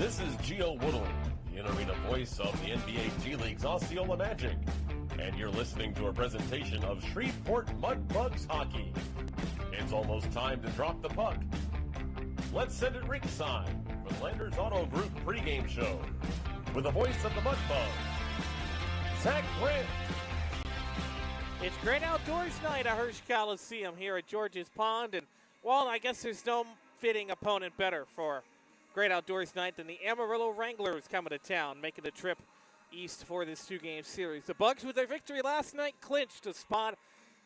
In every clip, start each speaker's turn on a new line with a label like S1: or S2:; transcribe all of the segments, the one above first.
S1: This is Gio Woodley, the in-arena voice of the NBA G League's Osceola Magic, and you're listening to a presentation of Shreveport Mudbugs hockey. It's almost time to drop the puck. Let's send it ringside for the Landers Auto Group pregame show with the voice of the Mudbugs, Zach Grant.
S2: It's Great Outdoors Night at Hirsch Coliseum here at George's Pond, and well, I guess there's no fitting opponent better for Great Outdoors Night than the Amarillo Wranglers coming to town, making the trip east for this two-game series. The Bugs, with their victory last night, clinched a spot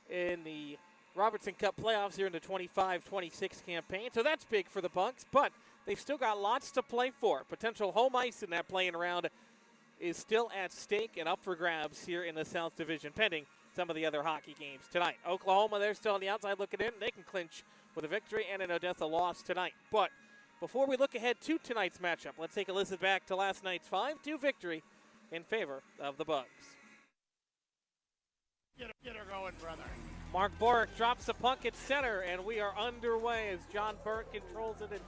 S2: in the Robertson Cup playoffs here in the 25-26 campaign, so that's big for the Bugs, but they've still got lots to play for. Potential home ice in that playing round is still at stake and up for grabs here in the South Division, pending some of the other hockey games tonight. Oklahoma, they're still on the outside looking in. They can clinch with a victory and an Odessa loss tonight. But before we look ahead to tonight's matchup, let's take a listen back to last night's 5-2 victory in favor of the Bugs.
S3: Get her going, brother.
S2: Mark Borick drops the puck at center, and we are underway as John Burt controls it and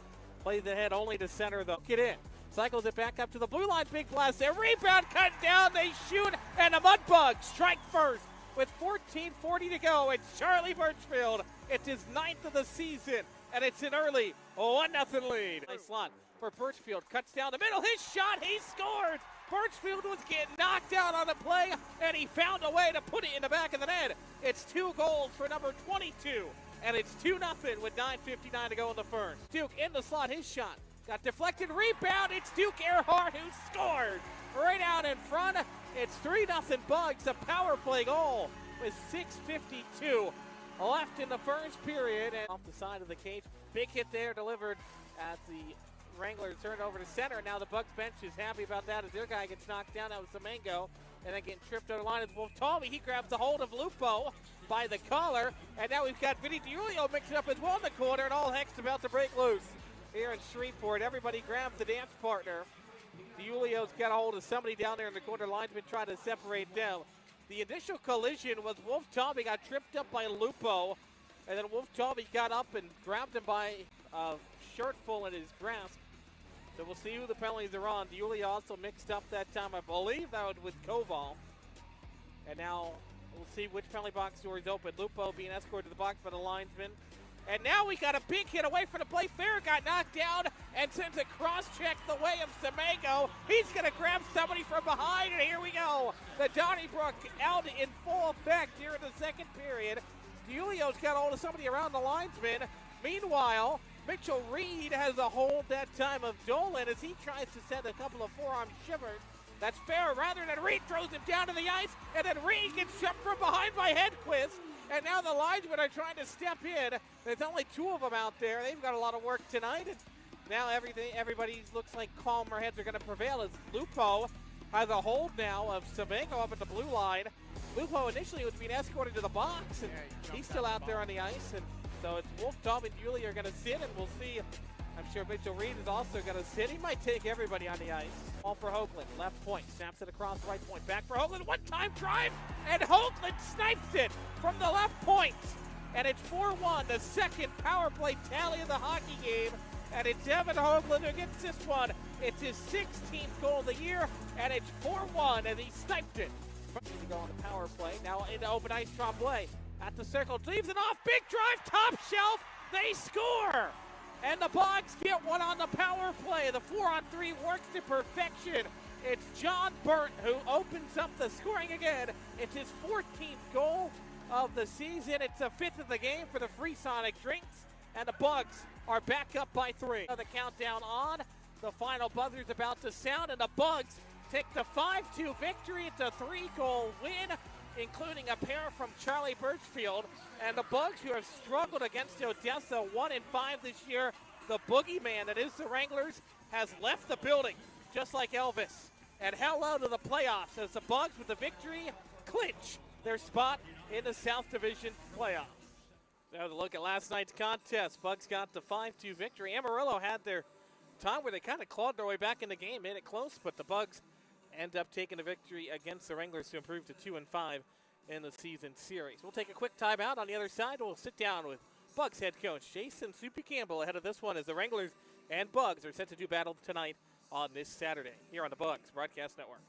S2: plays ahead only to center, though. Get in. Cycles it back up to the blue line. Big blast there. Rebound cut down. They shoot, and the Mudbugs strike first with 14:40 to go. It's Charlie Birchfield. It's his 9th of the season, and it's an early 1-0 lead. Nice slot for Birchfield. Cuts down the middle. His shot. He scores. Birchfield was getting knocked out on the play, and he found a way to put it in the back of the net. It's 2 goals for number 22, and it's 2-0 with 9:59 to go in the first. Duke in the slot. His shot got deflected. Rebound. It's Duke Earhart who scored right out in front. It's 3-0 Bugs. A power play goal with 6:52 left in the first period. And off the side of the cage. Big hit there delivered as the Wranglers turned over to center. Now the Bucks bench is happy about that as their guy gets knocked down. That was Semengo. And then getting tripped over the line is Wolf Tommy. He grabs a hold of Lupo by the collar. And now we've got Vinny DiUlio mixing up as well in the corner. And all heck's about to break loose here in Shreveport. Everybody grabs the dance partner. DiUlio's got a hold of somebody down there in the corner. Linesman trying to separate them. The initial collision was Wolf Tommy got tripped up by Lupo. And then Wolf Tommy got up and grabbed him by a shirtful in his grasp. So we'll see who the penalties are on. DiUlio also mixed up that time. I believe that was with Koval. And now we'll see which penalty box door is open. Lupo being escorted to the box by the linesman. And now we got a big hit away from the play. Fair got knocked down and sends a cross-check the way of Semengo. He's going to grab somebody from behind, and here we go. The Donnybrook out in full effect here in the second period. DiUlio's got a hold of somebody around the linesman. Meanwhile, Mitchell Reed has a hold that time of Dolan as he tries to send a couple of forearm shivers. That's fair. Rather than Reed throws him down to the ice, and then Reed gets shoved from behind by Hedquist. And now the linesmen are trying to step in. There's only 2 of them out there. They've got a lot of work tonight. And now everybody looks like calmer heads are going to prevail as Lupo has a hold now of Semengo up at the blue line. Lupo initially was being escorted to the box, and he's still out there on the ice. And so it's Wolf, Tom, and Julie are going to sit, and we'll see. I'm sure Mitchell Reed is also going to sit. He might take everybody on the ice. Ball for Hoagland, left point, snaps it across right point. Back for Hoagland, one-time drive, and Hoagland snipes it from the left point. And it's 4-1, the second power play tally of the hockey game. And it's Evan Hoagland who gets this one. It's his 16th goal of the year, and it's 4-1 as he sniped it. To go on the power play, now into open ice Tremblay. At the circle, leaves it off, big drive, top shelf, they score! And the Bugs get one on the power play. The 4-on-3 works to perfection. It's John Burt who opens up the scoring again. It's his 14th goal of the season. It's the 5th of the game for the Freesonic Drinks. And the Bugs are back up by 3. The countdown on. The final buzzer's about to sound, and the Bugs take the 5-2 victory. It's a 3-goal win, including a pair from Charlie Birchfield. And the Bugs, who have struggled against Odessa 1-5 this year, the boogeyman that is the Wranglers, has left the building, just like Elvis. And hello to the playoffs as the Bugs, with the victory, clinch their spot in the South Division playoffs. Now to look at last night's contest. Bugs got the 5-2 victory. Amarillo had their time where they kind of clawed their way back in the game, made it close, but the Bugs end up taking the victory against the Wranglers to improve to 2-5 in the season series. We'll take a quick timeout. On the other side, we'll sit down with Bugs head coach Jason Soupy Campbell ahead of this one as the Wranglers and Bugs are set to do battle tonight on this Saturday here on the Bugs Broadcast Network.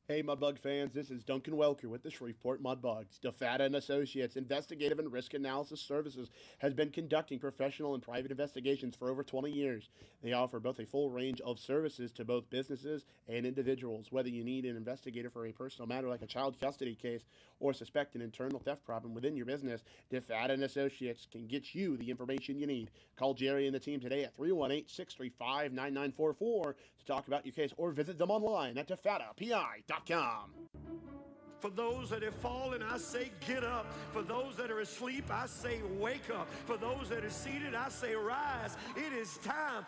S3: Hey, Mudbug fans, this is Duncan Welker with the Shreveport Mudbugs. DeFata & Associates Investigative and Risk Analysis Services has been conducting professional and private investigations for over 20 years. They offer both a full range of services to both businesses and individuals. Whether you need an investigator for a personal matter like a child custody case or suspect an internal theft problem within your business, DeFata & Associates can get you the information you need. Call Jerry and the team today at 318-635-9944 to talk about your case or visit them online at defatapi.com.
S4: For those that have fallen, I say get up. For those that are asleep, I say wake up. For those that are seated, I say rise. It is time.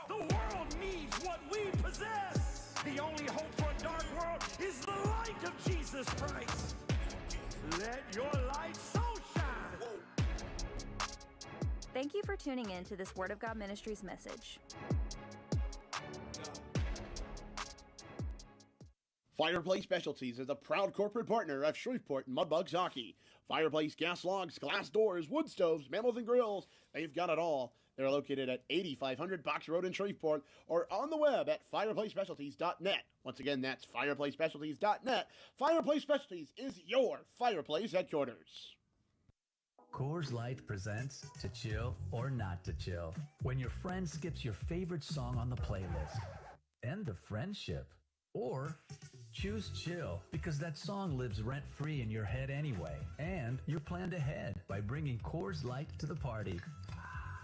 S4: The world needs what we possess. The only hope for a dark world is the light of Jesus Christ. Let your light so shine.
S5: Thank you for tuning in to this Word of God Ministries message.
S3: Fireplace Specialties is a proud corporate partner of Shreveport Mudbugs Hockey. Fireplace gas logs, glass doors, wood stoves, mantled and grills, they've got it all. They're located at 8500 Box Road in Shreveport or on the web at fireplacespecialties.net. Once again, that's fireplacespecialties.net. Fireplace Specialties is your fireplace headquarters.
S6: Coors Light presents To Chill or Not to Chill. When your friend skips your favorite song on the playlist. End of friendship. Or choose chill because that song lives rent-free in your head anyway. And you're planned ahead by bringing Coors Light to the party.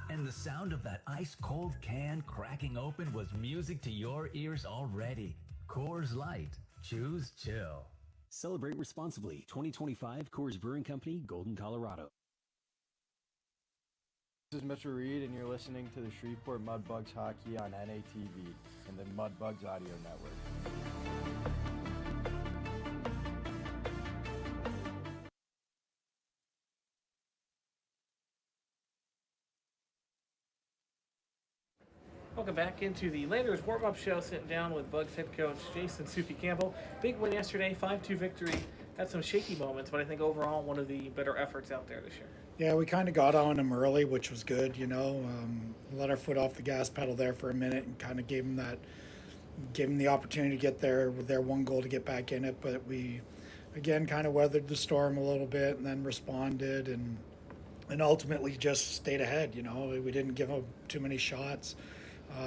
S6: And the sound of that ice-cold can cracking open was music to your ears already. Coors Light. Choose chill.
S7: Celebrate responsibly. 2025 Coors Brewing Company, Golden, Colorado.
S8: This is Mr. Reed, and you're listening to the Shreveport Mudbugs Hockey on NATV and the Mudbugs Audio Network.
S2: Welcome back into the Landers warm-up show, sitting down with Bugs head coach Jason Soupy Campbell. Big win yesterday, 5-2 victory. Had some shaky moments, but I think overall one of the better efforts out there this year.
S9: Yeah, we kind of got on them early, which was good, you know. Let our foot off the gas pedal there for a minute and kind of gave them the opportunity to get their one goal to get back in it. But we, again, kind of weathered the storm a little bit and then responded and ultimately just stayed ahead, you know. We didn't give up too many shots.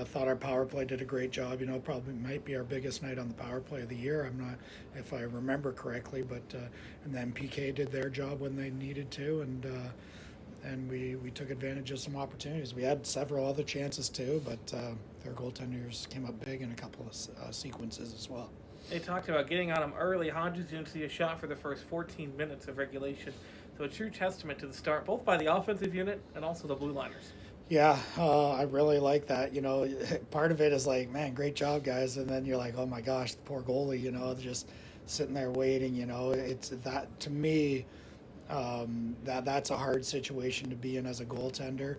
S9: Thought our power play did a great job. You know, probably might be our biggest night on the power play of the year. I'm not, if I remember correctly, but and then PK did their job when they needed to, and we took advantage of some opportunities. We had several other chances too, but their goaltenders came up big in a couple of sequences as well.
S2: They talked about getting on them early. Hodges didn't see a shot for the first 14 minutes of regulation. So a true testament to the start, both by the offensive unit and also the Blue Liners.
S9: Yeah, I really like that. You know, part of it is like, man, great job, guys. And then you're like, oh my gosh, the poor goalie, you know, just sitting there waiting, you know. It's that, to me, that's a hard situation to be in as a goaltender.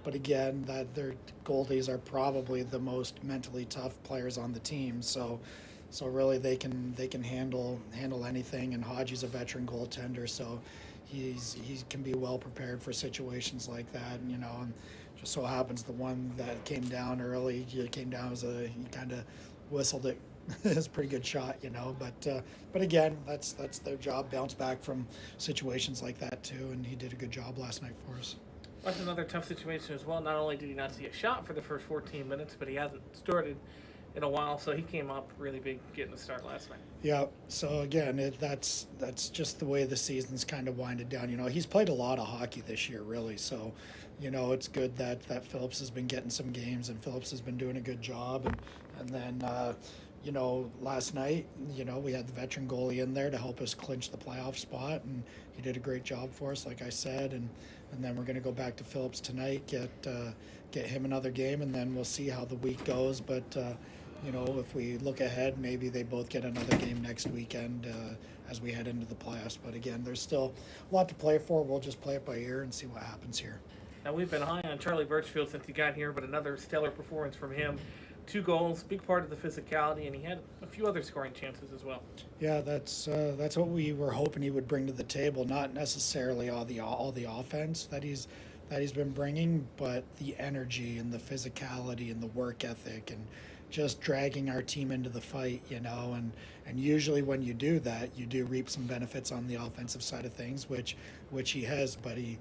S9: But again, that their goalies are probably the most mentally tough players on the team. So really they can handle anything. And Hodges a veteran goaltender, so he can be well prepared for situations like that, you know. And just so happens the one that came down early, he kind of whistled it. It's a pretty good shot, you know. But again, that's their job. Bounce back from situations like that too, and he did a good job last night for us.
S2: That's another tough situation as well. Not only did he not see a shot for the first 14 minutes, but he hasn't started in a while, so he came up really big getting the start last night.
S9: Yeah, so again, that's just the way the season's kind of winded down. You know, he's played a lot of hockey this year, really, so, you know, it's good that Phillips has been getting some games, and Phillips has been doing a good job. And then, you know, last night, you know, we had the veteran goalie in there to help us clinch the playoff spot, and he did a great job for us, like I said, and then we're going to go back to Phillips tonight, get him another game, and then we'll see how the week goes. But you know, if we look ahead, maybe they both get another game next weekend as we head into the playoffs. But again, there's still a lot to play for. We'll just play it by ear and see what happens here.
S2: Now, we've been high on Charlie Birchfield since he got here, but another stellar performance from him. 2 goals, big part of the physicality, and he had a few other scoring chances as well.
S9: Yeah, that's what we were hoping he would bring to the table. Not necessarily all the offense that he's that he's been bringing, but the energy and the physicality and the work ethic and just dragging our team into the fight, and usually when you do that, you do reap some benefits on the offensive side of things, which he has, but he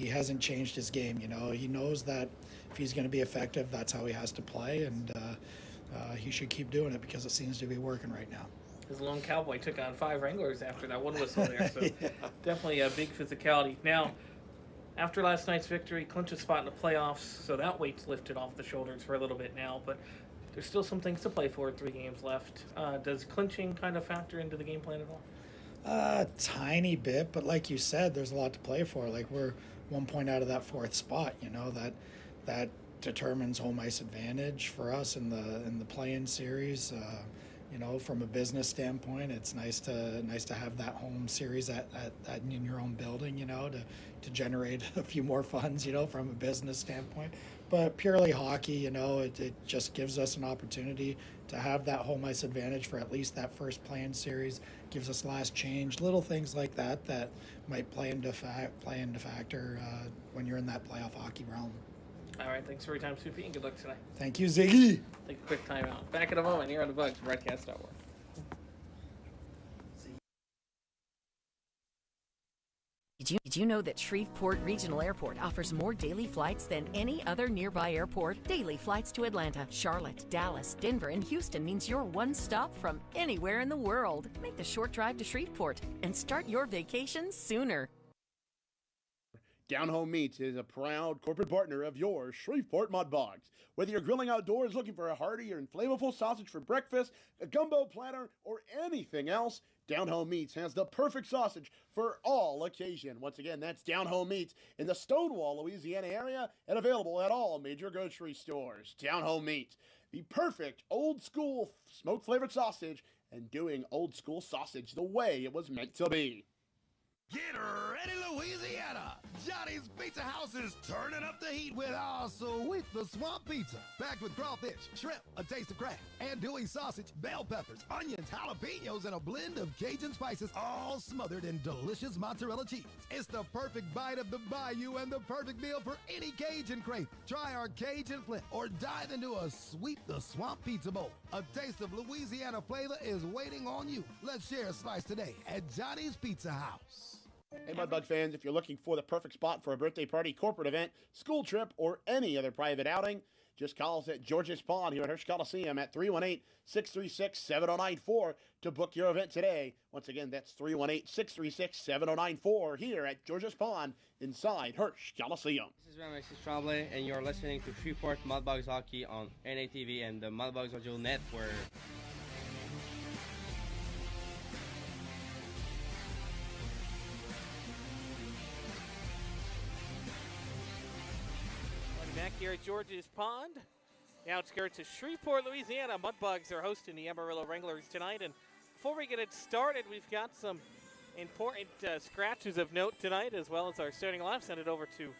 S9: hasn't changed his game. He knows that if he's going to be effective, that's how he has to play, and he should keep doing it because it seems to be working right now.
S10: His lone cowboy took on 5 Wranglers after that one whistle there, so yeah. Definitely a big physicality. Now, after last night's victory, clinch a spot in the playoffs, so that weight's lifted off the shoulders for a little bit now, but there's still some things to play for, 3 games left. Does clinching kind of factor into the game plan at all?
S9: Tiny bit, but like you said, there's a lot to play for. Like, we're 1 point out of that 4th spot, that determines home ice advantage for us in the play-in series. From a business standpoint, it's nice to have that home series at in your own building, to generate a few more funds, from a business standpoint. But purely hockey, it just gives us an opportunity to have that home ice advantage for at least that first play-in series. Gives us last change, little things like that might play into factor when you're in that playoff hockey realm.
S10: All right, thanks for your time, Soupy, and good luck tonight.
S9: Thank you, Ziggy.
S10: Take a quick timeout. Back in a moment here on the Bugs Broadcast.org.
S11: Did you know that Shreveport Regional Airport offers more daily flights than any other nearby airport? Daily flights to Atlanta, Charlotte, Dallas, Denver, and Houston means you're one stop from anywhere in the world. Make the short drive to Shreveport and start your vacation sooner.
S3: Down Home Meats is a proud corporate partner of your Shreveport Mudbugs. Whether you're grilling outdoors looking for a hearty and flavorful sausage for breakfast, a gumbo platter, or anything else, Down Home Meats has the perfect sausage for all occasion. Once again, that's Down Home Meats in the Stonewall, Louisiana area and available at all major grocery stores. Down Home Meats, the perfect old school smoke flavored sausage and doing old school sausage the way it was meant to be.
S4: Get ready, Louisiana! Johnny's Pizza House is turning up the heat with our sweet the swamp pizza. Packed with crawfish, shrimp, a taste of crab, andouille sausage, bell peppers, onions, jalapenos, and a blend of Cajun spices, all smothered in delicious mozzarella cheese. It's the perfect bite of the bayou and the perfect meal for any Cajun crave. Try our Cajun Flint or dive into a sweet the swamp pizza bowl. A taste of Louisiana flavor is waiting on you. Let's share a slice today at Johnny's Pizza House.
S3: Hey, Mudbug fans, if you're looking for the perfect spot for a birthday party, corporate event, school trip, or any other private outing, just call us at George's Pond here at Hirsch Coliseum at 318-636-7094 to book your event today. Once again, that's 318-636-7094 here at George's Pond inside Hirsch Coliseum.
S12: This is Ramesses Tremblay, and you're listening to Shreveport Mudbugs Hockey on NATV and the Mudbugs Audio Network.
S2: Back here at George's Pond, the outskirts of Shreveport, Louisiana. Mudbugs are hosting the Amarillo Wranglers tonight. And before we get it started, we've got some important scratches of note tonight, as well as our starting lineup. Send it over to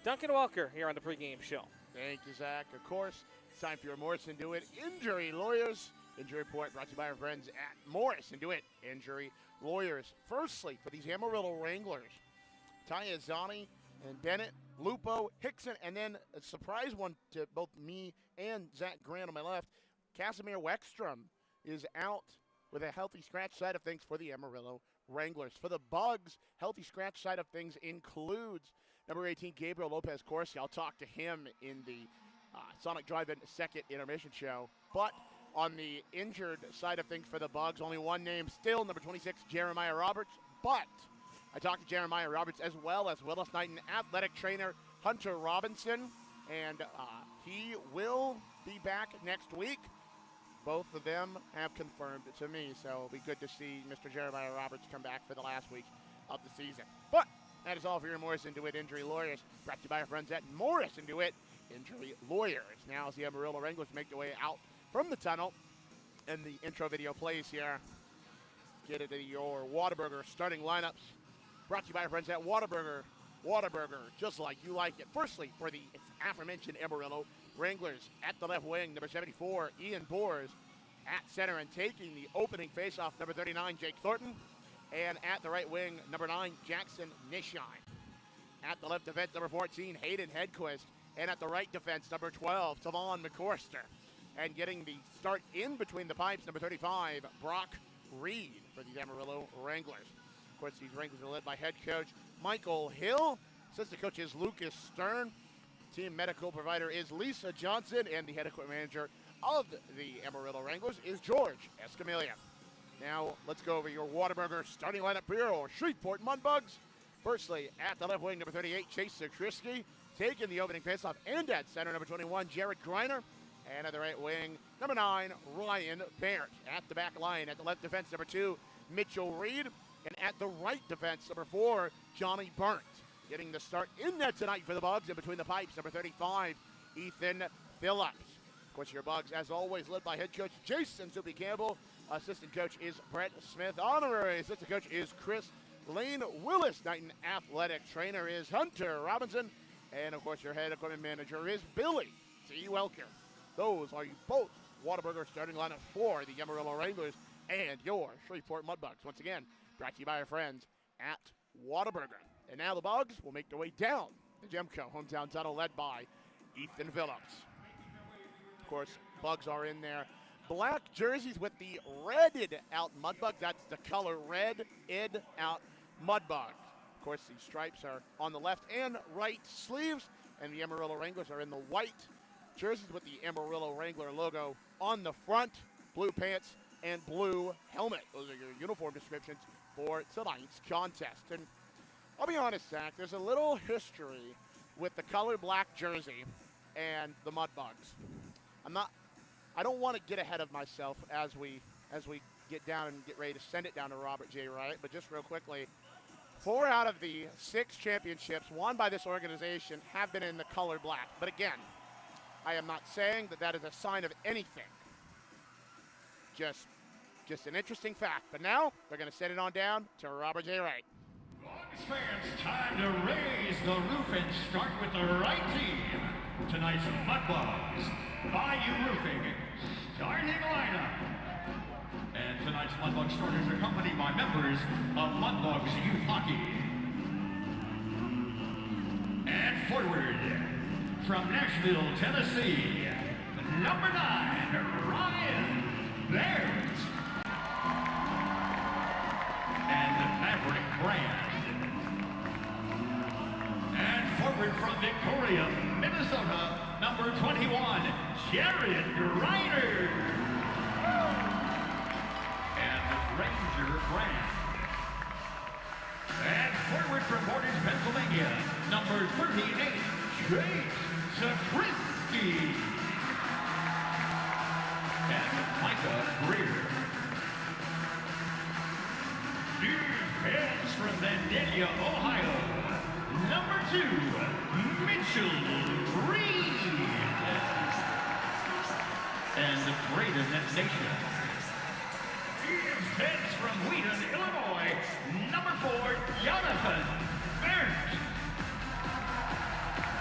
S2: Duncan Welker here on the pregame show.
S3: Thank you, Zach. Of course, it's time for your Morris and Do It Injury Lawyers. Injury report brought to you by our friends at Morris and Do It Injury Lawyers. Firstly, for these Amarillo Wranglers, Taya Zani and Bennett, Lupo, Hickson, and then a surprise one to both me and Zach Grant on my left. Casimir Weckstrom is out with a healthy scratch side of things for the Amarillo Wranglers. For the Bugs, healthy scratch side of things includes number 18, Gabriel Lopez Corsi. I'll talk to him in the Sonic Drive-In second intermission show. But on the injured side of things for the Bugs, only one name still, number 26, Jeremiah Roberts. But I talked to Jeremiah Roberts as well as Willis Knighton athletic trainer Hunter Robinson, and he will be back next week. Both of them have confirmed it to me, so it'll be good to see Mr. Jeremiah Roberts come back for the last week of the season. But that is all for your Morris and DeWitt Injury Lawyers, brought to you by our friends at Morris and DeWitt Injury Lawyers. Now as the Amarillo Wranglers make their way out from the tunnel, and the intro video plays here, get into your Whataburger starting lineups. Brought to you by our friends at Whataburger. Whataburger, just like you like it. Firstly, for the aforementioned Amarillo Wranglers, at the left wing, number 74, Ian Boers. At center and taking the opening faceoff, number 39, Jake Thornton. And at the right wing, number 9, Jackson Nishine. At the left defense, number 14, Hayden Hedquist. And at the right defense, number 12, Tavon McCorster. And getting the start in between the pipes, number 35, Brock Reed for the Amarillo Wranglers. Of course, these Wranglers are led by head coach Michael Hill. Assistant coach is Lucas Stern. Team medical provider is Lisa Johnson. And the head equipment manager of the Amarillo Wranglers is George Escamilla. Now, let's go over your Whataburger starting lineup here for Shreveport Mudbugs. Firstly, at the left wing, number 38, Chase Sakrisky, taking the opening faceoff, and at center, number 21, Jared Greiner. And at the right wing, number 9, Ryan Barrett. At the back line, at the left defense, number 2, Mitchell Reed. And at the right defense, number 4, Johnny Burnt. Getting the start in net tonight for the Bugs, and between the pipes, number 35, Ethan Phillips. Of course, your Bugs, as always, led by head coach Jason Soupy Campbell. Assistant coach is Brett Smith. Honorary assistant coach is Chris Lane Willis. Knighton athletic trainer is Hunter Robinson. And, of course, your head equipment manager is Billy T. Welker. Those are both Whataburger starting lineup for the Amarillo Wranglers and your Shreveport Mudbugs. Once again, brought to you by our friends at Whataburger. And now the Bugs will make their way down the Gemco hometown tunnel led by Ethan Phillips. Of course, Bugs are in their black jerseys with the redded out Mudbugs. That's the color red-ed out Mudbugs. Of course, the stripes are on the left and right sleeves, and the Amarillo Wranglers are in the white jerseys with the Amarillo Wrangler logo on the front, blue pants, and blue helmet. Those are your uniform descriptions for tonight's contest. And I'll be honest, Zach, there's a little history with the color black jersey and the Mudbugs. I don't want to get ahead of myself as we get down and get ready to send it down to Robert J. Wright, but just real quickly, 4 out of the 6 championships won by this organization have been in the color black. But again, I am not saying that is a sign of anything. Just an interesting fact. But now, we're going to send it on down to Robert J. Wright.
S13: Bugs fans, time to raise the roof and start with the right team. Tonight's Mudbugs, Bayou Roofing, starting lineup. And tonight's Mudbugs starters are accompanied by members of Mudbugs Youth Hockey. And forward, from Nashville, Tennessee, number 9, Ryan Barrett. And Maverick Brand. And forward from Victoria, Minnesota, number 21, Jared Greiner. And Ranger Brand. And forward from Portage, Pennsylvania, number 38, Chase Sakrisky. And Micah Greer. Defense from Vandalia, Ohio, number 2, Mitchell Reed. And Braden Nation. Defense from Wheaton, Illinois, number 4, Jonathan Berndt.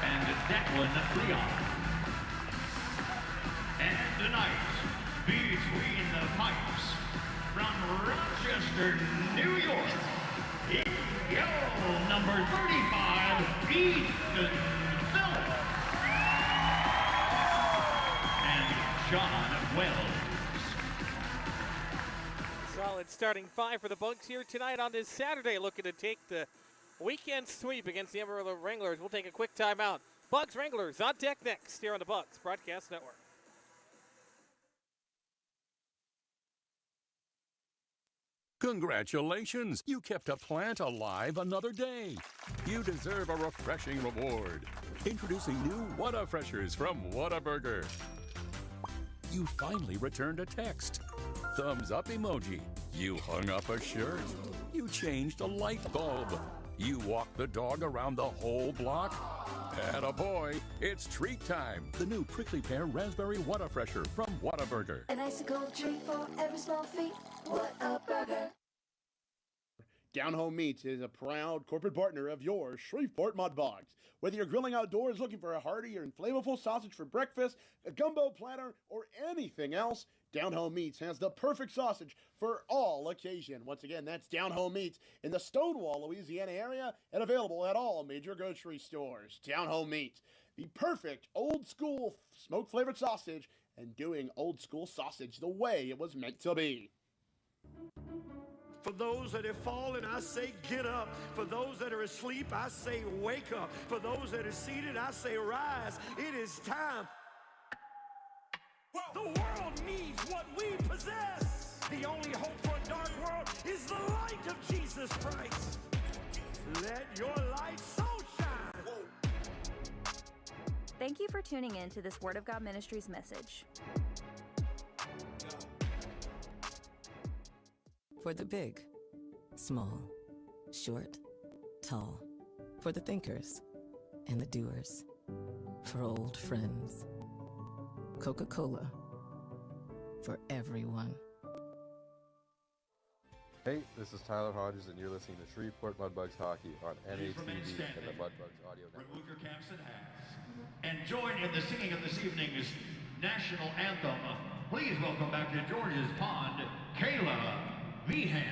S13: And Declan Leon. And tonight, between the pipes, from Rochester, New York, in yellow, number 35, Ethan Phillips. And John Wells.
S2: Solid starting 5 for the Bugs here tonight on this Saturday, looking to take the weekend sweep against the Amarillo Wranglers. We'll take a quick timeout. Bugs Wranglers on deck next here on the Bugs Broadcast Network.
S14: Congratulations! You kept a plant alive another day. You deserve a refreshing reward. Introducing new Whata-Freshers from Whataburger. You finally returned a text. Thumbs up emoji. You hung up a shirt. You changed a light bulb. You walked the dog around the whole block. Attaboy, it's treat time. The new prickly pear raspberry Whata-Fresher from Whataburger.
S15: An icicle treat for every small feat. Whataburger.
S3: Down Home Meats is a proud corporate partner of your Shreveport Mudbugs. Whether you're grilling outdoors looking for a hearty or flavorful sausage for breakfast, a gumbo platter, or anything else, Down Home Meats has the perfect sausage for all occasion. Once again, that's Down Home Meats in the Stonewall, Louisiana area and available at all major grocery stores. Down Home Meats, the perfect old school smoke flavored sausage and doing old school sausage the way it was meant to be.
S16: For those that have fallen, I say get up. For those that are asleep, I say wake up. For those that are seated, I say rise. It is time. The world needs what we possess. The only hope for a dark world is the light of Jesus Christ. Let your light so shine.
S5: Thank you for tuning in to this Word of God Ministries message.
S17: For the big, small, short, tall. For the thinkers and the doers. For old friends. Coca-Cola. For everyone.
S18: Hey, this is Tyler Hodges, and you're listening to Shreveport Mudbugs Hockey on NATV and the Mudbugs Audio Network.
S13: Remove your caps and hats. And join in the singing of this evening's national anthem. Please welcome back to George's Pond, Kayla Meehan.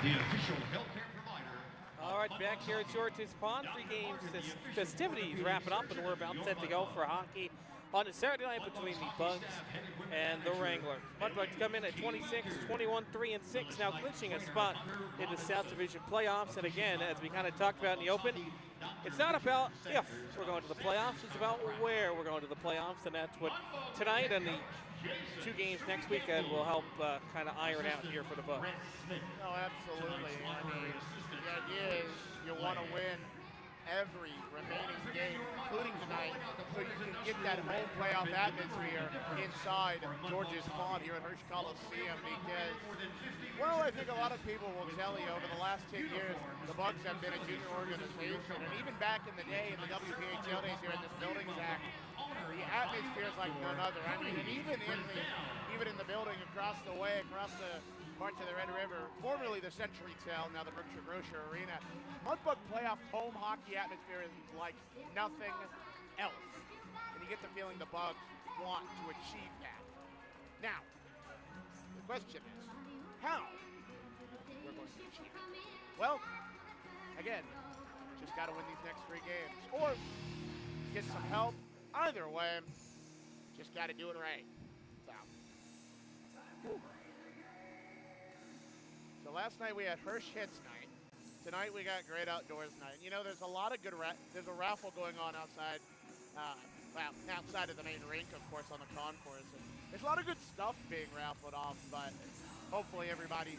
S13: The official healthcare provider.
S2: All right, back here at George's Pond, pre-game festivities wrapping up, and we're about set to go for hockey on a Saturday night between the Bugs and the Wranglers. Mudbugs come in at 26, 21, 3, and 6, now clinching a spot in the South Division playoffs. And again, as we kind of talked about in the open, it's not about if we're going to the playoffs, it's about where we're going to the playoffs, and that's what tonight and the 2 games next weekend will help kind of iron out here for the Bugs.
S19: No, absolutely. I mean, the idea is you want to win every remaining game, including tonight, so you can get that home playoff atmosphere inside George's Pond here at Hirsch Coliseum, because, well, I think a lot of people will tell you over the last 10 years, the Bugs have been a junior organization, and even back in the day, in the WPHL days here in this building, Zach, the atmosphere is like none other. I mean, and even in the building across the way, across the parts of the Red River, formerly the Century Town, now the Berkshire Grocer Arena, Mudbug playoff home hockey atmosphere is like nothing else. And you get the feeling the Bugs want to achieve that. Now, the question is, how we're going to achieve it? Well, again, just got to win these next 3 games, or get some help. Either way, just got to do it right. So last night we had Hirsch Hits night. Tonight we got Great Outdoors night. You know, there's a lot of good there's a raffle going on outside, outside of the main rink, of course, on the concourse. And there's a lot of good stuff being raffled off, but hopefully everybody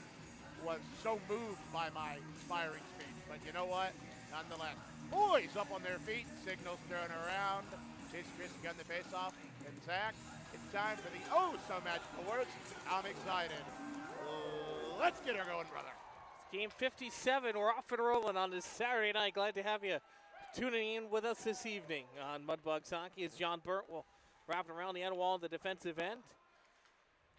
S19: was so moved by my inspiring speech. But you know what? Nonetheless, boys up on their feet, signals thrown around. Chase Chris got the face off, and Zach, it's time for the oh-so-magical words. I'm excited. Let's get her going, brother.
S2: It's game 57. We're off and rolling on this Saturday night. Glad to have you tuning in with us this evening on Mudbugs Hockey as John Burt will wrap it around the end wall of the defensive end.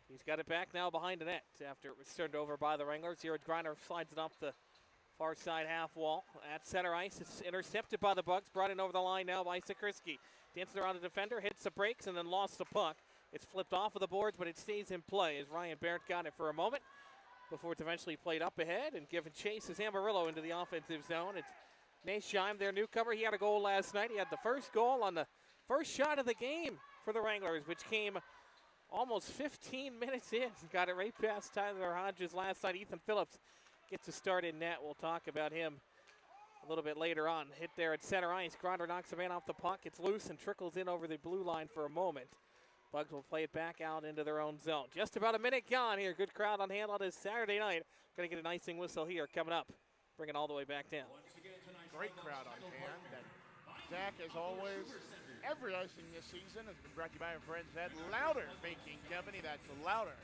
S2: He's got it back now behind the net after it was turned over by the Wranglers. Here, Griner slides it off the far side half wall. At center ice, it's intercepted by the Bugs, brought in over the line now by Sikrisky. Dances around the defender, hits the brakes, and then lost the puck. It's flipped off of the boards, but it stays in play as Ryan Barrett got it for a moment before it's eventually played up ahead and given chase as Amarillo into the offensive zone. It's Naisheim, their newcomer. He had a goal last night. He had the first goal on the first shot of the game for the Wranglers, which came almost 15 minutes in. Got it right past Tyler Hodges last night. Ethan Phillips gets a start in net. We'll talk about him a little bit later on. Hit there at center ice. Gronder knocks the man off the puck. It's loose and trickles in over the blue line for a moment. Bugs will play it back out into their own zone. Just about a minute gone here. Good crowd on hand on this Saturday night. Going to get an icing whistle here coming up. Bring it all the way back down.
S19: Great crowd on hand. And Zach, as always, every icing this season has been brought to you by our friends at Louder Baking Company. That's Louder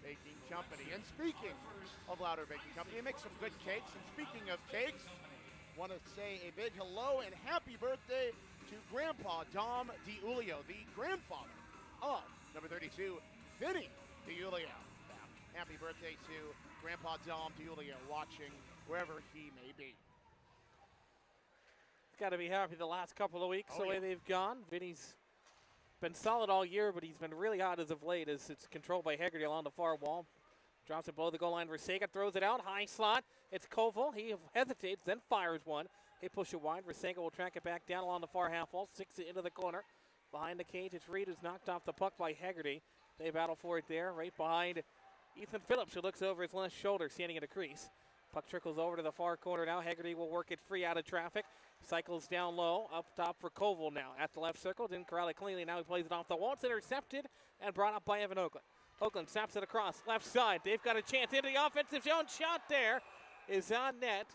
S19: Baking Company. And speaking of Louder Baking Company, they make some good cakes. And speaking of cakes, want to say a big hello and happy birthday to Grandpa Dom DiUlio, the grandfather of number 32, Vinny DiUlio. Happy birthday to Grandpa Dom DiUlio, watching wherever he may be.
S2: Got to be happy the last couple of weeks the way they've gone. Vinny's been solid all year, but he's been really hot as of late as it's controlled by Hegarty along the far wall. Drops it below the goal line. Rasega throws it out. High slot. It's Koval. He hesitates, then fires one. They push it wide. Rasega will track it back down along the far half wall. Sticks it into the corner. Behind the cage, it's Reed who's knocked off the puck by Hegarty. They battle for it there. Right behind Ethan Phillips, who looks over his left shoulder, standing at a crease. Puck trickles over to the far corner now. Hegarty will work it free out of traffic. Cycles down low. Up top for Koval now. At the left circle. Didn't corral it cleanly. Now he plays it off the wall. It's intercepted and brought up by Evan Oakland. Oakland snaps it across. Left side. They've got a chance into the offensive zone. Shot there is on net.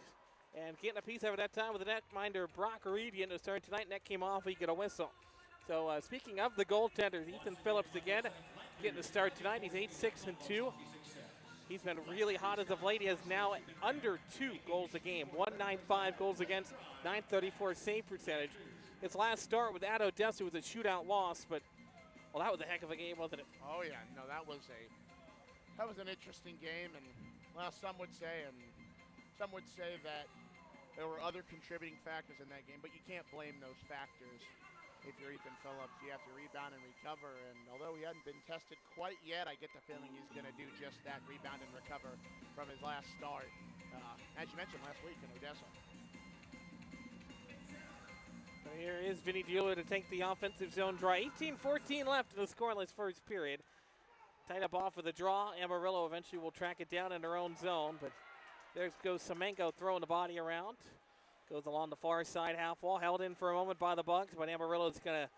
S2: And getting a piece of it that time with the netminder Brock Reed getting to start tonight. Net came off. He get a whistle. So speaking of the goaltenders, Ethan Phillips again getting a start tonight. He's 8-6-2. He's been really hot as of late. He has now under 2 goals a game. 1.95 goals against, 934 save percentage. His last start with at Odessa was a shootout loss, but well, that was a heck of a game, wasn't it?
S19: Oh yeah, no, that was an interesting game, and well, some would say that there were other contributing factors in that game, but you can't blame those factors. If you're Ethan Phillips, you have to rebound and recover, and although he hadn't been tested quite yet, I get the feeling he's going to do just that, rebound and recover from his last start, as you mentioned last week in Odessa.
S2: So here is Vinny DiUlio to take the offensive zone dry. 18-14 left in the scoreless first period. Tied up off of the draw. Amarillo eventually will track it down in their own zone, but there goes Semenko throwing the body around. Goes along the far side half wall. Held in for a moment by the Bugs, but Amarillo's going to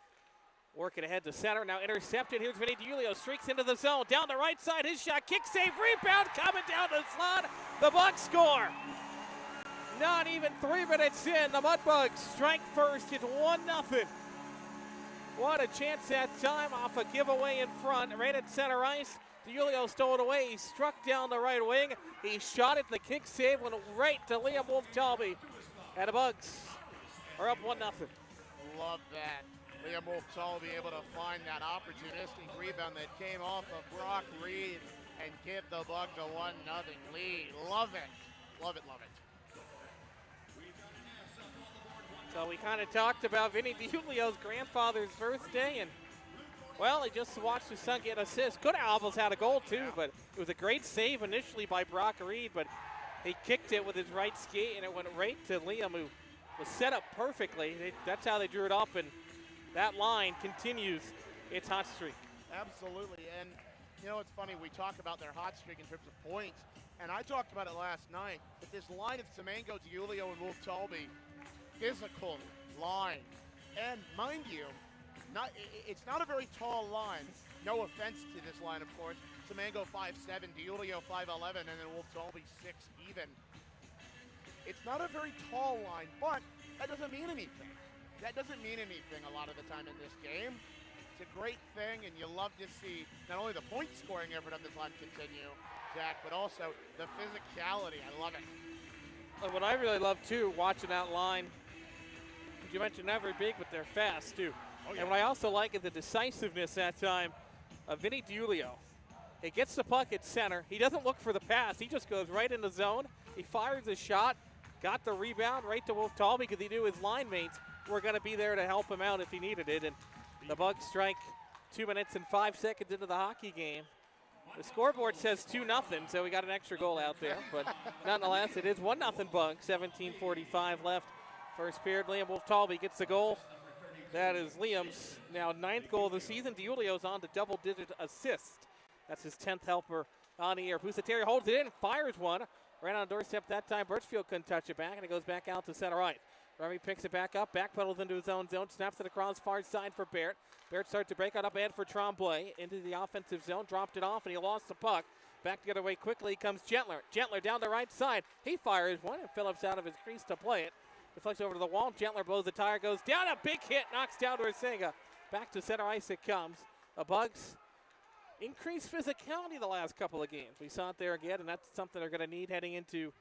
S2: work it ahead to center. Now intercepted. Here's Vinny DiUlio. Streaks into the zone. Down the right side. His shot. Kick save. Rebound coming down the slot. The Bugs score. Not even 3 minutes in. The Mudbugs strike first. It's 1-0. What a chance that time off a giveaway in front. Right at center ice. DiUlio stole it away. He struck down the right wing. He shot it. The kick save went right to Liam Wolf-Talby. And the Bugs are up 1-0.
S19: Love that. Liam Wolf-Talby able to find that opportunistic rebound that came off of Brock Reed and give the Bugs a 1-0 lead. Love it. Love it, love it.
S2: So we kind of talked about Vinny DiUlio's grandfather's birthday, and well, he just watched his son get an assist. Could have almost had a goal too, but it was a great save initially by Brock Reed, but he kicked it with his right skate, and it went right to Liam, who was set up perfectly. That's how they drew it up, and that line continues its hot streak.
S19: Absolutely, and you know, it's funny, we talk about their hot streak in terms of points, and I talked about it last night, but this line of Semenko, DiUlio, and Wolf-Talby, physical line, and mind you, it's not a very tall line. No offense to this line, of course. Semenko 5'7", DiUlio 5'11", and then Wolf-Talby 6 even. It's not a very tall line, but that doesn't mean anything. That doesn't mean anything a lot of the time in this game. It's a great thing, and you love to see not only the point scoring effort of this line continue, Zach, but also the physicality. I love it.
S2: And what I really love too, watching that line You mentioned not very big, but they're fast, too.
S19: Oh, yeah.
S2: And what I also like is the decisiveness that time of Vinny DiUlio. He gets the puck at center. He doesn't look for the pass. He just goes right in the zone. He fires a shot, got the rebound right to Wolf Tall because he knew his line mates were going to be there to help him out if he needed it. And the Bugs strike 2 minutes and 5 seconds into the hockey game. The scoreboard says 2-0, so we got an extra goal out there. But nonetheless, it is 1-0 Bugs, 17:45 left. First period, Liam Wolf-Talby gets the goal. That is Liam's now 9th goal of the season. DiUlio's on to double-digit assists. That's his 10th helper on the year. Pusateri holds it in, fires one. Right on the doorstep that time. Birchfield couldn't touch it back, and it goes back out to center ice. Remy picks it back up, backpedals into his own zone, snaps it across far side for Barrett. Barrett starts to break out up ahead for Tremblay into the offensive zone, dropped it off, and he lost the puck. Back the other way quickly comes Gentler. Gentler down the right side. He fires one, and Phillips out of his crease to play it. Deflects over to the wall. Gentler blows the tire, goes down. A big hit, knocks down to Arcega. Back to center ice it comes. The Bugs increased physicality the last couple of games. We saw it there again, and that's something they're going to need heading into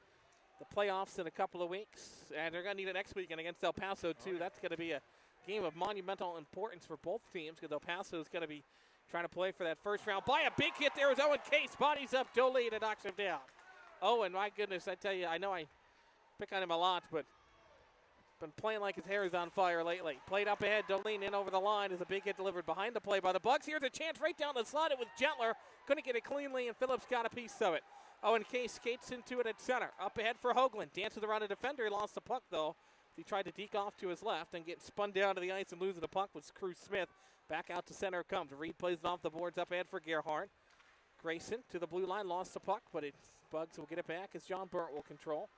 S2: the playoffs in a couple of weeks. And they're going to need it next weekend against El Paso, too. That's going to be a game of monumental importance for both teams because El Paso is going to be trying to play for that first round. By a big hit there is Owen Case. Bodies up Dolene and knocks him down. Owen, my goodness, I tell you, I know I pick on him a lot, but been playing like his hair is on fire lately. Played up ahead, Dolene in over the line is a big hit delivered behind the play by the Bugs. Here's a chance right down the slot. It was Gentler. Couldn't get it cleanly, and Phillips got a piece of it. Owen Case skates into it at center. Up ahead for Hoagland. Dances around a defender. He lost the puck, though. He tried to deke off to his left and get spun down to the ice and losing the puck was Cruz Smith. Back out to center comes. Reed plays it off the boards up ahead for Gerhardt. Grayson to the blue line. Lost the puck, but Bugs will get it back as John Burnt will control.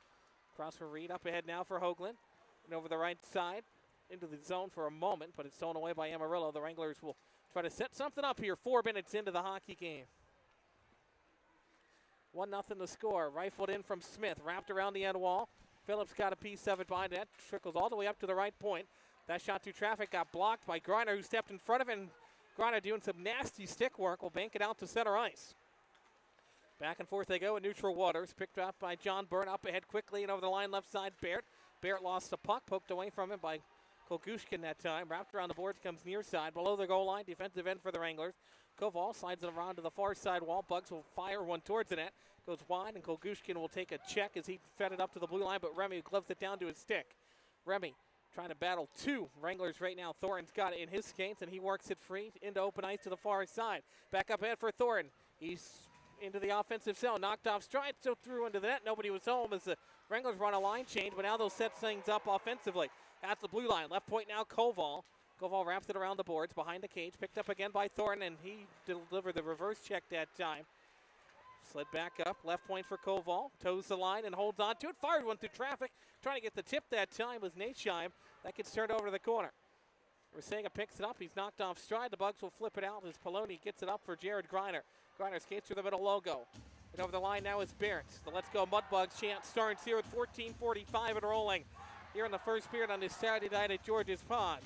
S2: Cross for Reed. Up ahead now for Hoagland. And over the right side into the zone for a moment, but it's stolen away by Amarillo. The Wranglers will try to set something up here 4 minutes into the hockey game. 1-0 the score. Rifled in from Smith. Wrapped around the end wall. Phillips got a piece of it by net. Trickles all the way up to the right point. That shot through traffic got blocked by Griner, who stepped in front of it. And Griner doing some nasty stick work will bank it out to center ice. Back and forth they go in neutral waters. Picked up by John Byrne up ahead quickly and over the line left side. Barrett. Barrett lost the puck, poked away from him by Kolgushkin that time. Wrapped around the boards, comes near side. Below the goal line, defensive end for the Wranglers. Koval slides it around to the far side wall. Bugs will fire one towards the net. Goes wide, and Kolgushkin will take a check as he fed it up to the blue line, but Remy gloves it down to his stick. Remy trying to battle two Wranglers right now. Thorin's got it in his skates, and he works it free into open ice to the far side. Back up ahead for Thorin. He's into the offensive zone. Knocked off stride, so threw into the net. Nobody was home as the Wranglers run a line change, but now they'll set things up offensively. At the blue line. Left point now, Koval. Koval wraps it around the boards behind the cage. Picked up again by Thorin, and he delivered the reverse check that time. Slid back up. Left point for Koval. Toes the line and holds on to it. Fired one through traffic. Trying to get the tip that time was Nasheim. That gets turned over to the corner. Arcega picks it up. He's knocked off stride. The Bugs will flip it out as Poloni gets it up for Jared Griner. Griner skates through the middle logo. And over the line now is Barrett. The Let's Go Mudbugs chant starts here at 14:45 and rolling. Here in the first period on this Saturday night at George's Pond.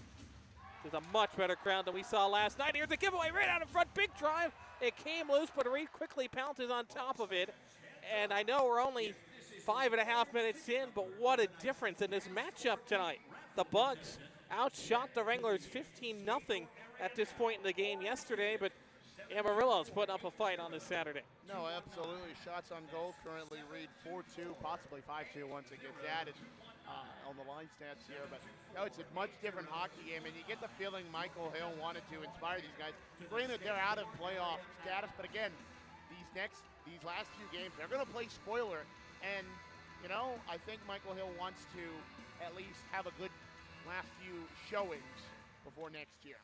S2: There's a much better crowd than we saw last night. Here's the giveaway right out in front. Big drive. It came loose, but Reed quickly pounces on top of it. And I know we're only 5.5 minutes in, but what a difference in this matchup tonight. The Bugs outshot the Wranglers 15-0 at this point in the game yesterday, but Amarillo's putting up a fight on this Saturday.
S19: No, absolutely. Shots on goal currently read 4-2, possibly 5-2 once it gets added on the line stats here. But no, it's a much different hockey game, and you get the feeling Michael Hill wanted to inspire these guys. Granted, they're out of playoff status, but again, these last few games, they're going to play spoiler. And, you know, I think Michael Hill wants to at least have a good last few showings before next year.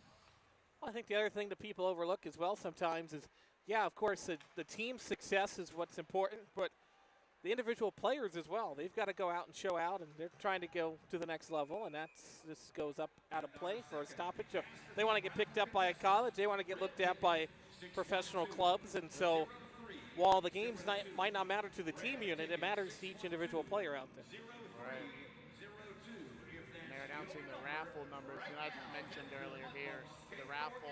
S2: Well, I think the other thing that people overlook as well sometimes is, yeah, of course, the team's success is what's important, but the individual players as well. They've got to go out and show out, and they're trying to go to the next level, and this goes up out of play for a stoppage. So they want to get picked up by a college. They want to get looked at by professional clubs, and so while the games might not matter to the team unit, it matters to each individual player out there.
S19: Right. They're announcing the raffle numbers, and I mentioned earlier here, the raffle.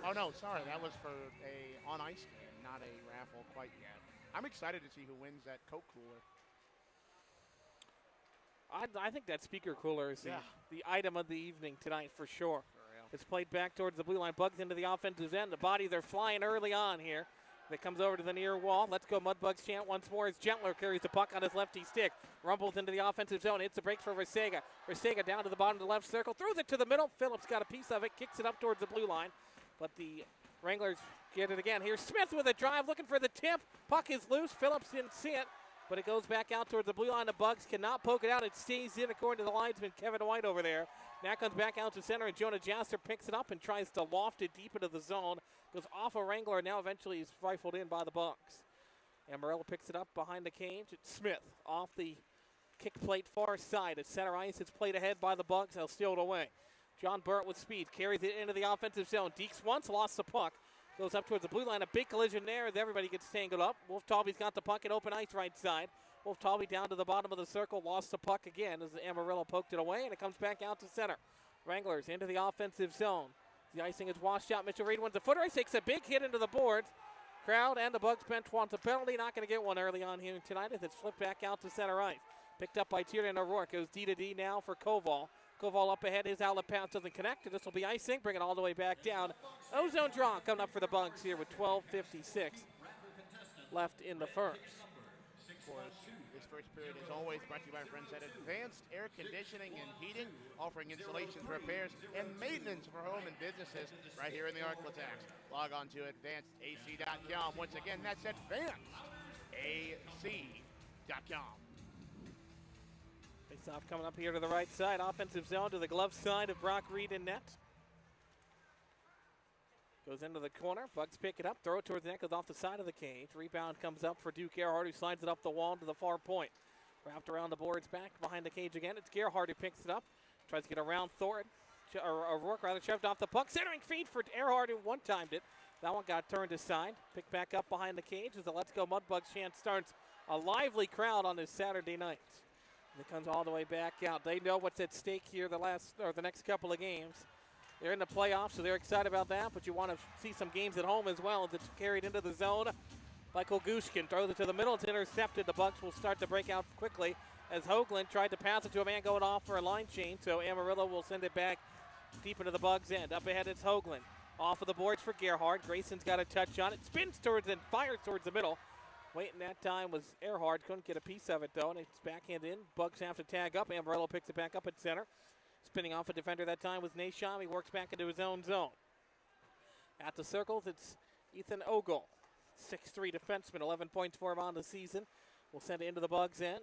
S19: Oh no, sorry, that was for a on-ice game, not a raffle quite yet. I'm excited to see who wins that Coke cooler.
S2: I think that speaker cooler is the item of the evening tonight for sure. It's played back towards the blue line. Bugs into the offensive end. The body, they're flying early on here. That comes over to the near wall. Let's go Mudbugs chant once more as Gentler carries the puck on his lefty stick. Rumbles into the offensive zone. Hits the brakes for Resega. Resega down to the bottom of the left circle. Throws it to the middle. Phillips got a piece of it. Kicks it up towards the blue line. But the Wranglers get it again. Here's Smith with a drive looking for the tip. Puck is loose. Phillips didn't see it. But it goes back out towards the blue line. The Bugs cannot poke it out. It stays in according to the linesman Kevin White over there. Now comes back out to center, and Jonah Jasser picks it up and tries to loft it deep into the zone. Goes off a Wrangler, and now eventually is rifled in by the Bucks. Amarillo picks it up behind the cage. It's Smith off the kick plate far side. At center ice, it's played ahead by the Bucks. They'll steal it away. John Burt with speed carries it into the offensive zone. Deeks once lost the puck. Goes up towards the blue line. A big collision there as everybody gets tangled up. Wolf Talby's got the puck at open ice right side. Wolf Talby down to the bottom of the circle. Lost the puck again as Amarillo poked it away, and it comes back out to center. Wranglers into the offensive zone. The icing is washed out. Mitchell Reed wins the footer. He takes a big hit into the boards. Crowd and the Bugs bench wants a penalty. Not going to get one early on here tonight as it's flipped back out to center ice. Picked up by Tiernan O'Rourke. Goes D to D now for Koval. Koval up ahead. His outlet pass doesn't connect. And this will be icing. Bring it all the way back down. Ozone draw coming up for the Bugs here with 12:56 left in the first.
S19: Of course, this first period is always brought to you by our friends at Advanced Air Conditioning and Heating, offering installations, repairs, and maintenance for home and businesses right here in the Arklatex. Log on to advancedac.com. Once again, that's advancedac.com.
S2: Face-off coming up here to the right side. Offensive zone to the glove side of Brock Reed in net. Goes into the corner. Bugs pick it up. Throw it towards the net. Goes off the side of the cage. Rebound comes up for Duke Gerhardt, who slides it up the wall to the far point. Wrapped around the boards back behind the cage again. It's Gerhardt who picks it up. Tries to get around Thornton. Or O'Rourke rather shoved off the puck. Centering feed for Gerhardt, who one-timed it. That one got turned aside. Picked back up behind the cage as the Let's Go Mudbugs chant starts. A lively crowd on this Saturday night. And it comes all the way back out. They know what's at stake here the next couple of games. They're in the playoffs, so they're excited about that, but you want to see some games at home as well as it's carried into the zone. Michael Gushkin throws it to the middle. It's intercepted. The Bucks will start to break out quickly as Hoagland tried to pass it to a man going off for a line change, so Amarillo will send it back deep into the Bugs' end. Up ahead, it's Hoagland. Off of the boards for Gerhardt. Grayson's got a touch on it. Spins towards and fires towards the middle. Waiting that time was Earhart. Couldn't get a piece of it, though, and it's backhand in. Bugs have to tag up. Amarillo picks it back up at center. Spinning off a defender that time was Nasham. He works back into his own zone. At the circles, it's Ethan Ogle. 6'3" defenseman, 11 points for him on the season. We'll send it into the Bugs' end.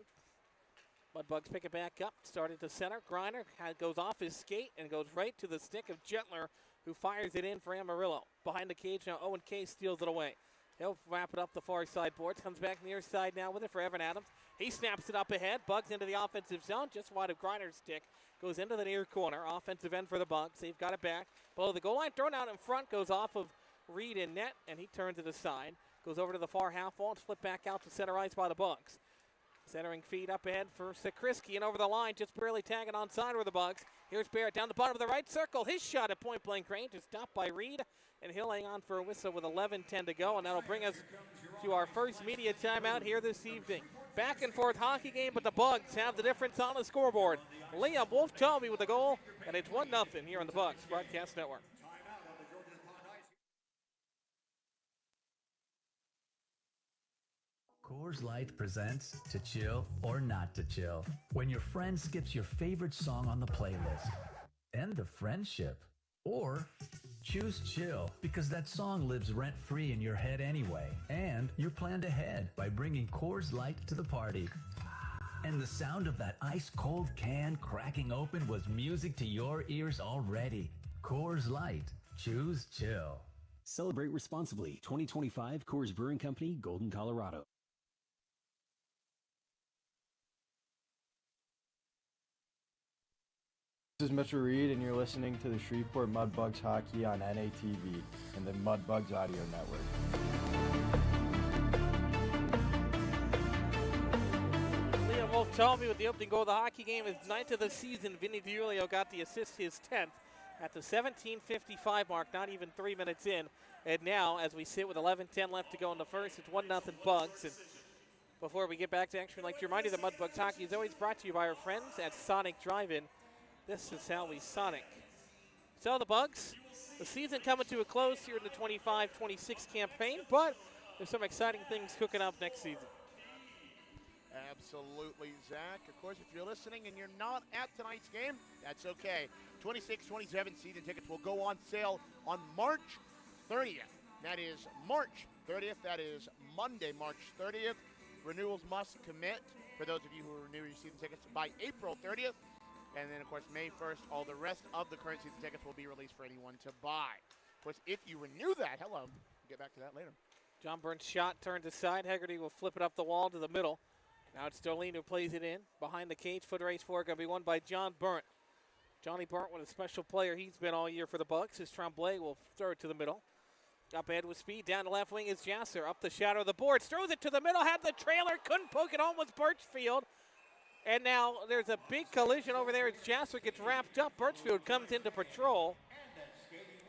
S2: Mudbugs pick it back up, starting to center. Griner goes off his skate and goes right to the stick of Gentler, who fires it in for Amarillo. Behind the cage now, Owen K steals it away. He'll wrap it up the far side boards. Comes back near side now with it for Evan Adams. He snaps it up ahead. Bugs into the offensive zone, just wide of Griner's stick. Goes into the near corner. Offensive end for the Bugs. They've got it back. Below the goal line, thrown out in front. Goes off of Reed in net, and he turns it aside. Goes over to the far half wall. It's flipped back out to center ice by the Bugs. Centering feed up ahead for Sakrisky, and over the line, just barely tagging on side with the Bugs. Here's Barrett down the bottom of the right circle. His shot at point-blank range is stopped by Reed, and he'll hang on for a whistle with 11:10 to go, and that'll bring us to our first media timeout here this evening. Back and forth hockey game, but the Bugs have the difference on the scoreboard. Liam Wolf-Talby with the goal, and it's 1-0 here on the Bugs Broadcast Network.
S6: Coors Light presents To Chill or Not to Chill. When your friend skips your favorite song on the playlist. End the friendship. Or choose chill because that song lives rent-free in your head anyway. And you're planned ahead by bringing Coors Light to the party. And the sound of that ice-cold can cracking open was music to your ears already. Coors Light. Choose chill.
S7: Celebrate responsibly. 2025 Coors Brewing Company, Golden, Colorado.
S8: This is Mitchell Reed, and you're listening to the Shreveport Mudbugs Hockey on NATV and the Mudbugs Audio Network.
S2: Liam Wolf-Talby with the opening goal of the hockey game. His 9th of the season. Vinny DiUlio got the assist, his 10th. At the 17:55 mark, not even 3 minutes in. And now, as we sit with 11:10 left to go in the first, it's 1-0 Bugs. And Before we get back to action, I'd like to remind you that Mudbugs Hockey is always brought to you by our friends at Sonic Drive-In. This is how we Sonic. So the Bugs, the season coming to a close here in the 25-26 campaign, but there's some exciting things cooking up next season.
S19: Absolutely, Zach. Of course, if you're listening and you're not at tonight's game, that's okay. 26-27 season tickets will go on sale on March 30th. That is March 30th. That is Monday, March 30th. Renewals must commit, for those of you who renew your season tickets, by April 30th. And then, of course, May 1st, all the rest of the current season tickets will be released for anyone to buy. Of course, if you renew that, we'll get back to that later.
S2: John Burns' shot turned aside. Hegarty will flip it up the wall to the middle. Now it's Darlene who plays it in. Behind the cage, foot race for going to be won by John Burnt. Johnny Burnt, what a special player he's been all year for the Bucks. His Tremblay will throw it to the middle. Up ahead with speed. Down the left wing is Jasser. Up the shadow of the boards. Throws it to the middle. Had the trailer. Couldn't poke it home with Birchfield. And now there's a big collision over there as Jasser gets wrapped up. Birchfield comes into patrol.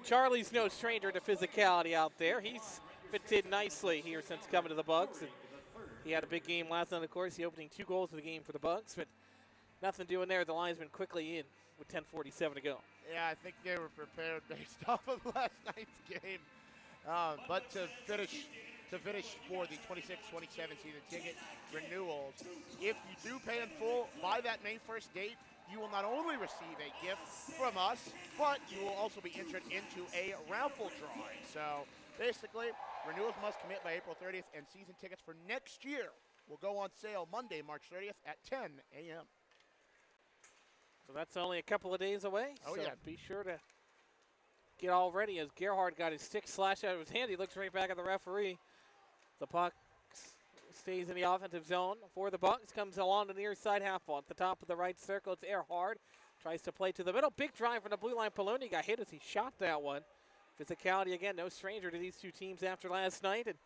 S2: Charlie's no stranger to physicality out there. He's fitted nicely here since coming to the Bugs. And he had a big game last night, of course. The opening 2 goals of the game for the Bugs. But nothing doing there. The linesman quickly in with 10:47 to go.
S19: Yeah, I think they were prepared based off of last night's game. But to finish for the 26-27 season ticket renewals, if you do pay in full by that May 1st date, you will not only receive a gift from us, but you will also be entered into a raffle drawing. So basically, renewals must commit by April 30th, and season tickets for next year will go on sale Monday, March 30th at 10 a.m.
S2: So that's only a couple of days away.
S19: Oh,
S2: so
S19: yeah.
S2: Be sure to get all ready as Gerhard got his stick slashed out of his hand. He looks right back at the referee. The puck stays in the offensive zone for the Bucks. Comes along the near side half wall. At the top of the right circle, it's Erhard. Tries to play to the middle. Big drive from the blue line. Poloni got hit as he shot that one. Physicality again, no stranger to these two teams after last night. And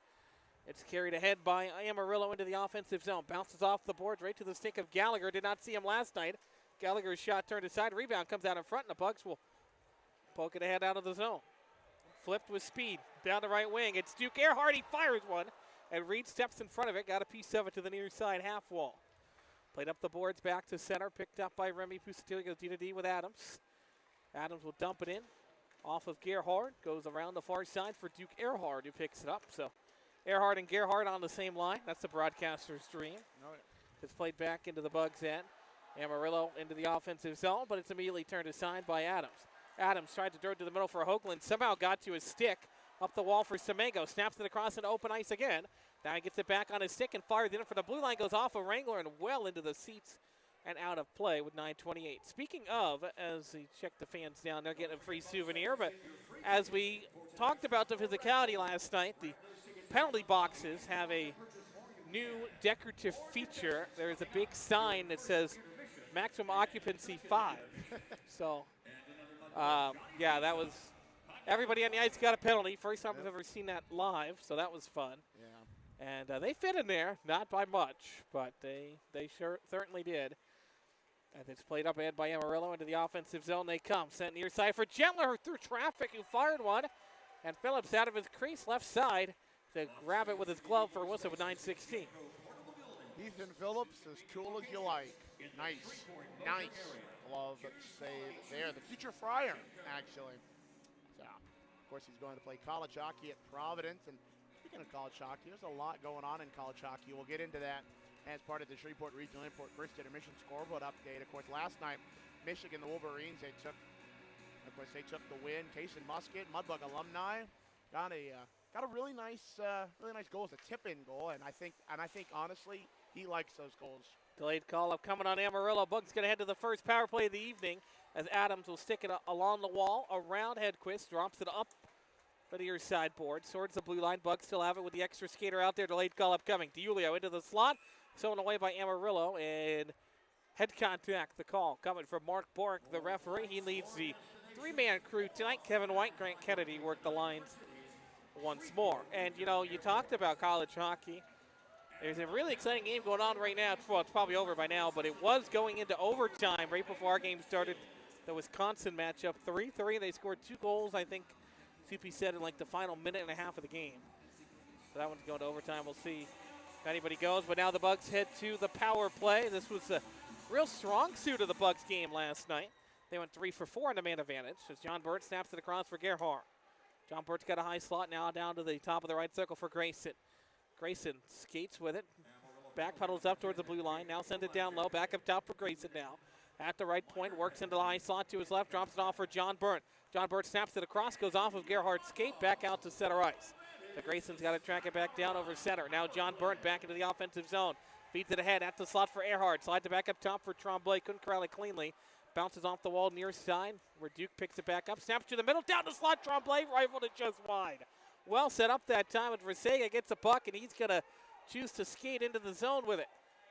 S2: it's carried ahead by Amarillo into the offensive zone. Bounces off the boards right to the stick of Gallagher. Did not see him last night. Gallagher's shot turned aside. Rebound comes out in front, and the Bucks will poke it ahead out of the zone. Flipped with speed down the right wing. It's Duke Erhard. He fires one, and Reed steps in front of it. Got a piece of it to the near side half wall. Played up the boards back to center. Picked up by Remy Pusatili. Goes D-to-D with Adams. Adams will dump it in off of Gerhard. Goes around the far side for Duke Erhard, who picks it up. So Erhard and Gerhard on the same line. That's the broadcaster's dream. It's played back into the Bugs' end. Amarillo into the offensive zone, but it's immediately turned aside by Adams. Adams tried to throw it to the middle for Hoagland. Somehow got to his stick. Up the wall for Semengo. Snaps it across into open ice again. Now he gets it back on his stick and fires it in for the blue line. Goes off of Wrangler and well into the seats and out of play with 9:28. Speaking of, as we check the fans down, they're getting a free souvenir. But as we talked about the physicality last night, the penalty boxes have a new decorative feature. There's a big sign that says maximum occupancy 5. So, yeah, that was everybody on the ice got a penalty. First time I've ever seen that live, so that was fun.
S19: Yeah.
S2: And they fit in there, not by much, but they certainly did. And it's played up ahead by Amarillo into the offensive zone. They come. Sent near side for Gentler through traffic, who fired one. And Phillips out of his crease left side to grab it with his glove for a whistle with 9:16.
S19: Ethan Phillips, as cool as you like. Nice glove save there. The future Friar, actually. So, of course, he's going to play college hockey at Providence. And speaking of college hockey, there's a lot going on in college hockey. We'll get into that as part of the Shreveport Regional Import First Intermission scoreboard update. Of course, last night, Michigan, the Wolverines, they took the win. Cason Musket, Mudbug alumni, got a really nice goal. It's a tip-in goal, and I think honestly, he likes those goals.
S2: Delayed call-up coming on Amarillo. Bugs going to head to the first power play of the evening as Adams will stick it along the wall. Around Hedquist, drops it up the near side board. Swords the blue line. Bugs still have it with the extra skater out there. Delayed call-up coming. DiUlio into the slot. Thrown away by Amarillo, and head contact the call coming from Mark Bork, the referee. He leads the three-man crew tonight. Kevin White, Grant Kennedy work the lines once more. And, you know, you talked about college hockey. There's a really exciting game going on right now. Well, it's probably over by now, but it was going into overtime right before our game started. The Wisconsin matchup, 3-3. They scored 2 goals, I think CP said, in like the final minute and a half of the game. So that one's going to overtime. We'll see if anybody goes. But now the Bugs head to the power play. This was a real strong suit of the Bugs game last night. They went 3 for 4 on the man advantage as John Burt snaps it across for Gerhardt. John Burt's got a high slot now down to the top of the right circle for Grayson. Grayson skates with it. Back pedals up towards the blue line. Now sends it down low. Back up top for Grayson now. At the right point, works into the high slot to his left. Drops it off for John Burt. John Burt snaps it across. Goes off of Gerhardt's skate. Back out to center ice. So Grayson's got to track it back down over center. Now John Burt back into the offensive zone. Feeds it ahead at the slot for Earhart. Slides it back up top for Tremblay. Couldn't corral it cleanly. Bounces off the wall near side where Duke picks it back up. Snaps to the middle. Down the slot. Tremblay rifled it just wide. Well set up that time. And Versega gets a puck, and he's going to choose to skate into the zone with it.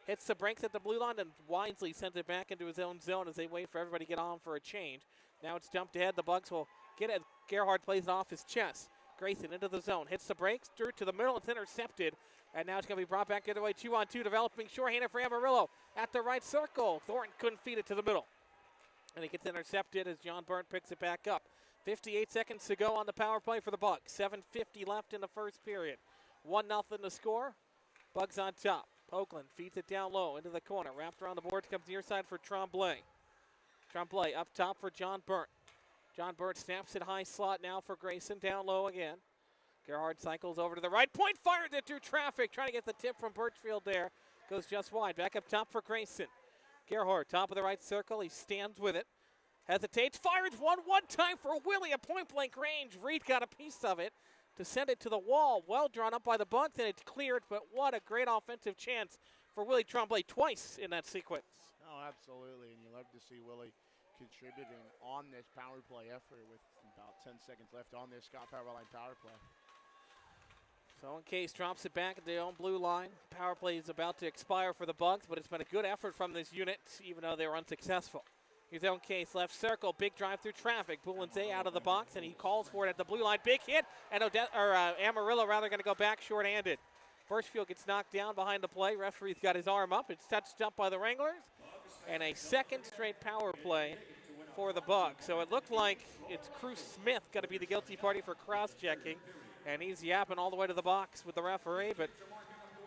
S2: Hits the brakes at the blue line and wisely sends it back into his own zone as they wait for everybody to get on for a change. Now it's dumped ahead. The Bugs will get it. Gerhardt plays it off his chest. Grayson into the zone. Hits the brakes. Dirt to the middle. It's intercepted. And now it's going to be brought back the other way. 2-on-2 developing. Shorthanded for Amarillo at the right circle. Thornton couldn't feed it to the middle. And it gets intercepted as John Burt picks it back up. 58 seconds to go on the power play for the Bugs. 7:50 left in the first period. 1-0 to score. Bugs on top. Oakland feeds it down low into the corner. Wrapped around the boards, comes near side for Tremblay. Tremblay up top for John Burt. John Burt snaps it high slot now for Grayson. Down low again. Gerhardt cycles over to the right point. Fires it through traffic. Trying to get the tip from Birchfield there. Goes just wide. Back up top for Grayson. Gerhardt, top of the right circle. He stands with it. Hesitates. Fires one time for Willie. A point-blank range. Reed got a piece of it to send it to the wall. Well drawn up by the Bugs, and it's cleared, but what a great offensive chance for Willie Tremblay twice in that sequence.
S19: Oh, absolutely, and you love to see Willie contributing on this power play effort with about 10 seconds left on this Scott Powerline power play.
S2: So in case drops it back at the own blue line. Power play is about to expire for the Bugs, but it's been a good effort from this unit, even though they were unsuccessful. Here's own case, left circle, big drive through traffic. Boulanze out of the box, and he calls for it at the blue line. Big hit, and Amarillo rather going to go back shorthanded. Birchfield gets knocked down behind the play. Referee's got his arm up. It's touched up by the Wranglers, and a second straight power play for the Bugs. So it looked like it's Cruz Smith going to be the guilty party for cross-checking, and he's yapping all the way to the box with the referee. But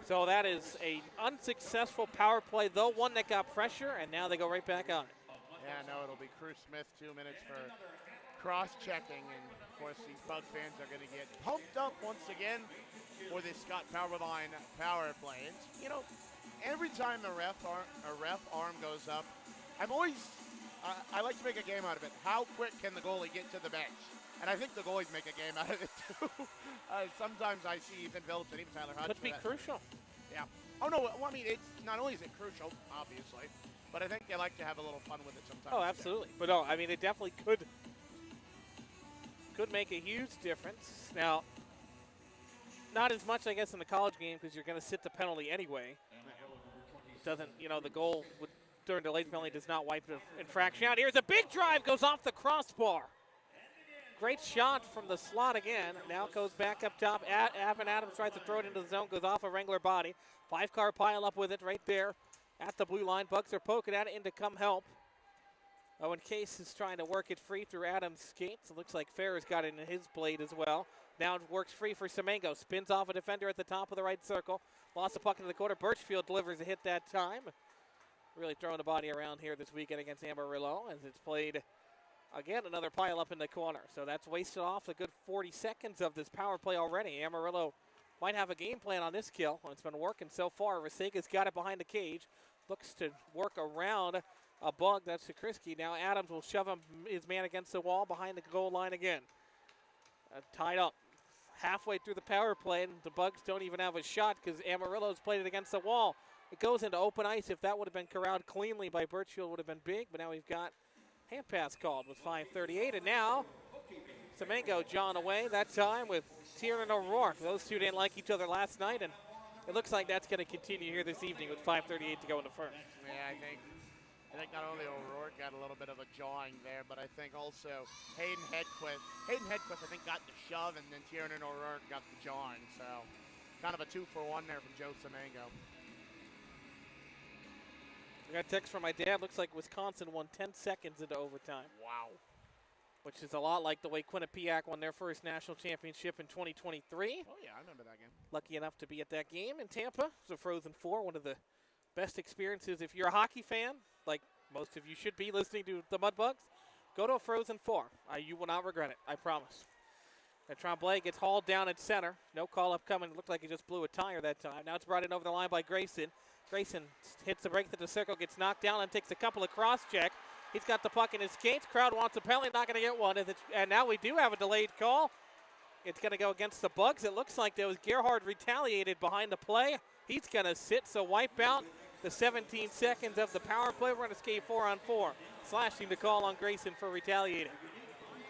S2: so that is a unsuccessful power play, though one that got pressure, and now they go right back on it.
S19: Yeah, no, it'll be Cruz Smith, 2 minutes for cross-checking, and of course these Bug fans are going to get pumped up once again for this Scott Powerline power play. And, you know, every time a ref arm goes up, I'm always, I like to make a game out of it. How quick can the goalie get to the bench? And I think the goalies make a game out of it too. Sometimes I see Ethan Phillips and even Tyler Hodge.
S2: Could be crucial.
S19: Yeah. Oh no, well, I mean, it's not only is it crucial, obviously, but I think they like to have a little fun with it sometimes.
S2: Oh, absolutely. But no, I mean, it definitely could make a huge difference. Now, not as much, I guess, in the college game because you're going to sit the penalty anyway. It doesn't, you know, the goal during the late penalty does not wipe the infraction out. Here's a big drive, goes off the crossbar. Great shot from the slot again. Now goes back up top. Evan Adams tries to throw it into the zone, goes off a Wrangler body. 5-car pile up with it right there at the blue line. Bugs are poking at it in to come help. Owen Case is trying to work it free through Adams' skates. It looks like Ferrer's got it in his blade as well. Now it works free for Semengo. Spins off a defender at the top of the right circle. Lost the puck into the corner. Birchfield delivers a hit that time. Really throwing the body around here this weekend against Amarillo as it's played again, another pile up in the corner. So that's wasted off a good 40 seconds of this power play already. Amarillo might have a game plan on this kill. It's been working so far. Rasega's got it behind the cage. Looks to work around a Bug. That's Sakrisky. Now Adams will shove his man against the wall behind the goal line again. Tied up halfway through the power play, and the Bugs don't even have a shot because Amarillo's played it against the wall. It goes into open ice. If that would have been corralled cleanly by Birchfield, would have been big, but now we've got hand pass called with 5:38, and now Semengo John away that time with Tiernan O'Rourke. Those two didn't like each other last night, and it looks like that's going to continue here this evening with 5:38 to go in the first.
S19: Yeah, I think not only O'Rourke got a little bit of a jawing there, but I think also Hayden Hedquist, I think, got the shove, and then Tiernan O'Rourke got the jawing. So kind of a 2-for-1 there from Joe Semengo.
S2: I got a text from my dad. Looks like Wisconsin won 10 seconds into overtime.
S19: Wow.
S2: Which is a lot like the way Quinnipiac won their first national championship in 2023.
S19: Oh, yeah, I remember that game.
S2: Lucky enough to be at that game in Tampa. It's a Frozen Four, one of the best experiences. If you're a hockey fan, like most of you should be listening to the Mudbugs, go to a Frozen Four. You will not regret it, I promise. And Tremblay gets hauled down at center. No call up coming. It looked like he just blew a tire that time. Now it's brought in over the line by Grayson. Grayson hits the break to the circle, gets knocked down, and takes a couple of cross check. He's got the puck in his skates. Crowd wants a penalty, not going to get one. And now we do have a delayed call. It's going to go against the Bugs. It looks like there was Gerhard retaliated behind the play. He's going to sit, so wipe out the 17 seconds of the power play. We're going to skate 4-on-4. Slashing the call on Grayson for retaliating.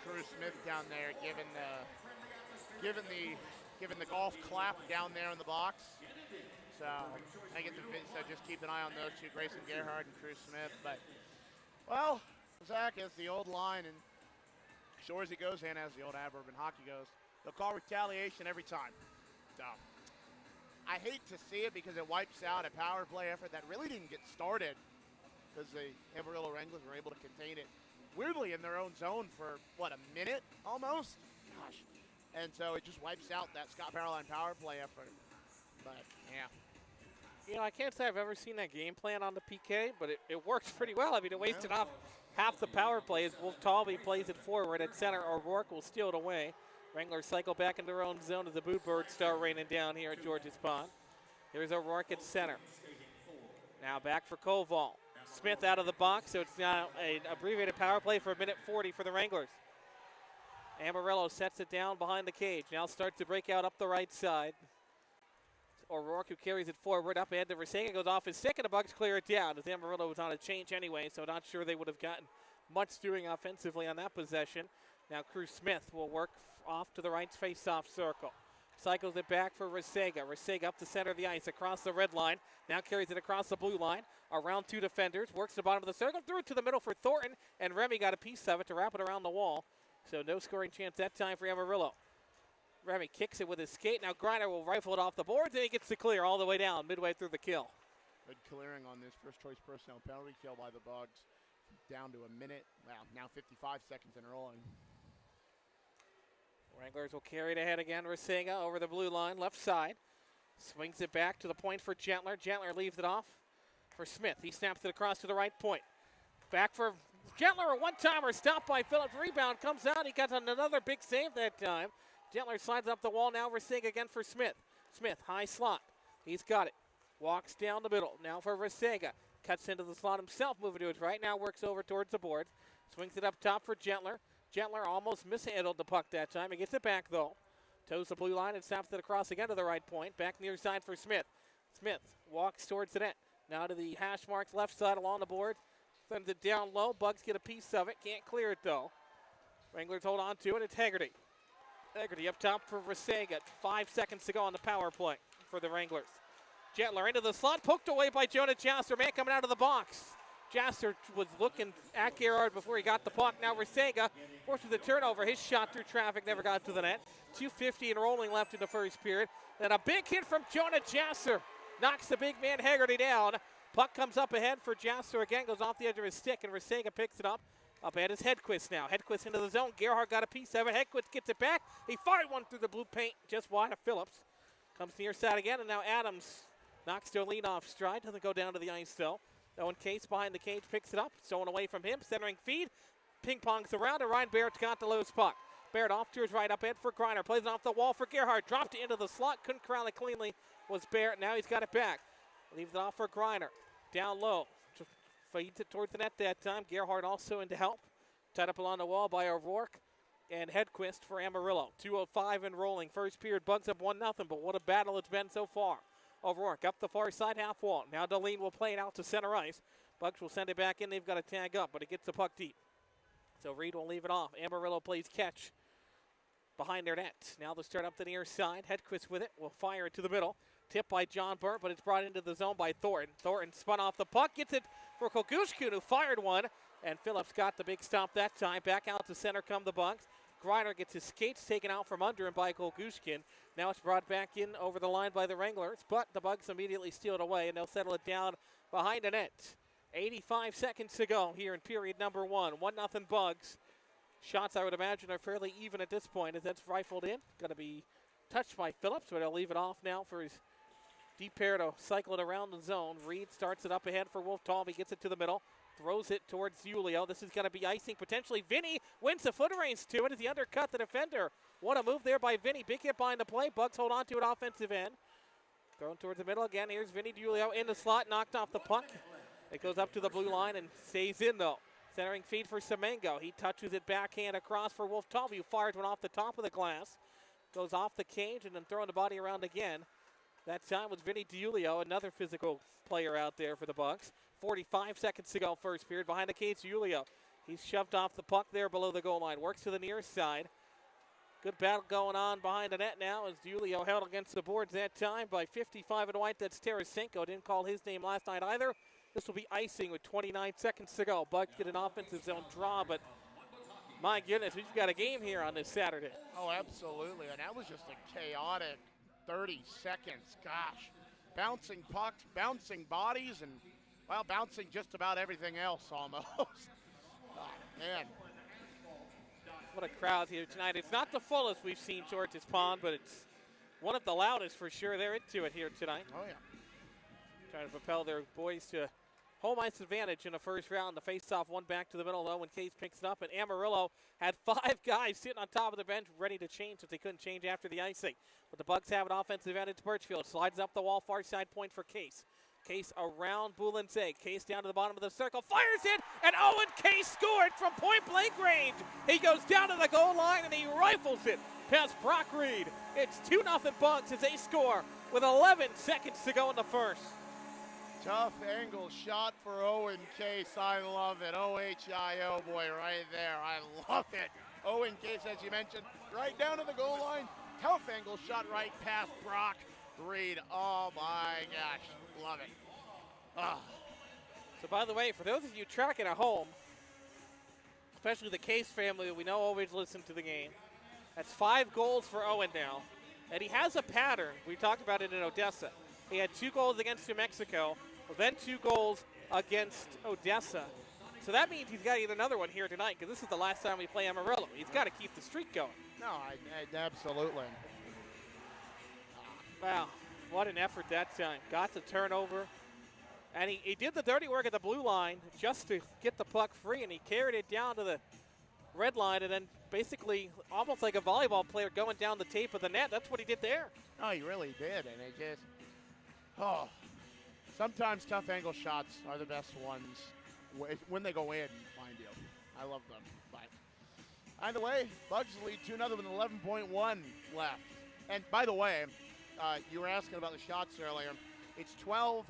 S19: Cruz Smith down there giving the golf clap down there in the box. So I get the just keep an eye on those two, Grayson Gerhard and Cruz Smith. But well, Zach, as the old line and sure as it goes and as the old Ab Urban hockey goes, they'll call retaliation every time. So I hate to see it because it wipes out a power play effort that really didn't get started because the Amarillo Wranglers were able to contain it weirdly in their own zone for, what, a minute almost? Gosh. And so it just wipes out that Scott Powerline power play effort. But, yeah.
S2: You know, I can't say I've ever seen that game plan on the PK, but it works pretty well. I mean, it wasted off half the power play as Wolf Talby plays it forward at center. O'Rourke will steal it away. Wranglers cycle back into their own zone as the Boot Birds start raining down here at George's Pond. Here's O'Rourke at center. Now back for Koval. Smith out of the box, so it's now an abbreviated power play for 1:40 for the Wranglers. Amarillo sets it down behind the cage. Now starts to break out up the right side. O'Rourke, who carries it forward, up ahead to Versailles, goes off his stick, and the Bucks clear it down. As Amarillo was on a change anyway, so not sure they would have gotten much doing offensively on that possession. Now Cruz Smith will work off to the right face-off circle. Cycles it back for Resega. Resega up the center of the ice, across the red line. Now carries it across the blue line, around two defenders, works the bottom of the circle, threw it to the middle for Thornton, and Remy got a piece of it to wrap it around the wall. So no scoring chance that time for Amarillo. Remy kicks it with his skate. Now Griner will rifle it off the boards, and he gets the clear all the way down, midway through the kill.
S19: Good clearing on this first-choice personnel penalty kill by the Bugs. Down to a minute, well, now 55 seconds and rolling.
S2: Wranglers will carry it ahead again. Resega over the blue line, left side. Swings it back to the point for Gentler. Gentler leaves it off for Smith. He snaps it across to the right point. Back for Gentler, a one-timer, stopped by Phillips. Rebound comes out. He got another big save that time. Gentler slides up the wall now. Resega again for Smith. Smith, high slot. He's got it. Walks down the middle. Now for Resega. Cuts into the slot himself, moving to his right. Now works over towards the boards. Swings it up top for Gentler. Gentler almost mishandled the puck that time. He gets it back, though. Toes the blue line and snaps it across again to the right point. Back near side for Smith. Smith walks towards the net. Now to the hash marks left side along the board. Sends it down low. Bugs get a piece of it. Can't clear it, though. Wranglers hold on to it. It's Haggerty. Haggerty up top for Resega. 5 seconds to go on the power play for the Wranglers. Gentler into the slot. Poked away by Jonah Jasser. Man coming out of the box. Jasser was looking at Gerhard before he got the puck. Now Resega forces the turnover. His shot through traffic never got to the net. 2:50 and rolling left in the first period. Then a big hit from Jonah Jasser. Knocks the big man Haggerty down. Puck comes up ahead for Jasser again. Goes off the edge of his stick, and Resega picks it up. Up ahead is Hedquist now. Hedquist into the zone. Gerhard got a piece of it. Hedquist gets it back. He fired one through the blue paint just wide of Phillips. Comes near side again, and now Adams knocks Jolene off stride. Doesn't go down to the ice, though. Owen Case behind the cage picks it up. Stolen away from him. Centering feed. Ping-pongs around, and Ryan Barrett's got the loose puck. Barrett off to his right, up head for Griner. Plays it off the wall for Gerhard. Dropped it into the slot. Couldn't corral it cleanly. Was Barrett. Now he's got it back. Leaves it off for Griner. Down low. Feeds it towards the net that time. Gerhard also in to help. Tied up along the wall by O'Rourke and Hedquist for Amarillo. 2:05 and rolling. First period, Bugs up 1-0, but what a battle it's been so far. O'Rourke up the far side half wall. Now Deline will play it out to center ice. Bugs will send it back in. They've got to tag up, but it gets the puck deep. So Reed will leave it off. Amarillo plays catch behind their net. Now they'll start up the near side. Hedquist with it. Will fire it to the middle. Tipped by John Burt, but it's brought into the zone by Thornton. Thornton spun off the puck. Gets it for Kogushkin, who fired one. And Phillips got the big stop that time. Back out to center come the Bugs. Griner gets his skates taken out from under him by Kogushkin. Now it's brought back in over the line by the Wranglers, but the Bugs immediately steal it away, and they'll settle it down behind the net. 85 seconds to go here in period number 1. 1-0 Bugs. Shots, I would imagine, are fairly even at this point as that's rifled in. Going to be touched by Phillips, but he'll leave it off now for his deep pair to cycle it around the zone. Reed starts it up ahead for Wolf Talby, gets it to the middle, throws it towards Julio. This is going to be icing potentially. Vinny wins the foot race to it as he undercut the defender. What a move there by Vinny. Big hit behind the play. Bucks hold on to it offensive end. Thrown towards the middle again. Here's Vinny Julio in the slot, knocked off the puck. It goes up to the blue line and stays in though. Centering feed for Semengo. He touches it backhand across for Wolf Talby, who fires one off the top of the glass. Goes off the cage and then throwing the body around again. That time was Vinny Julio, another physical player out there for the Bucks. 45 seconds to go first period. Behind the cage, Julio. He's shoved off the puck there below the goal line. Works to the near side. Good battle going on behind the net now as Julio held against the boards that time by 55 and white. That's Tarasenko. Didn't call his name last night either. This will be icing with 29 seconds to go. Bucks get an offensive zone draw, but my goodness, we've got a game here on this Saturday.
S19: Oh, absolutely. And that was just a chaotic 30 seconds. Gosh. Bouncing pucks, bouncing bodies, and, well, bouncing just about everything else almost. Oh, man.
S2: What a crowd here tonight. It's not the fullest we've seen George's Pond, but it's one of the loudest for sure. They're into it here tonight.
S19: Oh, yeah.
S2: Trying to propel their boys to home ice advantage in the first round. The face-off one back to the middle, though, when Case picks it up. And Amarillo had 5 guys sitting on top of the bench ready to change if they couldn't change after the icing. But the Bucks have an offensive advantage. Birchfield slides up the wall, far side point for Case. Case around Boulenze. Case down to the bottom of the circle, fires it, and Owen Case scored from point-blank range. He goes down to the goal line, and he rifles it past Brock Reed. It's 2-0 Bucks as they score with 11 seconds to go in the first.
S19: Tough angle shot for Owen Case. I love it. OHIO, boy, right there. I love it. Owen Case, as you mentioned, right down to the goal line. Tough angle shot right past Brock Reed. Oh, my gosh. Love it. Ah.
S2: So, by the way, for those of you tracking at home, especially the Case family that we know always listen to the game, that's 5 goals for Owen now. And he has a pattern. We talked about it in Odessa. He had 2 goals against New Mexico, then 2 goals against Odessa. So that means he's got to get another one here tonight because this is the last time we play Amarillo. He's got to keep the streak going.
S19: No, absolutely.
S2: Wow, what an effort that time. Got the turnover. And he did the dirty work at the blue line just to get the puck free, and he carried it down to the red line and then basically almost like a volleyball player going down the tape of the net. That's what he did there.
S19: Oh, he really did, and it just, oh, sometimes tough angle shots are the best ones when they go in, mind you. I love them. But either way, Bugs lead 2-0 with 11.1 left. And by the way, you were asking about the shots earlier. It's 12-8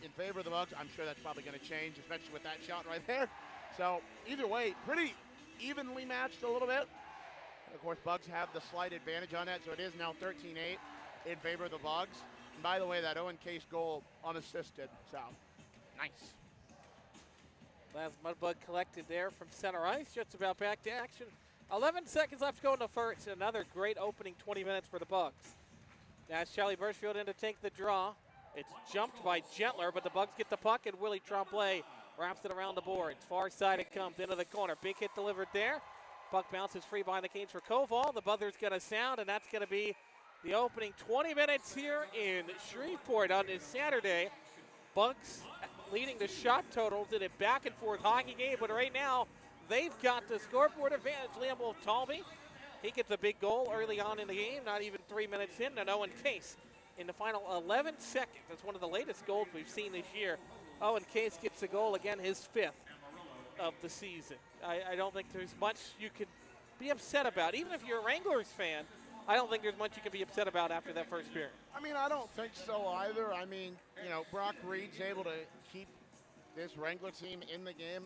S19: in favor of the Bugs. I'm sure that's probably going to change, especially with that shot right there. So either way, pretty evenly matched a little bit. Of course, Bugs have the slight advantage on that, so it is now 13-8 in favor of the Bugs. And by the way, that Owen Case goal unassisted, so nice.
S2: Last Mudbug collected there from center ice, just about back to action. 11 seconds left to go in the first. Another great opening 20 minutes for the Bugs. Now it's Charlie Birchfield in to take the draw. It's jumped by Gentler, but the Bugs get the puck, and Willie Tremblay wraps it around the boards. Far side it comes into the corner. Big hit delivered there. Puck bounces free behind the cage for Koval. The buzzer's going to sound, and that's going to be the opening 20 minutes here in Shreveport on this Saturday. Bucks leading the shot totals in a back-and-forth hockey game, but right now they've got the scoreboard advantage. Liam Wolf-Talby, he gets a big goal early on in the game, not even 3 minutes in, and Owen Case in the final 11 seconds. That's one of the latest goals we've seen this year. Owen Case gets a goal, again, his 5th of the season. I don't think there's much you could be upset about. Even if you're a Wranglers fan, I don't think there's much you can be upset about after that first period.
S19: I mean, I don't think so either. I mean, you know, Brock Reed's able to keep this Wrangler team in the game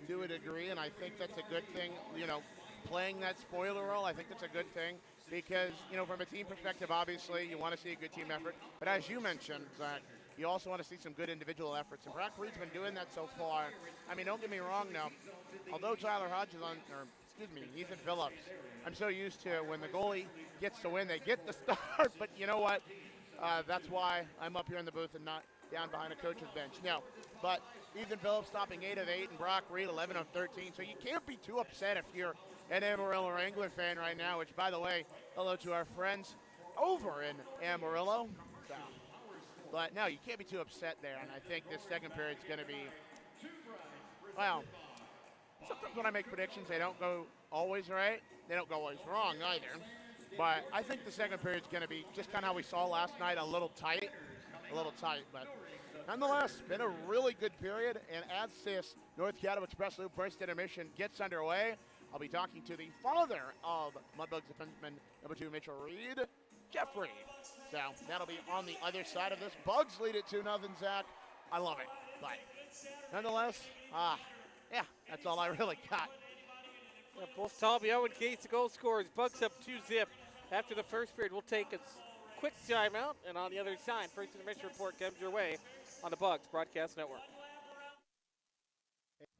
S19: to a degree, and I think that's a good thing. You know, playing that spoiler role, I think that's a good thing because, you know, from a team perspective, obviously, you want to see a good team effort. But as you mentioned, Zach, you also want to see some good individual efforts, and Brock Reed's been doing that so far. I mean, don't get me wrong now. Although Tyler Hodges Ethan Phillips, I'm so used to when the goalie gets to win, they get the start. But you know what? That's why I'm up here in the booth and not down behind a coach's bench. No, but Ethan Phillips stopping 8 of 8 and Brock Reed 11 of 13. So you can't be too upset if you're an Amarillo Wrangler fan right now, which, by the way, hello to our friends over in Amarillo. So, but no, you can't be too upset there. And I think this second period's going to be, well, sometimes when I make predictions, they don't go always right. They don't go always wrong either. But I think the second period's going to be just kind of how we saw last night, a little tight. But nonetheless, been a really good period. And as this North Caddo Express Loop first intermission gets underway, I'll be talking to the father of Mudbugs defenseman number 2, Mitchell Reed, Jeffrey. So that'll be on the other side of this. Bugs lead it 2-0, Zach. I love it. But nonetheless, yeah, that's all I really got.
S2: Yeah, both Talbio and Gates, the goal scorers. Bugs up 2-zip after the first period. We'll take a quick timeout, and on the other side, first intermission report comes your way on the Bugs Broadcast Network.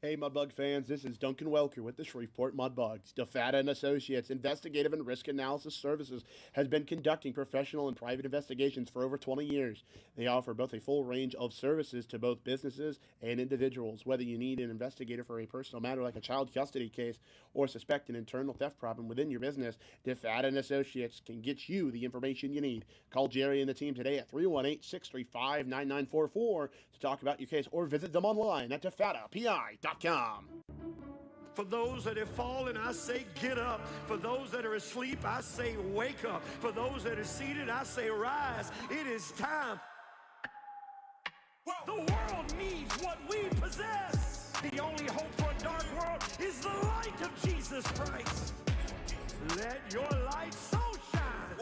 S3: Hey, Mudbug fans, this is Duncan Welker with the Shreveport Mudbugs. DeFata & Associates Investigative and Risk Analysis Services has been conducting professional and private investigations for over 20 years. They offer both a full range of services to both businesses and individuals. Whether you need an investigator for a personal matter like a child custody case or suspect an internal theft problem within your business, DeFata & Associates can get you the information you need. Call Jerry and the team today at 318-635-9944 to talk about your case or visit them online at defatapi.com.
S16: For those that have fallen, I say get up. For those that are asleep, I say wake up. For those that are seated, I say rise. It is time. The world needs what we possess. The only hope for a dark world is the light of Jesus Christ. Let your light so shine.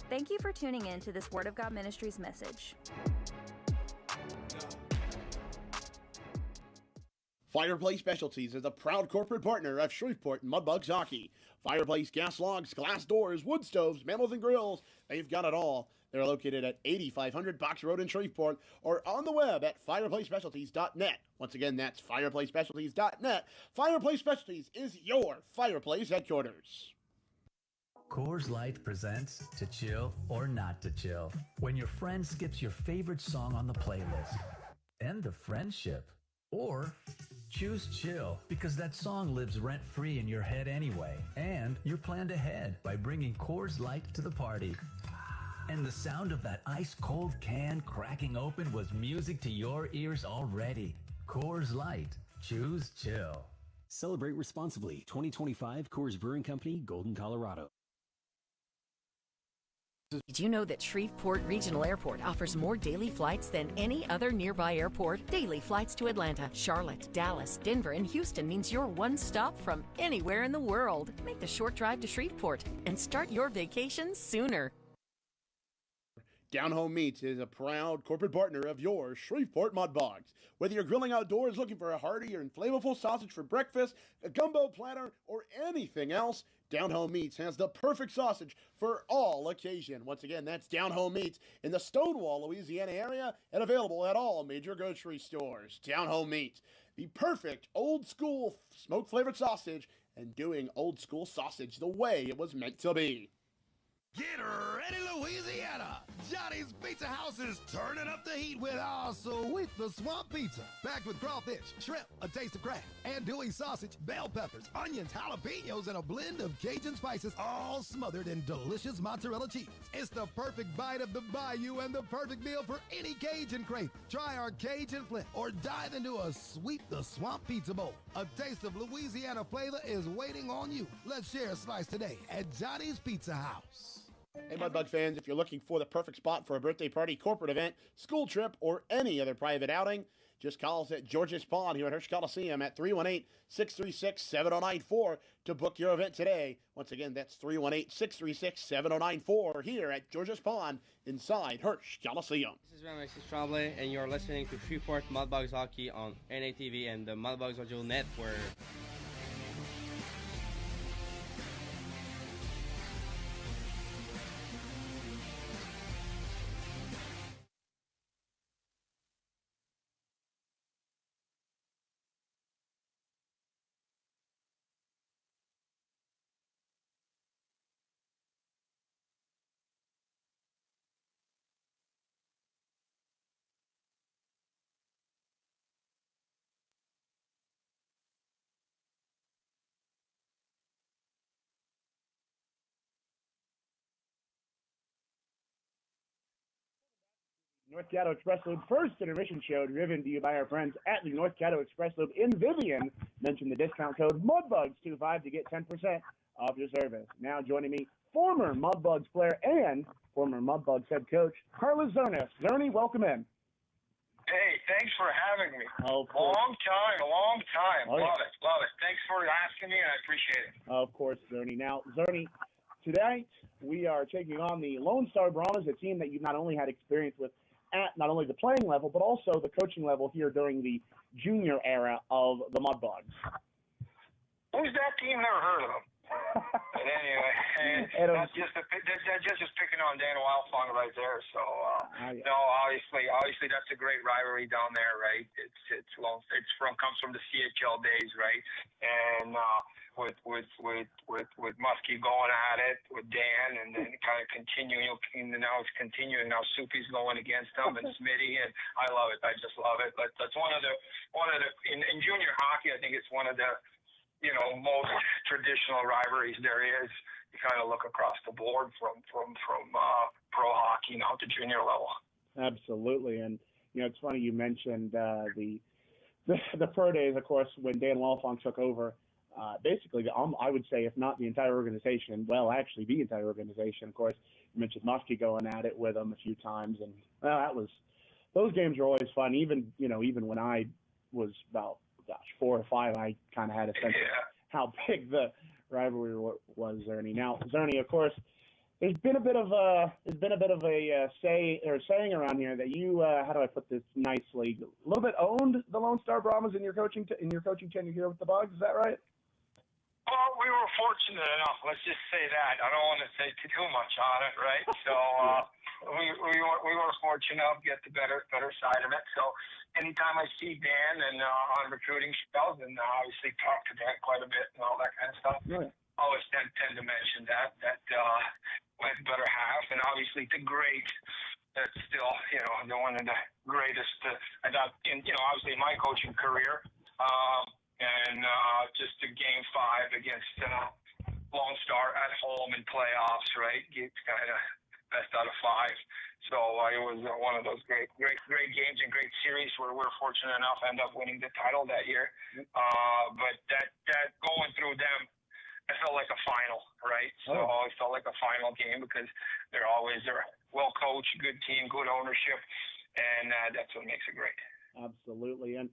S5: Thank you for tuning in to this Word of God Ministries message.
S3: Fireplace Specialties is a proud corporate partner of Shreveport Mudbugs Hockey. Fireplace gas logs, glass doors, wood stoves, mantle and grills, they've got it all. They're located at 8500 Box Road in Shreveport or on the web at fireplacespecialties.net. Once again, that's fireplacespecialties.net. Fireplace Specialties is your fireplace headquarters.
S6: Coors Light presents To Chill or Not to Chill. When your friend skips your favorite song on the playlist. End the friendship. Or choose chill because that song lives rent-free in your head anyway. And you're planned ahead by bringing Coors Light to the party. And the sound of that ice-cold can cracking open was music to your ears already. Coors Light. Choose chill.
S7: Celebrate responsibly. 2025 Coors Brewing Company, Golden, Colorado.
S11: Did you know that Shreveport Regional Airport offers more daily flights than any other nearby airport? Daily flights to Atlanta, Charlotte, Dallas, Denver, and Houston means you're one stop from anywhere in the world. Make the short drive to Shreveport and start your vacation sooner.
S3: Down Home Meats is a proud corporate partner of your Shreveport Mudbugs. Whether you're grilling outdoors looking for a hearty or flavorful sausage for breakfast, a gumbo platter, or anything else, Down Home Meats has the perfect sausage for all occasion. Once again, that's Down Home Meats in the Stonewall, Louisiana area and available at all major grocery stores. Down Home Meats, the perfect old school smoke flavored sausage and doing old school sausage the way it was meant to be.
S4: Get ready, Louisiana! Johnny's Pizza House is turning up the heat with our sweet the swamp pizza. Packed with crawfish, shrimp, a taste of crab, andouille sausage, bell peppers, onions, jalapenos, and a blend of Cajun spices, all smothered in delicious mozzarella cheese. It's the perfect bite of the bayou and the perfect meal for any Cajun crave. Try our Cajun Flint or dive into a sweet the swamp pizza bowl. A taste of Louisiana flavor is waiting on you. Let's share a slice today at Johnny's Pizza House.
S3: Hey, Mudbug fans, if you're looking for the perfect spot for a birthday party, corporate event, school trip, or any other private outing, just call us at George's Pond here at Hirsch Coliseum at 318-636-7094 to book your event today. Once again, that's 318-636-7094 here at George's Pond inside Hirsch Coliseum.
S12: This is Alexis Tremblay, and you're listening to Shreveport Mudbugs Hockey on NATV and the Mudbugs Audio Network.
S3: North Caddo Express Lube first intermission show driven to you by our friends at the North Caddo Express Lube in Vivian. Mention the discount code MUDBUGS25 to get 10% off your service. Now joining me, former Mudbugs player and former Mudbugs head coach, Carlos Zernis. Zerny, welcome in.
S20: Hey, thanks for having me.
S3: Oh,
S20: long time.
S3: Oh,
S20: love it. Thanks for asking me, and I appreciate it.
S3: Of course, Zerny. Now, Zerny, tonight we are taking on the Lone Star Brahmas, a team that you've not only had experience with at not only the playing level, but also the coaching level here during the junior era of the Mudbugs.
S20: Who's that team? Never heard of them. But anyway, that's just picking on Dan Wildfong right there. So no, obviously that's a great rivalry down there, right? Comes from the CHL days, right? And with Muskie going at it with Dan, and then kind of continuing. Now it's continuing. Now Soupy's going against him, and Smitty, and I love it. I just love it. But that's one of the in junior hockey. I think it's one of the most traditional rivalries there is. You kind of look across the board from pro hockey now to junior level. Absolutely, and
S3: it's funny you mentioned the pro days. Of course, when Dan Wildfong took over. Basically, I would say, if not the entire organization, well, actually the entire organization. Of course, you mentioned Muskie going at it with him a few times, and those games are always fun. Even when I was about 4 or 5, I kind of had a sense of how big the rivalry was, Zerny. Now, Zerny, of course, there's been a bit of a saying around here that you how do I put this nicely? A little bit owned the Lone Star Brahmas in your coaching tenure here with the Bugs. Is that right?
S20: Well, we were fortunate enough. Let's just say that. I don't want to say too much on it, right? So we were fortunate enough to get the better side of it. So anytime I see Dan and on recruiting spells, and obviously talk to Dan quite a bit and all that kind of stuff, always tend to mention that went better half, and obviously the great. That's still the one of the greatest. I thought obviously my coaching career. And just a game 5 against Lone Star at home in playoffs, right? Kind of best out of 5. So it was one of those great games and great series where we're fortunate enough to end up winning the title that year. But that going through them, it felt like a final, right? So it felt like a final game because they're well coached, good team, good ownership, and that's what makes it great.
S3: Absolutely, and.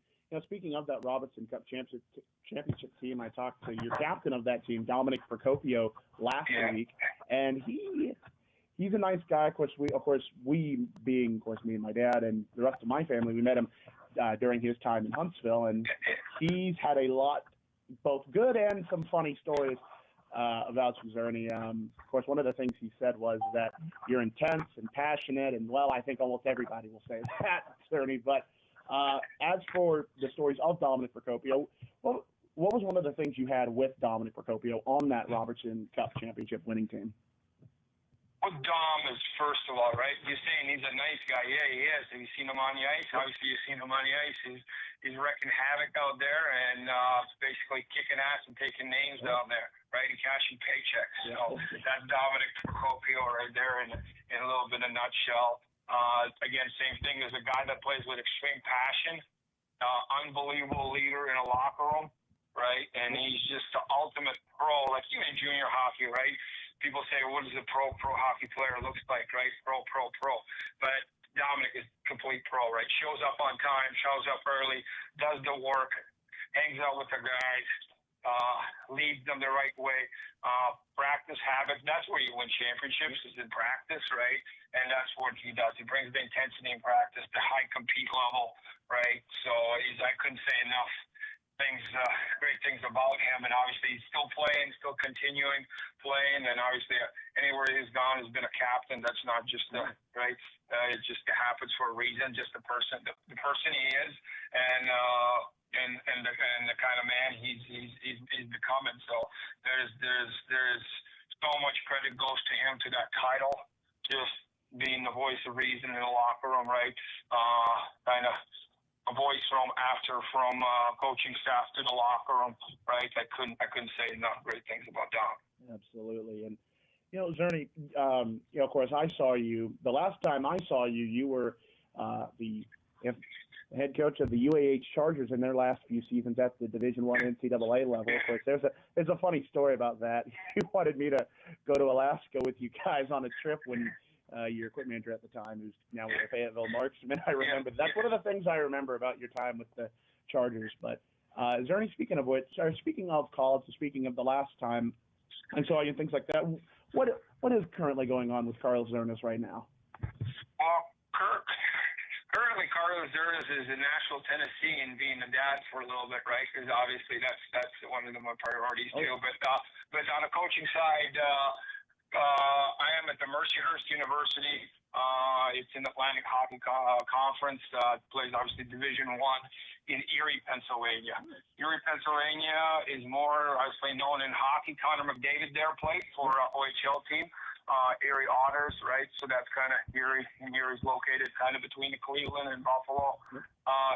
S3: Speaking of that Robinson Cup championship team, I talked to your captain of that team, Dominic Procopio, last week, and he's a nice guy. Of course, we being me and my dad and the rest of my family, we met him during his time in Huntsville, and he's had a lot, both good and some funny stories about Zerny. Of course, one of the things he said was that you're intense and passionate, and I think almost everybody will say that, Zerny, but. As for the stories of Dominic Procopio, what was one of the things you had with Dominic Procopio on that Robertson Cup championship winning team?
S20: Well, Dom is, first of all, right? You're saying he's a nice guy. Yeah, he is. Have you seen him on the ice? Obviously, you've seen him on the ice. He's wrecking havoc out there and basically kicking ass and taking names down there, right, and cashing paychecks. So that's Dominic Procopio right there in a little bit of a nutshell. Again, same thing. There's a guy that plays with extreme passion, unbelievable leader in a locker room, right? And he's just the ultimate pro, like even in junior hockey, right? People say, what does a pro hockey player looks like, right? Pro. But Dominic is complete pro, right? Shows up on time, shows up early, does the work, hangs out with the guys, leads them the right way, practice habits. That's where you win championships is in practice, right? And that's what he does. He brings the intensity in practice, the high compete level, right? So I couldn't say enough great things about him. And obviously he's still playing, still continuing playing. And obviously anywhere he's gone has been a captain. That's not just right. It just happens for a reason. Just the person he is, and the kind of man he's becoming. So there's so much credit goes to him, to that title, just being the voice of reason in the locker room, right? Kind of a voice from coaching staff to the locker room, right? I couldn't say enough great things about Dom.
S3: Absolutely, and Zerny, of course, I saw you the last time I saw you. You were
S21: the head coach of the UAH Chargers in their last few seasons at the Division I NCAA level. Of course, there's a funny story about that. You wanted me to go to Alaska with you guys on a trip when your equipment manager at the time, who's now with the Fayetteville Marksmen. I remember that's one of the things I remember about your time with the Chargers. But is there any speaking of college, speaking of the last time I saw you and things like that, what is currently going on with Carlos Zernas right now?
S20: Currently, Carlos Zernas is in Nashville, Tennessee, and being a dad for a little bit, right? Because obviously that's one of my priorities too. But on the coaching side, I am at the Mercyhurst University. It's in the Atlantic Hockey Conference. Plays obviously Division I in Erie, Pennsylvania. Erie, Pennsylvania is more obviously known in hockey. Connor McDavid there played for OHL team. Erie Otters, right? So that's kind of Erie, and Erie's located kind of between the Cleveland and Buffalo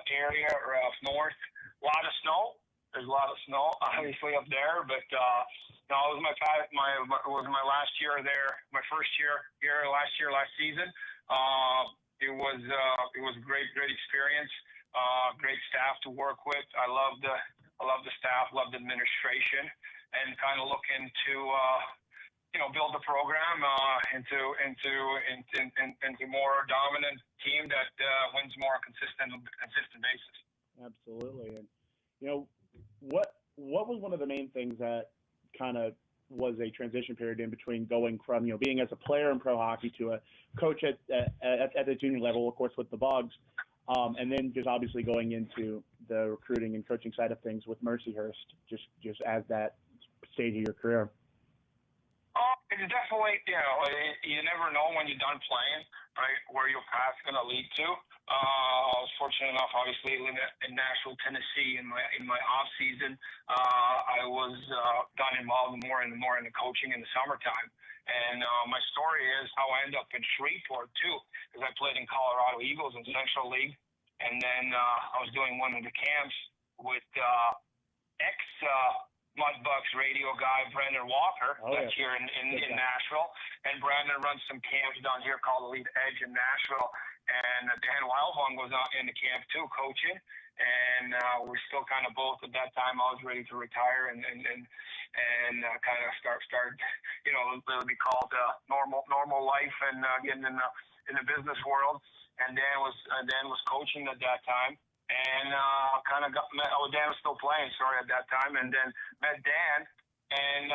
S20: area or up north. A lot of snow. There's a lot of snow, obviously, up there. But no, it was my last year there. My first last season. It was a great experience. Great staff to work with. I love the staff, love the administration, and kind of looking to build the program into more dominant team that wins more consistent basis.
S21: Absolutely. And what was one of the main things that kind of was a transition period in between going from being as a player in pro hockey to a coach at the junior level, of course, with the Bugs, and then just obviously going into the recruiting and coaching side of things with Mercyhurst, just as that stage of your career?
S20: It's definitely, you never know when you're done playing, right, where your path's going to lead to. I was fortunate enough, obviously, living in Nashville, Tennessee, in my off season. I was got involved more in the coaching in the summertime. And my story is how I ended up in Shreveport too, because I played in Colorado Eagles in Central League, and then I was doing one of the camps with ex Mudbugs radio guy Brandon Walker, that's here in Nashville, and Brandon runs some camps down here called Elite Edge in Nashville, and Dan Wildhorn was in the camp too, coaching, and we're still kind of both at that time. I was ready to retire and kind of start it'll be called normal life and getting in the business world, and Dan was coaching at that time. And kind of Dan was still playing, at that time, and then met Dan, and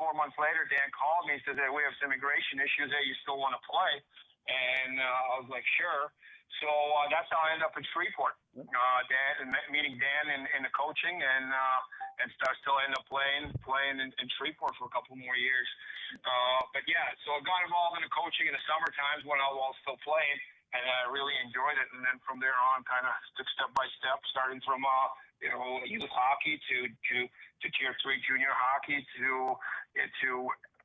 S20: 4 months later, Dan called me and said, "Hey, we have some immigration issues. Hey, you still want to play?" And I was like, "Sure." So that's how I ended up in Shreveport. Meeting Dan in the coaching, and still ended up playing in Shreveport for a couple more years. But yeah, so I got involved in the coaching in the summer times when I was still playing. And I really enjoyed it. And then from there on, kind of took step by step, starting from youth hockey to Tier 3 junior hockey to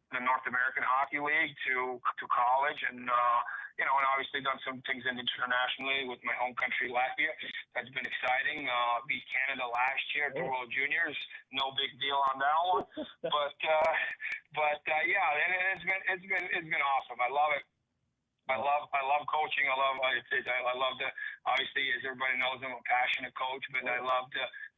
S20: the North American Hockey League to college, and and obviously done some things internationally with my home country Latvia. That's been exciting. Beat Canada last year at the World Juniors. No big deal on that one. but yeah, it's been awesome. I love it. I love coaching. I love the, obviously, as everybody knows, I'm a passionate coach, but I love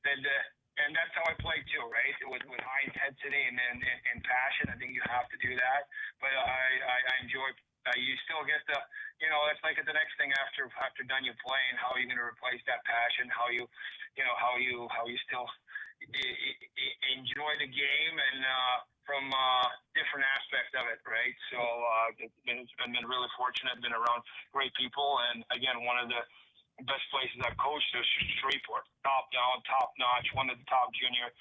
S20: and that's how I play too, right? With high intensity and passion. I think you have to do that. But I enjoy. You still get the, it's like the next thing after done you playing. How are you going to replace that passion? How you still enjoy the game and from different aspects of it, right? So it's been really fortunate. Been around great people, and again, one of the best places I've coached is Shreveport. Top down, top notch. One of the top junior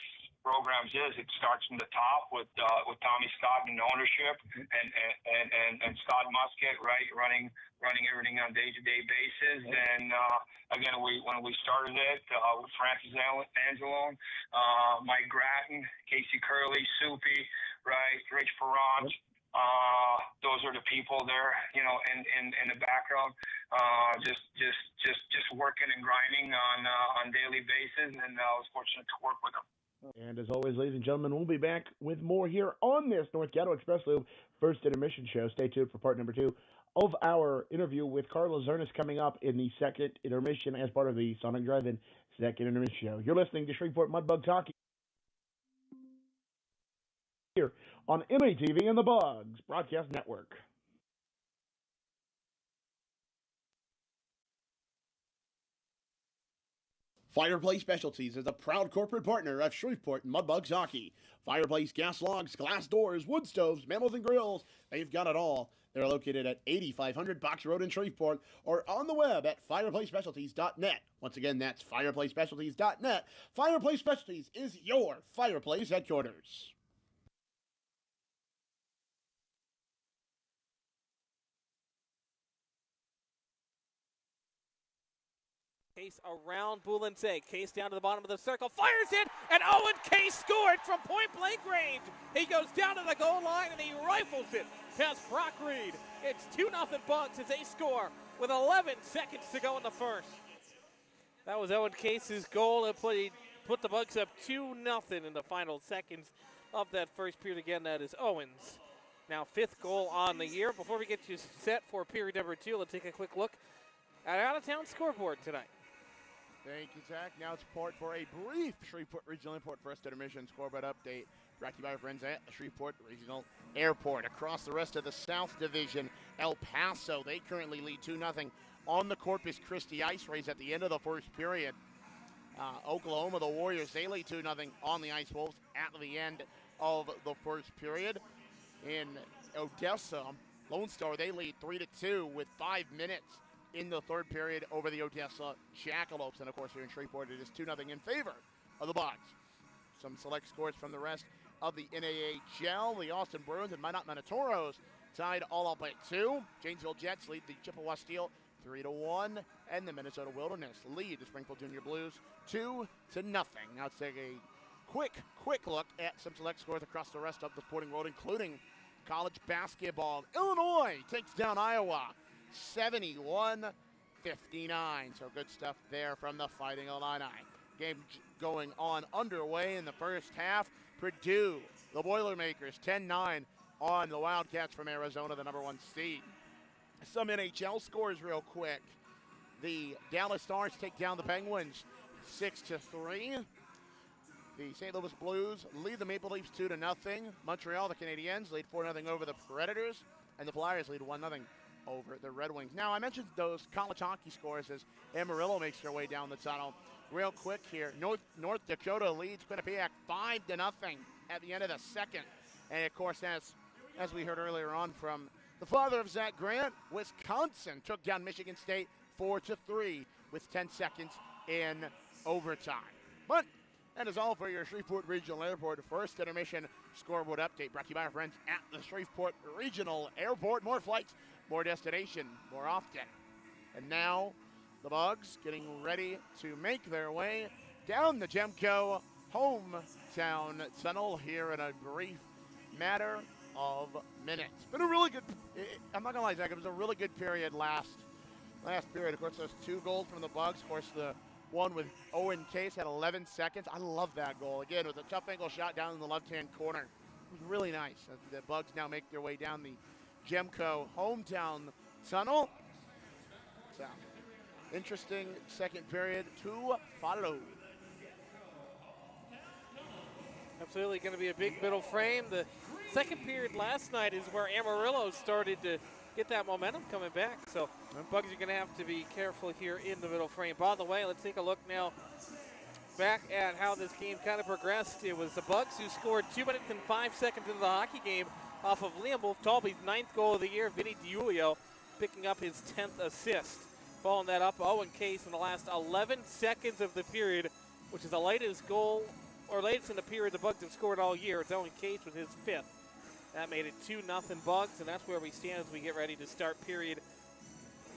S20: programs it starts from the top with Tommy Scott in ownership and Scott Musket, right, running everything on day-to-day basis. And again, when we started it with Francis Angelone, Mike Gratton, Casey Curley, Soupy, right, Rich Perrant. Those are the people there, in the background, just working and grinding on daily basis, and I was fortunate to work with them.
S21: And as always, ladies and gentlemen, we'll be back with more here on this North Caddo Express Loop First Intermission Show. Stay tuned for part number 2
S3: of our interview with Carlos Zernis coming up in the second intermission as part of the Sonic Drive-In second intermission show. You're listening to Shreveport Mudbugs Hockey here on MATV and the Bugs Broadcast Network. Fireplace Specialties is a proud corporate partner of Shreveport Mudbugs Hockey. Fireplace gas logs, glass doors, wood stoves, mantles, and grills. They've got it all. They're located at 8500 Box Road in Shreveport or on the web at fireplacespecialties.net. Once again, that's fireplacespecialties.net. Fireplace Specialties is your fireplace headquarters.
S2: Case around Boulanze. Case down to the bottom of the circle. Fires it, and Owen Case scored from point-blank range. He goes down to the goal line, and he rifles it past Brock Reed. It's 2-0 Bugs as they score with 11 seconds to go in the first. That was Owen Case's goal. It put the Bugs up 2-0 in the final seconds of that first period. Again, that is Owens. Now 5th goal on the year. Before we get you set for period number 2, let's take a quick look at out-of-town scoreboard tonight.
S3: Thank you, Zach. Now it's support for a brief Shreveport Regional Airport first intermission scoreboard update. Brought to you by our friends at the Shreveport Regional Airport. Across the rest of the South Division, El Paso, they currently lead 2-0 on the Corpus Christi Ice Rays at the end of the first period. Oklahoma, the Warriors, they lead 2-0 on the Ice Wolves at the end of the first period. In Odessa, Lone Star, they lead 3-2 with 5 minutes in the third period over the Odessa Jackalopes. And, of course, here in Shreveport, it is 2-0 in favor of the Bugs. Some select scores from the rest of the NAHL. The Austin Bruins and Minot Minotauros tied all up at 2. Janesville Jets lead the Chippewa Steel 3-1. And the Minnesota Wilderness lead the Springfield Junior Blues 2-0. Now let's take a quick look at some select scores across the rest of the sporting world, including college basketball. Illinois takes down Iowa 71-59. So good stuff there from the Fighting Illini. Game going on underway in the first half. Purdue, the Boilermakers, 10-9 on the Wildcats from Arizona, the number 1 seed. Some NHL scores real quick. The Dallas Stars take down the Penguins 6-3. The St. Louis Blues lead the Maple Leafs 2-0. Montreal, the Canadiens, lead 4-0 over the Predators. And the Flyers lead 1-0 over the Red Wings. Now, I mentioned those college hockey scores as Amarillo makes their way down the tunnel. Real quick here, North Dakota leads Quinnipiac 5-0 at the end of the second. And, of course, as we heard earlier on from the father of Zach Grant, Wisconsin took down Michigan State 4-3 with 10 seconds in overtime. But that is all for your Shreveport Regional Airport first intermission scoreboard update, brought to you by our friends at the Shreveport Regional Airport. More flights, more destination, more often. And now the Bugs getting ready to make their way down the Gemco hometown tunnel here in a brief matter of minutes. Been a really good, I'm not gonna lie, Zach, it was a really good period last period. Of course, those 2 goals from the Bugs. Of course, the one with Owen Case had 11 seconds. I love that goal. Again, it was a tough angle shot down in the left-hand corner. It was really nice. The Bugs now make their way down the Gemco hometown tunnel. So, interesting second period to follow.
S2: Absolutely going to be a big middle frame. The second period last night is where Amarillo started to get that momentum coming back. So Bugs are going to have to be careful here in the middle frame. By the way, let's take a look now back at how this game kind of progressed. It was the Bugs who scored 2 minutes and 5 seconds into the hockey game off of Liam Wolf-Talby's 9th goal of the year. Vinny DiUlio picking up his 10th assist. Following that up, Owen Case in the last 11 seconds of the period, which is the latest goal, or latest in the period the Bugs have scored all year. It's Owen Case with his 5th. That made it 2-0 Bugs, and that's where we stand as we get ready to start period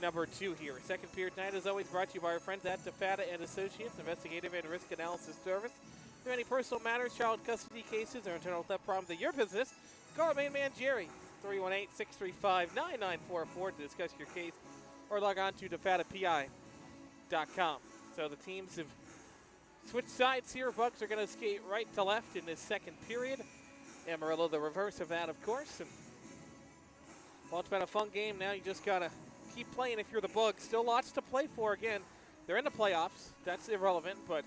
S2: number 2 here. Second period tonight, as always, brought to you by our friends at DeFata and Associates, investigative and risk analysis service. If you have any personal matters, child custody cases, or internal theft problems at your business, call our main man, Jerry, 318-635-9944 to discuss your case, or log on to defatapi.com. So the teams have switched sides here. Bugs are going to skate right to left in this second period. Amarillo, the reverse of that, of course. And Well, it's been a fun game. Now you just got to keep playing if you're the Bugs. Still lots to play for. Again, they're in the playoffs. That's irrelevant, but,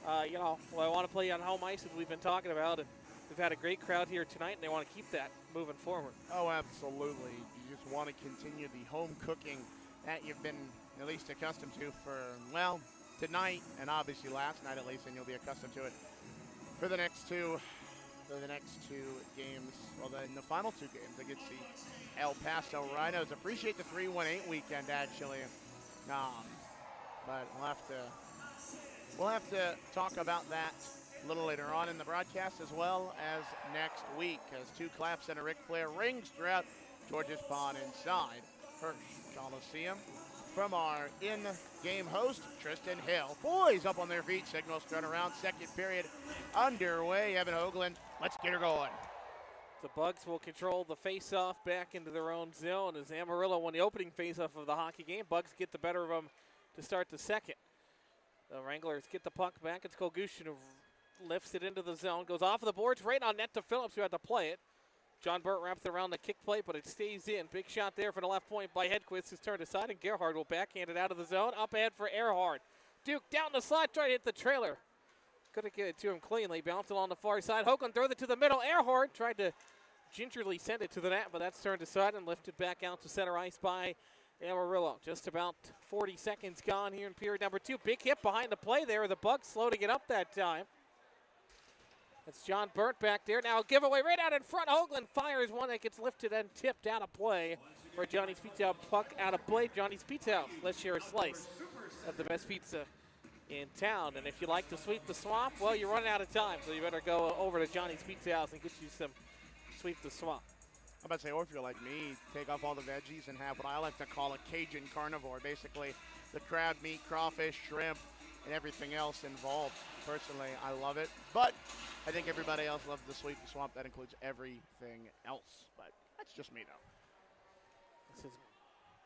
S2: I want to play on home ice as we've been talking about. And we've had a great crowd here tonight, and they want to keep that moving forward.
S19: Oh, absolutely. You just want to continue the home cooking that you've been at least accustomed to for, well, tonight and obviously last night at least, and you'll be accustomed to it for the next two games. Well, in the final two games against the El Paso Rhinos. Appreciate the 3-1-8 weekend, actually. But we'll have to talk about that a little later on in the broadcast, as well as next week, as two claps and a Ric Flair rings throughout George's Pond inside Hirsch Coliseum. From our in-game host, Tristan Hill. Boys up on their feet, signals turn around, second period underway. Evan Hoagland, let's get her going.
S2: The Bugs will control the face-off back into their own zone as Amarillo won the opening face-off of the hockey game. Bugs get the better of them to start the second. The Wranglers get the puck back. It's Kolgushin who lifts it into the zone, goes off of the boards, right on net to Phillips, who had to play it. John Burt wraps it around the kick plate, but it stays in. Big shot there for the left point by Hedquist, who's turned aside, and Gerhard will backhand it out of the zone. Up ahead for Earhart. Duke down the slot, trying to hit the trailer. Couldn't get it to him cleanly. Bounced it on the far side. Hoagland throws it to the middle. Earhart tried to gingerly send it to the net, but that's turned aside and lifted back out to center ice by Amarillo. Just about 40 seconds gone here in period number 2. Big hit behind the play there. The Bugs slow to get up that time. It's John Burt back there. Now a giveaway right out in front. Hoagland fires one that gets lifted and tipped out of play for Johnny's Pizza House. Puck out of play. Johnny's Pizza House. Let's share a slice of the best pizza in town. And if you like to sweep the swamp, well, you're running out of time, so you better go over to Johnny's Pizza House and get you some sweep the swamp.
S19: I'm about to say, or if you're like me, take off all the veggies and have what I like to call a Cajun carnivore. Basically, the crab meat, crawfish, shrimp, and everything else involved. Personally, I love it. But I think everybody else loves the sweep the swamp. That includes everything else. But that's just me, though.
S2: This is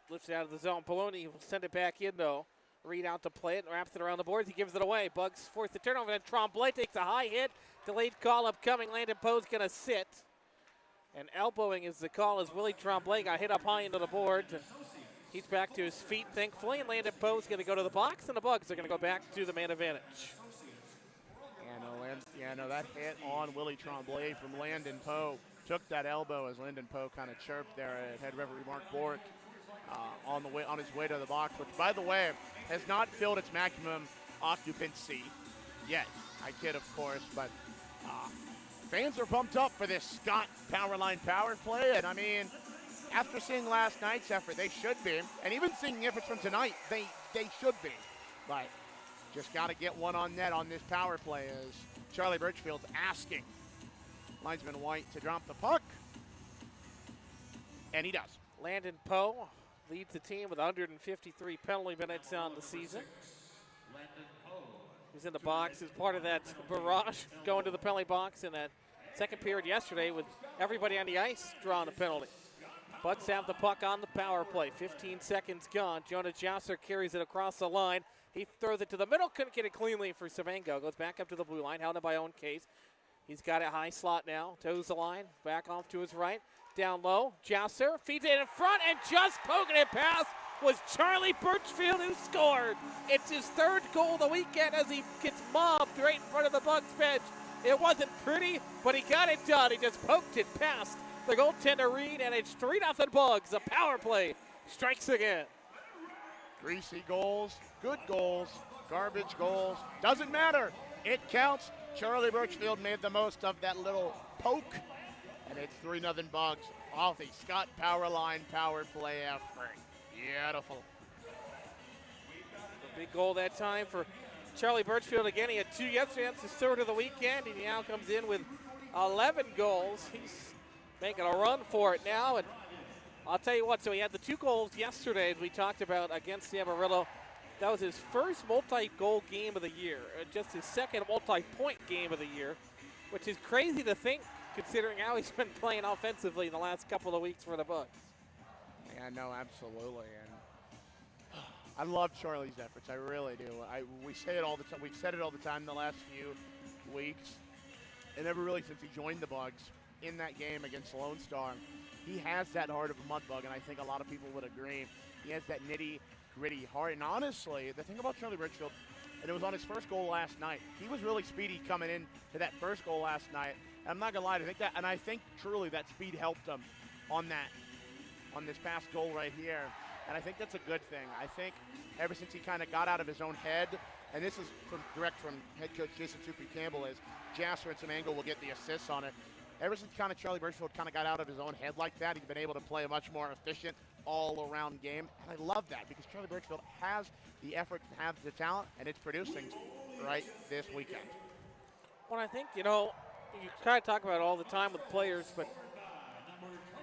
S2: lifted out of the zone. Poloni will send it back in, though. Reed out to play it and wraps it around the boards. He gives it away. Bugs force the turnover. And Tremblay takes a high hit. Delayed call upcoming. Landon Poe's going to sit. And elbowing is the call as Willie Tremblay got hit up high into the boards. And he's back to his feet, thankfully. And Landon Poe's going to go to the box. And the Bugs are going to go back to the man advantage.
S19: That hit on Willie Tremblay from Landon Poe took that elbow as Landon Poe kind of chirped there at head referee Mark Bork on his way to the box, which, by the way, has not filled its maximum occupancy yet. I kid, of course, but fans are pumped up for this Scott Powerline power play, and I mean, after seeing last night's effort, they should be, and even seeing the efforts from tonight, they should be, but just got to get one on net on this power play as Charlie Birchfield's asking linesman White to drop the puck, and he does.
S2: Landon Poe leads the team with 153 penalty minutes on the season. He's in the box as part of that barrage going to the penalty box in that second period yesterday with everybody on the ice drawing a penalty. Bucks have the puck on the power play. 15 seconds gone. Jonah Jasser carries it across the line. He throws it to the middle, couldn't get it cleanly for Savango. Goes back up to the blue line, held it by Owen Case. He's got a high slot now, toes the line, back off to his right. Down low, Jasser feeds it in front, and just poking it past was Charlie Birchfield, who scored. It's his third goal of the weekend as he gets mobbed right in front of the Bucks bench. It wasn't pretty, but he got it done. He just poked it past the goaltender Reed, and it's 3-0 Bugs. A power play strikes again.
S19: Greasy goals, good goals, garbage goals, doesn't matter. It counts. Charlie Birchfield made the most of that little poke, and it's 3-0 Bugs off the Scott Powerline power play effort. Beautiful.
S2: A big goal that time for Charlie Birchfield again. He had 2 yesterday. That's his third of the weekend, and he now comes in with 11 goals. He's making a run for it now, and I'll tell you what, so he had the 2 goals yesterday, as we talked about, against the Amarillo. That was his first multi-goal game of the year, just his second multi-point game of the year, which is crazy to think, considering how he's been playing offensively in the last couple of weeks for the Bucks.
S19: Yeah, no, absolutely, and I love Charlie's efforts. I really do. We say it all the time. We've said it all the time the last few weeks, and ever really since he joined the Bucks in that game against Lone Star. he has that heart of a Mudbug, and I think a lot of people would agree. He has that nitty-gritty heart. And honestly, the thing about Charlie Birchfield, and it was on his first goal last night, he was really speedy coming in to that first goal last night. And I'm not going to lie, I think truly that speed helped him on this past goal right here. And I think that's a good thing. I think ever since he kind of got out of his own head, and this is direct from head coach Jason Soupy Campbell, is Jasper and Samango will get the assists on it. Ever since kind of Charlie Birchfield kind of got out of his own head like that, he's been able to play a much more efficient all-around game. And I love that because Charlie Birchfield has the effort, has the talent, and it's producing right this weekend.
S2: Well, I think, you know, you kind of talk about it all the time with players, but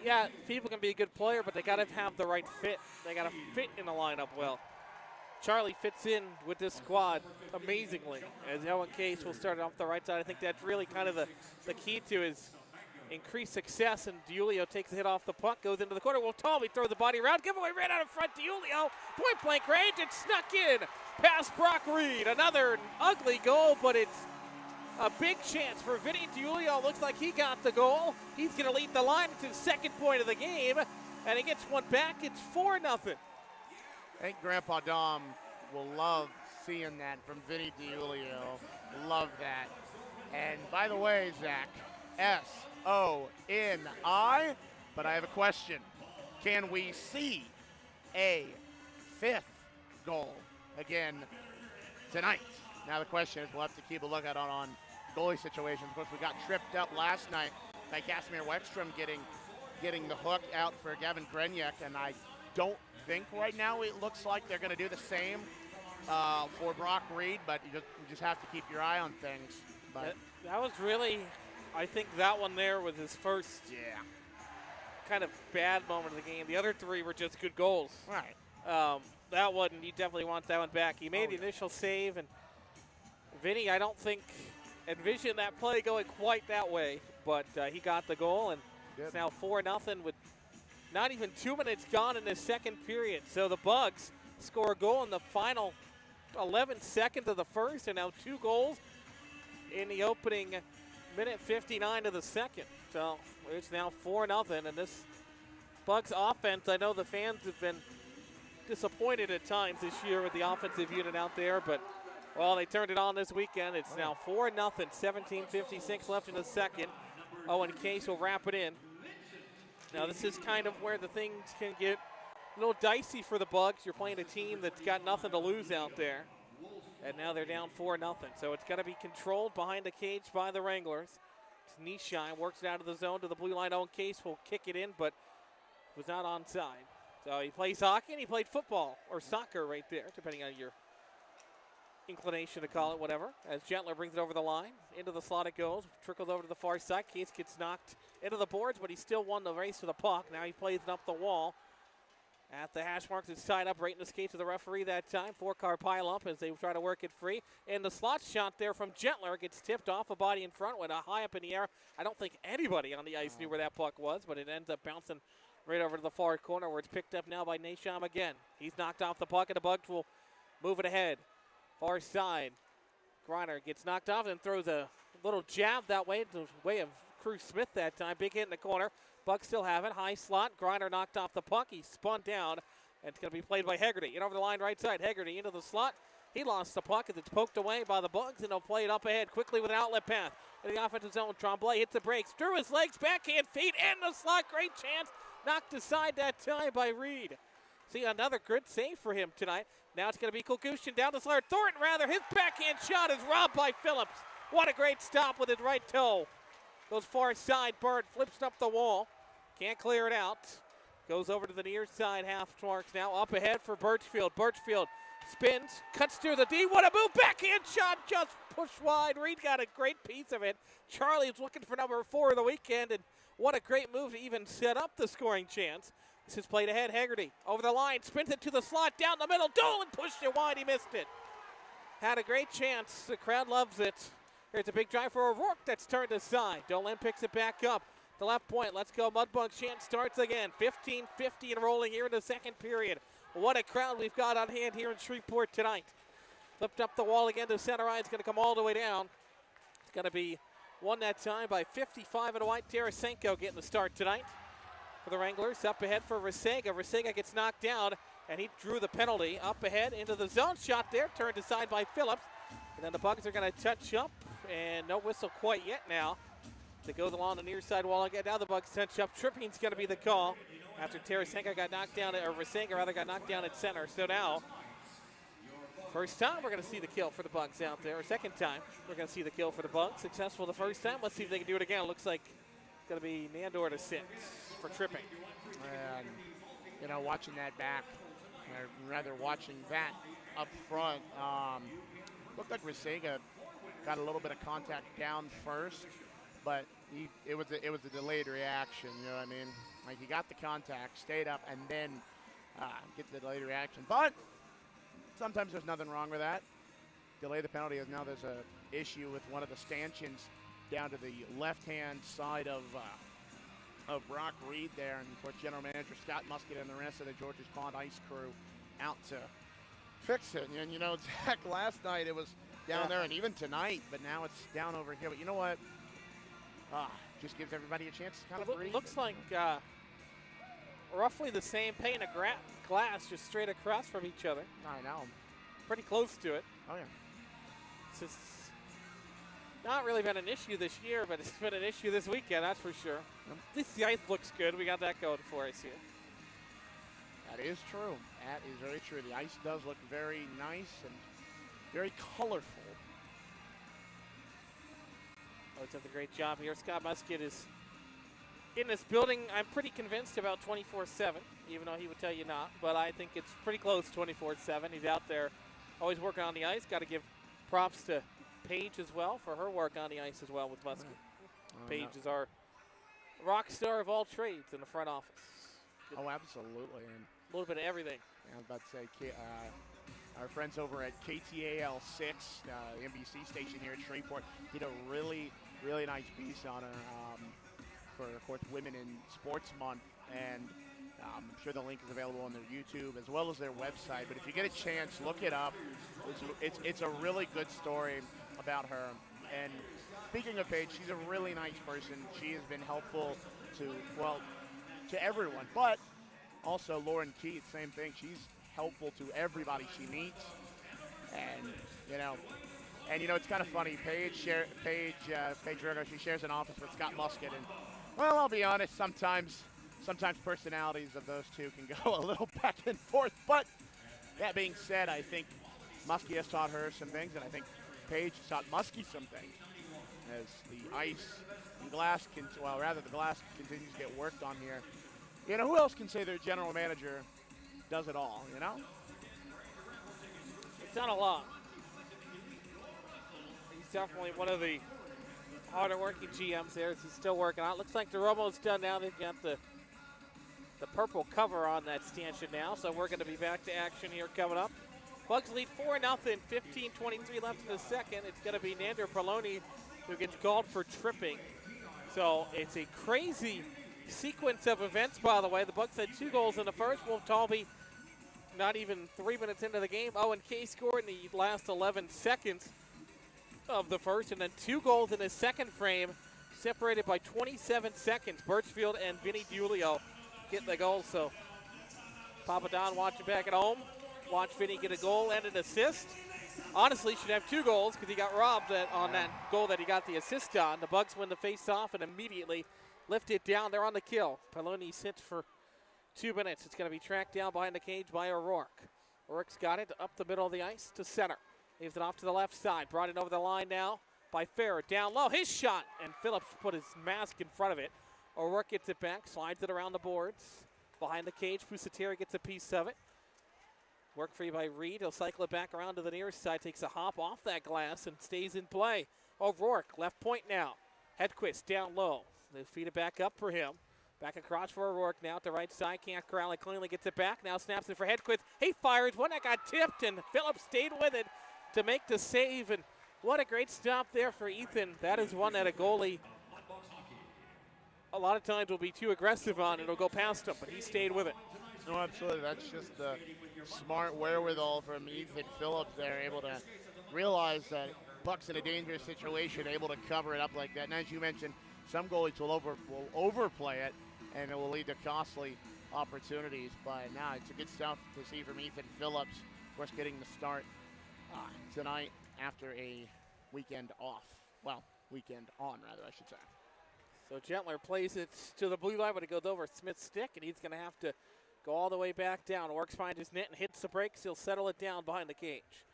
S2: yeah, people can be a good player, but they got to have the right fit. They got to fit in the lineup well. Charlie fits in with this squad amazingly, as Owen Case will start off the right side. I think that's really kind of the key to his increased success, and DiUlio takes a hit off the puck, goes into the corner. Well, Tommy throws the body around. Giveaway right out in front. DiUlio, point-blank range, and snuck in past Brock Reed. Another ugly goal, but it's a big chance for Vinny DiUlio. Looks like he got the goal. He's going to lead the line to the second point of the game, and he gets one back. It's 4-0.
S19: I think Grandpa Dom will love seeing that from Vinny DiUlio. Love that. And by the way, Zach, S-O-N-I, but I have a question. Can we see a fifth goal again tonight? Now the question is, we'll have to keep a lookout on goalie situations. Of course, we got tripped up last night by Casimir Weckstrom getting the hook out for Gavin Grenyek, and I don't think right now it looks like they're going to do the same for Brock Reed, but you just have to keep your eye on things. But
S2: that was really, I think that one there was his first kind of bad moment of the game. The other three were just good goals.
S19: Right.
S2: That one, he definitely wants that one back. He made the initial save, and Vinny, I don't think, envisioned that play going quite that way, but he got the goal, and it's now 4-0 with not even 2 minutes gone in the second period. So the Bugs score a goal in the final 11 seconds of the first, and now 2 goals in the opening minute 59 of the second. So it's now 4-0, and this Bugs offense, I know the fans have been disappointed at times this year with the offensive unit out there, but well, they turned it on this weekend. It's now 4-0, 17:56 left in the second. Owen Case will wrap it in. Now this is kind of where the things can get a little dicey for the Bugs. You're playing a team that's got nothing to lose out there. And now they're down 4-0. So it's got to be controlled behind the cage by the Wranglers. It's Nishine, works it out of the zone to the blue line. Owen Case will kick it in, but was not onside. So he plays hockey and he played football, or soccer right there, depending on your inclination to call it, whatever. As Gentler brings it over the line, into the slot it goes, trickles over to the far side. Case gets knocked into the boards, but he still won the race to the puck. Now he plays it up the wall. At the hash marks, it's tied up right in the skates of the referee that time. 4-car pile up as they try to work it free. And the slot shot there from Gentler gets tipped off a body in front, went high up in the air. I don't think anybody on the ice knew where that puck was, but it ends up bouncing right over to the far corner where it's picked up now by Nasham again. He's knocked off the puck, and the Bugs will move it ahead. Far side. Griner gets knocked off and throws a little jab that way. The way of Cruz Smith that time. Big hit in the corner. Bucks still have it. High slot. Griner knocked off the puck. He spun down. And it's going to be played by Hegarty. In over the line right side. Hegarty into the slot. He lost the puck as it's poked away by the Bugs, and they'll play it up ahead quickly with an outlet pass. In the offensive zone, Tremblay hits the brakes. Through his legs, backhand feet, in the slot. Great chance. Knocked aside that time by Reed. See, another good save for him tonight. Now it's going to be Kulgushin down the slot. Thornton, rather. His backhand shot is robbed by Phillips. What a great stop with his right toe. Goes far side. Bird flips up the wall. Can't clear it out. Goes over to the near side half marks now. Up ahead for Birchfield. Birchfield spins, cuts through the D. What a move. Backhand shot just pushed wide. Reed got a great piece of it. Charlie's looking for number 4 of the weekend, and what a great move to even set up the scoring chance. This is played ahead. Hegarty over the line, spins it to the slot, down the middle. Dolan pushed it wide. He missed it. Had a great chance. The crowd loves it. Here's a big drive for O'Rourke that's turned aside. Dolan picks it back up. The left point. Let's go. Mudbugs chance starts again. 15-50 and rolling here in the second period. What a crowd we've got on hand here in Shreveport tonight. Flipped up the wall again to center eye. It's going to come all the way down. It's going to be won that time by 55 and white. Tarasenko getting the start tonight. for the Wranglers. Up ahead for Resega. Resega gets knocked down, and he drew the penalty. Up ahead into the zone shot there, turned aside by Phillips. And then the Bugs are going to touch up, and no whistle quite yet now. To go along the near side wall again. Now the Bugs touch up. Tripping's going to be the call after Tarasenko got knocked down, or Resega rather got knocked down at center. So now, first time we're going to see the kill for the Bugs out there. Or second time we're going to see the kill for the Bugs. Successful the first time. Let's see if they can do it again. Looks like it's going to be Nandor to 6 for tripping.
S19: And, you know, watching that back, or rather watching that up front, looked like Resega got a little bit of contact down first, but it was a delayed reaction. You know what I mean? Like, he got the contact, stayed up, and then get the delayed reaction. But sometimes there's nothing wrong with that. Delay the penalty, as now there's a issue with one of the stanchions down to the left-hand side of Brock Reed there, and of course General Manager Scott Musket and the rest of the Georges Pond Ice crew out to fix it. And you know, Zach, last night it was down there, and even tonight, but now it's down over here. But you know what? Just gives everybody a chance to kind of breathe.
S2: Looks like roughly the same pane of glass just straight across from each other.
S19: I know.
S2: Pretty close to it.
S19: Oh, yeah.
S2: It's just not really been an issue this year, but it's been an issue this weekend, that's for sure. At least the ice looks good. We got that going for us here.
S19: That is true. That is very true. The ice does look very nice and very colorful.
S2: Always done a great job here. Scott Musket is in this building, I'm pretty convinced, about 24/7, even though he would tell you not. But I think it's pretty close 24/7. He's out there always working on the ice. Got to give props to Paige as well for her work on the ice as well with Musket. Paige is our rock star of all trades in the front office.
S19: Oh, absolutely. And
S2: a little bit of everything.
S19: I was about to say, our friends over at KTAL 6, NBC station here at Shreveport, did a really, really nice piece on her for, of course, Women in Sports Month. And I'm sure the link is available on their YouTube as well as their website. But if you get a chance, look it up. It's a really good story about her. And speaking of Paige, she's a really nice person. She has been helpful to everyone. But also Lauren Keith, same thing. She's helpful to everybody she meets. And it's kind of funny. Paige Virgo, she shares an office with Scott Musket. And, well, I'll be honest, sometimes personalities of those two can go a little back and forth. But that being said, I think Muskie has taught her some things, and I think Paige has taught Muskie some things. As the ice and glass, the glass continues to get worked on here. You know, who else can say their general manager does it all, you know?
S2: It's not a lot. He's definitely one of the harder working GMs there as he's still working on it. Looks like the Romo's done now. They've got the purple cover on that stanchion now, so we're going to be back to action here coming up. Bugs lead 4-0, 15:23 left in the second. It's going to be Nander Poloni who gets called for tripping. So it's a crazy sequence of events, by the way. The Bucks had 2 goals in the first. Wolf Talby, not even 3 minutes into the game. Owen Kay scored in the last 11 seconds of the first, and then 2 goals in the second frame, separated by 27 seconds. Birchfield and Vinny Giulio get the goal. So Papa Don watching back at home. Watch Vinny get a goal and an assist. Honestly, should have 2 goals because he got robbed on that goal that he got the assist on. The Bucks win the face-off and immediately lift it down. They're on the kill. Poloni sits for 2 minutes. It's going to be tracked down behind the cage by O'Rourke. O'Rourke's got it up the middle of the ice to center. Leaves it off to the left side. Brought in over the line now by Farrer. Down low. His shot. And Phillips put his mask in front of it. O'Rourke gets it back. Slides it around the boards. Behind the cage. Pusateri gets a piece of it. Work free by Reed. He'll cycle it back around to the near side. Takes a hop off that glass and stays in play. O'Rourke, left point now. Hedquist down low. They feed it back up for him. Back across for O'Rourke now at the right side. Can't corral it. Cleanly gets it back. Now snaps it for Hedquist. He fires one that got tipped, and Phillips stayed with it to make the save. And what a great stop there for Ethan. That is one that a goalie a lot of times will be too aggressive on. It'll go past him, but he stayed with it.
S19: No, absolutely. That's just the smart wherewithal from Ethan Phillips there, able to realize that Buck's in a dangerous situation, able to cover it up like that. And as you mentioned, some goalies will overplay it. and it will lead to costly opportunities. But now it's a good stuff to see from Ethan Phillips, of course, getting the start tonight after a weekend off. Well, weekend on, rather, I should say.
S2: So Gentler plays it to the blue line, but it goes over Smith's stick, and he's going to have to go all the way back down. Works behind his net and hits the brakes. He'll settle it down behind the cage.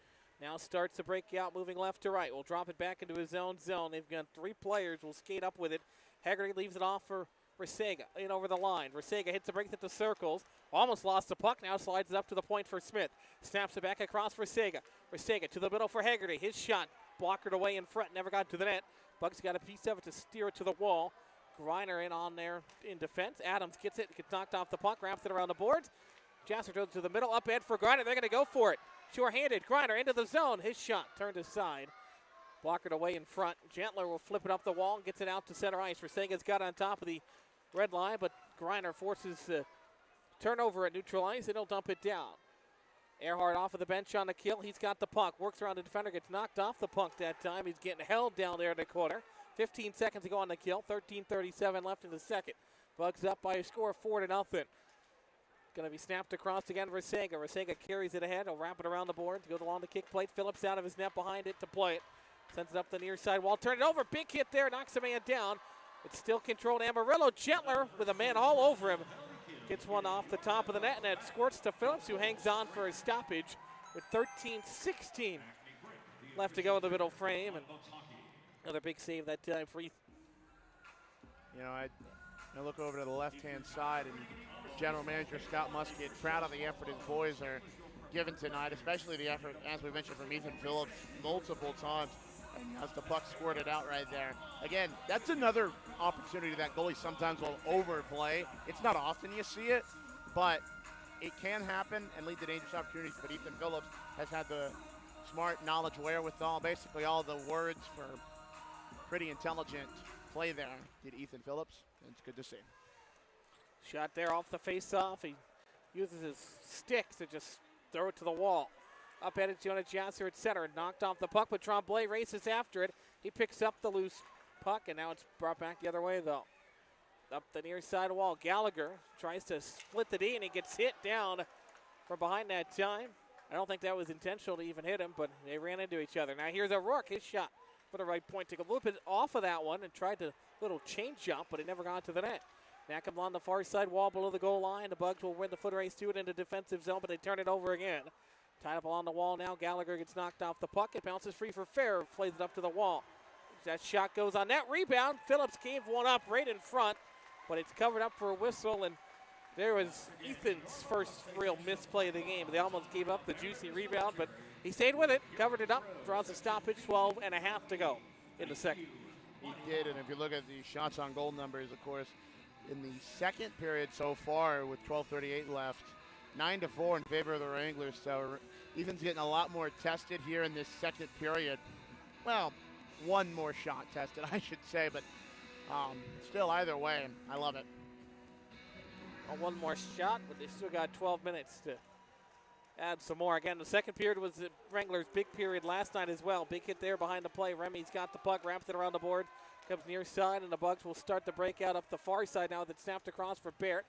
S2: Now starts the breakout, moving left to right. We'll drop it back into his own zone. They've got 3 players. We'll skate up with it. Haggerty leaves it off for Resega in over the line. Resega hits the brakes at the circles. Almost lost the puck. Now slides it up to the point for Smith. Snaps it back across for Resega. Resega to the middle for Haggerty. His shot blockered away in front. Never got to the net. Bugs got a piece of it to steer it to the wall. Griner in on there in defense. Adams gets it. Gets knocked off the puck. Wraps it around the boards. Jasser throws it to the middle. Up end for Griner. They're going to go for it. Sure-handed. Griner into the zone. His shot turned aside. Blockered away in front. Gentler will flip it up the wall and gets it out to center ice. Resega's got on top of the red line, but Griner forces turnover at neutral ice, and he'll dump it down. Earhart off of the bench on the kill. He's got the puck. Works around the defender. Gets knocked off the puck that time. He's getting held down there in the corner. 15 seconds to go on the kill. 13:37 left in the second. Bugs up by a score of 4-0. Going to be snapped across again for Resega. Resega carries it ahead. He'll wrap it around the boards. Goes along the kick plate. Phillips out of his net behind it to play it. Sends it up the near side wall. Turn it over. Big hit there. Knocks a man down. It's still controlled. Amarillo. Gentler with a man all over him. Gets one off the top of the net, and it squirts to Phillips, who hangs on for a stoppage with 13:16 left to go in the middle frame. And another big save that time for Ethan.
S19: You know, I look over to the left-hand side, and General Manager Scott Musket proud of the effort his boys are given tonight, especially the effort, as we mentioned, from Ethan Phillips multiple times. And as the puck squirted out right there. Again, that's another opportunity that goalies sometimes will overplay. It's not often you see it, but it can happen and lead to dangerous opportunities. But Ethan Phillips has had the smart knowledge, wherewithal, basically all the words for pretty intelligent play there. Did Ethan Phillips, and it's good to see.
S2: Shot there off the face-off. He uses his stick to just throw it to the wall. Up at it, Jonah Jasser at center. Knocked off the puck, but Tremblay races after it. He picks up the loose puck, and now it's brought back the other way, though. Up the near side wall, Gallagher tries to split the D, and he gets hit down from behind that time. I don't think that was intentional to even hit him, but they ran into each other. Now here's O'Rourke. His shot for the right point. Took a little bit off of that one and tried to little change jump, but it never got to the net. Nackam on the far side wall below the goal line. The Bugs will win the foot race to it into defensive zone, but they turn it over again. Tied up along the wall now. Gallagher gets knocked off the puck. It bounces free for Fair. Plays it up to the wall. That shot goes on net. Rebound. Phillips gave one up right in front, but it's covered up for a whistle, and there was Ethan's first real misplay of the game. They almost gave up the juicy rebound, but he stayed with it, covered it up, draws a stoppage, 12.5 to go in the second.
S19: He did, and if you look at the shots on goal numbers, of course, in the second period so far with 12:38 left, 9-4 in favor of the Wranglers. So Ethan's getting a lot more tested here in this second period. Well, one more shot tested, I should say, but still, either way, I love it.
S2: Well, one more shot, but they still got 12 minutes to add some more. Again, the second period was the Wranglers' big period last night as well. Big hit there behind the play. Remy's got the puck, wraps it around the board, comes near side, and the Bugs will start the breakout up the far side now that's snapped across for Barrett.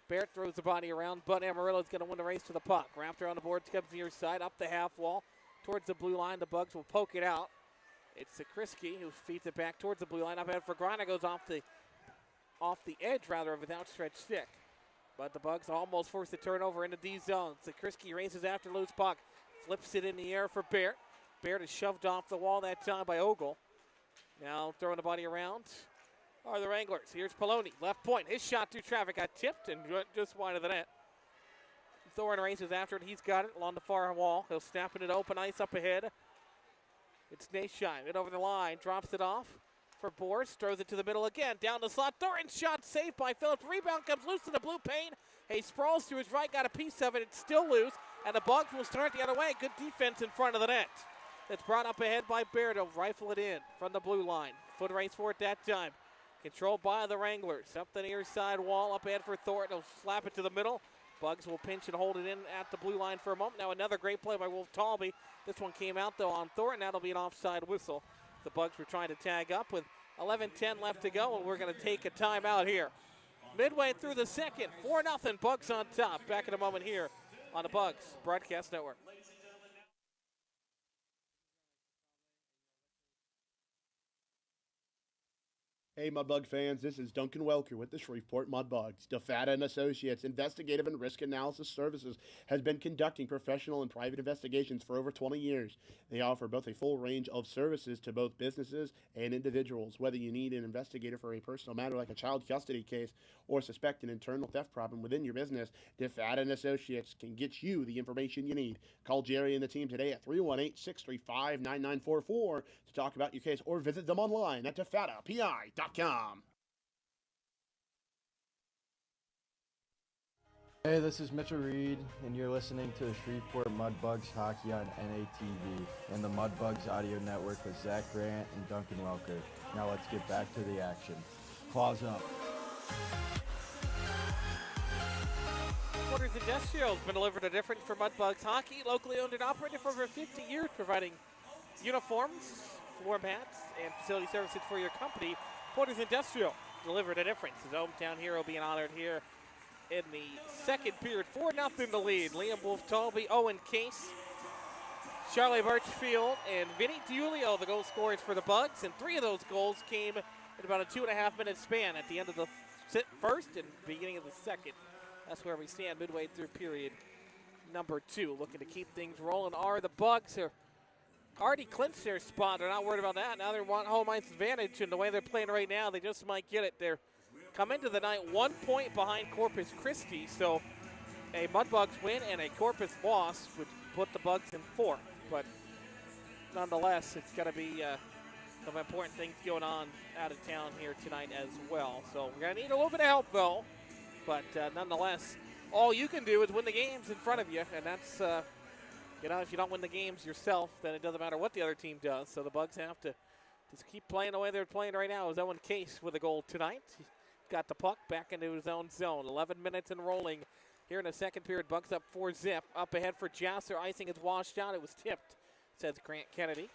S2: Barrett throws the body around, but Amarillo is going to win the race to the puck. Wrapped around the board, comes near side, up the half wall, towards the blue line. The Bugs will poke it out. It's Sakrisky who feeds it back towards the blue line. Up ahead for Griner, goes off the edge rather of an outstretched stick. But the Bugs almost force the turnover into D zone. Sakrisky races after loose puck, flips it in the air for Barrett. Barrett is shoved off the wall that time by Ogle. Now throwing the body around are the Wranglers. Here's Poloni, left point. His shot through traffic got tipped and went just wide of the net. Thorne races after it. He's got it along the far wall. He'll snap it at open ice up ahead. It's Nashine. It over the line. Drops it off for Boris. Throws it to the middle again. Down the slot. Thorin's shot saved by Phillips. Rebound comes loose in the blue paint. He sprawls to his right. Got a piece of it. It's still loose. And the Bugs will start the other way. Good defense in front of the net. It's brought up ahead by Barrett. He'll rifle it in from the blue line. Foot race for it that time. Controlled by the Wranglers. Up the near side wall. Up ahead for Thornton. He'll slap it to the middle. Bugs will pinch and hold it in at the blue line for a moment. Now another great play by Wolf Talby. This one came out, though, on Thornton. That'll be an offside whistle. The Bugs were trying to tag up with 11:10 left to go, and we're going to take a timeout here. midway through the second. 4-0, Bugs on top. Back in a moment here on the Bugs Broadcast Network.
S3: Hey, Mudbug fans, this is Duncan Welker with the Shreveport Mudbugs. DeFata and Associates Investigative and Risk Analysis Services has been conducting professional and private investigations for over 20 years. They offer both a full range of services to both businesses and individuals. Whether you need an investigator for a personal matter like a child custody case or suspect an internal theft problem within your business, DeFata and Associates can get you the information you need. Call Jerry and the team today at 318-635-9944 to talk about your case or visit them online at defatapi.com.
S8: Hey, this is Mitchell Reed, and you're listening to the Shreveport Mudbugs Hockey on NATV and the Mudbugs Audio Network with Zach Grant and Duncan Welker. Now let's get back to the action. Claws up.
S2: Porter's Industrial has been delivered a difference for Mudbugs Hockey, locally owned and operated for over 50 years, providing uniforms, floor mats, and facility services for your company. Porter's Industrial delivered a difference. His hometown hero being honored here in the second period. 4-0 the lead. Liam Wolf-Talby, Owen Case, Charlie Birchfield, and Vinny DiUlio, the goal scorers for the Bugs. And 3 of those goals came in about a 2.5-minute span at the end of the first and beginning of the second. That's where we stand midway through period number 2. Looking to keep things rolling are the Bugs. They're already clinched their spot. They're not worried about that. Now they want home ice advantage, and the way they're playing right now, they just might get it. They're come into the night 1 point behind Corpus Christi, so a Mudbugs win and a Corpus loss would put the Bugs in 4th. But nonetheless, it's got to be some important things going on out of town here tonight as well. So we're going to need a little bit of help, though. But nonetheless, all you can do is win the games in front of you, and that's you know, if you don't win the games yourself, then it doesn't matter what the other team does. So the Bugs have to just keep playing the way they're playing right now. Is Owen Case with a goal tonight. He's got the puck back into his own zone. 11 minutes and rolling here in the second period. Bugs up 4-0. Up ahead for Jasser. Icing is washed out. It was tipped, says Grant Kennedy.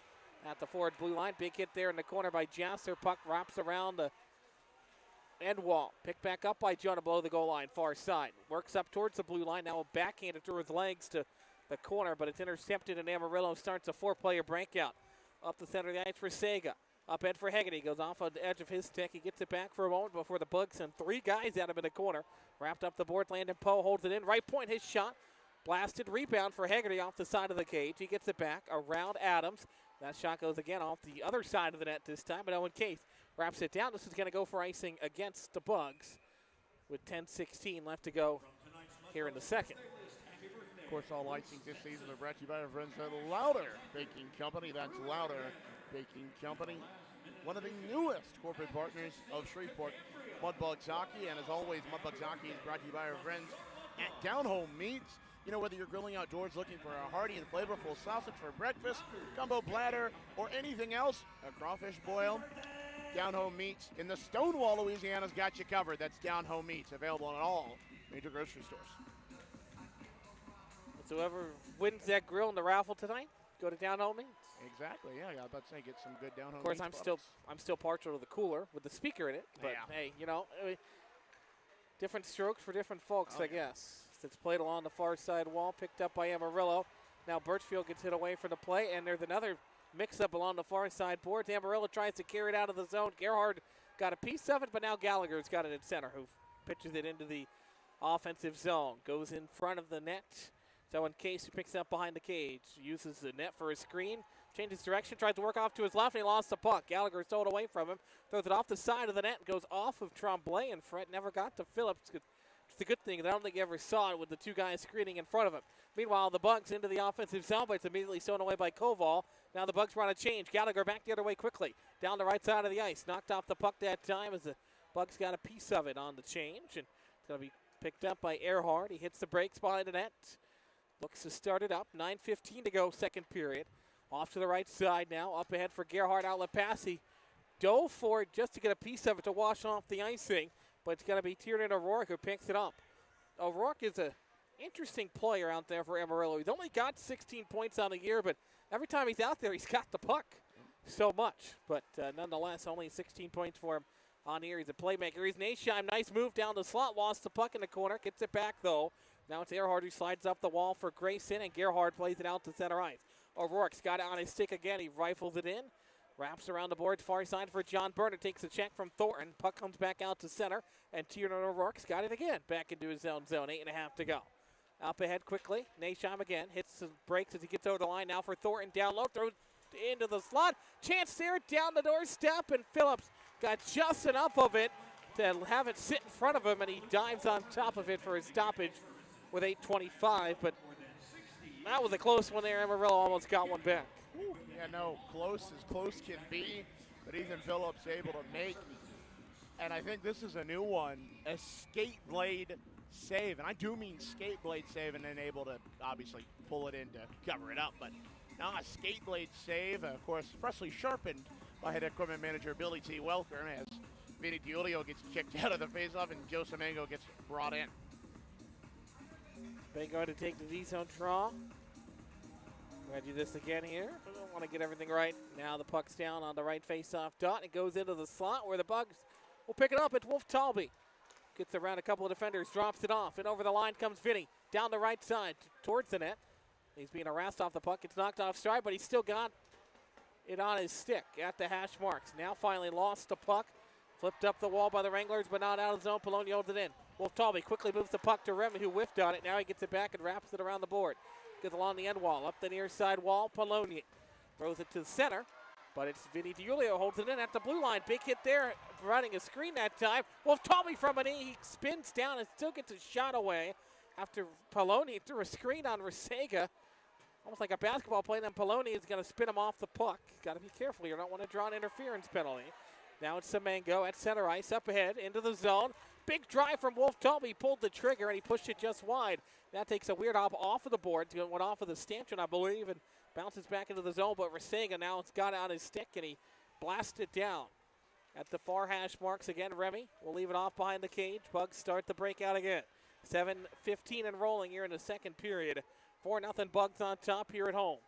S2: At the forward blue line. Big hit there in the corner by Jasser. Puck wraps around the end wall. Picked back up by Jonah below the goal line. Far side. Works up towards the blue line. Now a backhanded through his legs to the corner, but it's intercepted, and Amarillo starts a 4-player breakout. Up the center of the ice for Sega. Up head for Hegarty. Goes off on the edge of his stick. He gets it back for a moment before the Bugs send 3 guys at him in the corner. Wrapped up the board. Landon Poe holds it in. Right point, his shot. Blasted rebound for Hegarty off the side of the cage. He gets it back around Adams. That shot goes again off the other side of the net this time, but Owen Case wraps it down. This is going to go for icing against the Bugs with 10:16 left to go here in the second.
S19: Of course, all icings this season are brought to you by our friends at Louder Baking Company. That's Louder Baking Company, one of the newest corporate partners of Shreveport Mudbugs Hockey. And as always, Mudbugs Hockey is brought to you by our friends at Down Home Meats. You know, whether you're grilling outdoors looking for a hearty and flavorful sausage for breakfast, gumbo platter, or anything else, a crawfish boil, Down Home Meats in the Stonewall, Louisiana's got you covered. That's Down Home Meats, available in all major grocery stores.
S2: So whoever wins that grill in the raffle tonight, go to Down Home Meats.
S19: Exactly, yeah. I was about to say, get some good Down Home
S2: Of course,
S19: Meats
S2: I'm still partial to the cooler with the speaker in it. But
S19: yeah.
S2: hey, you know, different strokes for different folks, I guess. It's played along the far side wall, picked up by Amarillo. Now Birchfield gets hit away from the play, and there's another mix-up along the far side boards. Amarillo tries to carry it out of the zone. Gerhard got a piece of it, but now Gallagher's got it in center, who pitches it into the offensive zone. Goes in front of the net. So in Case, who picks up behind the cage, uses the net for a screen, changes direction, tries to work off to his left, and he lost the puck. Gallagher stole it away from him, throws it off the side of the net, and goes off of Tremblay, and Fred never got to Phillips. It's a good thing that I don't think he ever saw it with the 2 guys screening in front of him. Meanwhile, the Bugs into the offensive zone, but it's immediately stolen away by Koval. Now the Bugs run a change. Gallagher back the other way quickly. Down the right side of the ice. Knocked off the puck that time as the Bugs got a piece of it on the change. And it's going to be picked up by Earhart. He hits the break spot in the net. Looks to start it up. 9:15 to go, second period. Off to the right side now. Up ahead for Gerhard. Outlet pass. He dove for it just to get a piece of it to wash off the icing. But it's going to be Tiernan O'Rourke who picks it up. O'Rourke is an interesting player out there for Amarillo. He's only got 16 points on the year, but every time he's out there, he's got the puck so much. But nonetheless, only 16 points for him on here. He's a playmaker. He's Nashheim. Nice move down the slot. Lost the puck in the corner. Gets it back, though. Now it's Earhart who slides up the wall for Grayson, and Gerhard plays it out to center ice. O'Rourke's got it on his stick again. He rifles it in. Wraps around the boards, far side for John Burnett. Takes a check from Thornton. Puck comes back out to center, and Tiernan O'Rourke's got it again. Back into his own zone. 8.5 to go. Up ahead quickly. Nashheim again. Hits and breaks as he gets over the line. Now for Thornton. Down low. Throws into the slot. Chance there down the doorstep, and Phillips got just enough of it to have it sit in front of him, and he dives on top of it for his stoppage with 8:25. But that was a close one there. Amarillo almost got one back.
S19: Yeah, no, close as close can be, but Ethan Phillips able to make. And I think this is a new one, a skate blade save. And I do mean skate blade save, and then able to obviously pull it in to cover it up. But now a skate blade save, of course, freshly sharpened by head equipment manager Billy T. Welker, as Vinny DiUlio gets kicked out of the faceoff and Joe Semengo gets brought in.
S2: Bengo to take the D-zone draw. We're going to do this again here. We don't want to get everything right. Now the puck's down on the right face-off dot. It goes into the slot where the Bugs will pick it up. It's Wolf Talby. Gets around a couple of defenders, drops it off, and over the line comes Vinny. Down the right side towards the net. He's being harassed off the puck. It's knocked off stride, but he's still got it on his stick at the hash marks. Now finally lost the puck. Flipped up the wall by the Wranglers, but not out of the zone. Poloni holds it in. Wolf Talby quickly moves the puck to Remy, who whiffed on it. Now he gets it back and wraps it around the board. Gets along the end wall, up the near side wall. Poloni throws it to the center, but it's Vinny DiUlio holds it in at the blue line. Big hit there, providing a screen that time. Wolf Talby from an knee. He spins down and still gets a shot away after Poloni threw a screen on Resega. Almost like a basketball play, then Poloni is going to spin him off the puck. Got to be careful. You don't want to draw an interference penalty. Now it's Semengo at center ice, up ahead, into the zone. Big drive from Wolf Talby. He pulled the trigger, and he pushed it just wide. That takes a weird hop off of the boards. It went off of the stanchion, I believe, and bounces back into the zone. But Resega now it's got it on his stick, and he blasted it down. At the far hash marks again, Remy will leave it off behind the cage. Bugs start the breakout again. 7:15 and rolling here in the second period. 4-0 Bugs on top here at home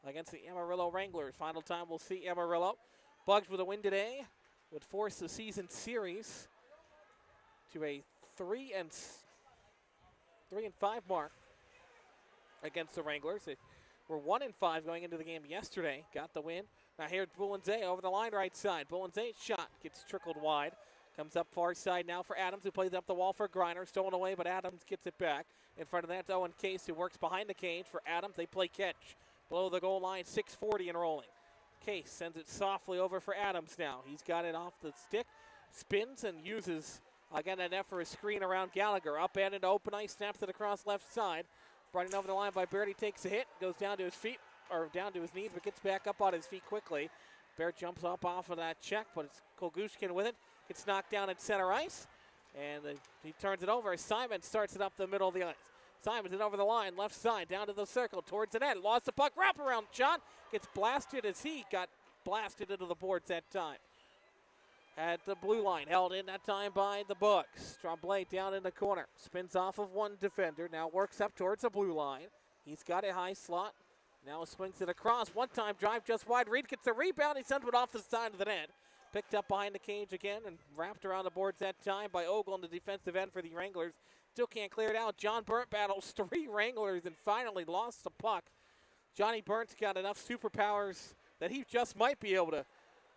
S2: against the Amarillo Wranglers. Final time we'll see Amarillo. Bugs with a win today would force the season series to a 3-5 mark against the Wranglers. They were 1-5 going into the game yesterday. Got the win. Now here's Boulanze over the line right side. Boulanze's shot gets trickled wide. Comes up far side now for Adams, who plays up the wall for Griner. Stolen away, but Adams gets it back. In front of that, Owen Case, who works behind the cage for Adams. They play catch. Below the goal line, 6:40 and rolling. Case sends it softly over for Adams now. He's got it off the stick. Spins and uses, again, an effort for a screen around Gallagher. Up and into open ice, snaps it across left side. Brought in over the line by Baird. He takes a hit, goes down to his feet, or down to his knees, but gets back up on his feet quickly. Baird jumps up off of that check, but it's Kolgushkin with it. Gets knocked down at center ice, and he turns it over. Simon starts it up the middle of the ice. Simon's it over the line, left side, down to the circle, towards the net. Lost the puck, wraparound shot. Gets blasted as he got blasted into the boards that time. At the blue line, held in that time by the Bucks. Tremblay down in the corner. Spins off of one defender, now works up towards the blue line. He's got a high slot. Now swings it across. One-time drive just wide. Reed gets the rebound. He sends it off the side of the net. Picked up behind the cage again and wrapped around the boards that time by Ogle on the defensive end for the Wranglers. Still can't clear it out. John Burnt battles 3 Wranglers and finally lost the puck. Johnny Burnt's got enough superpowers that he just might be able to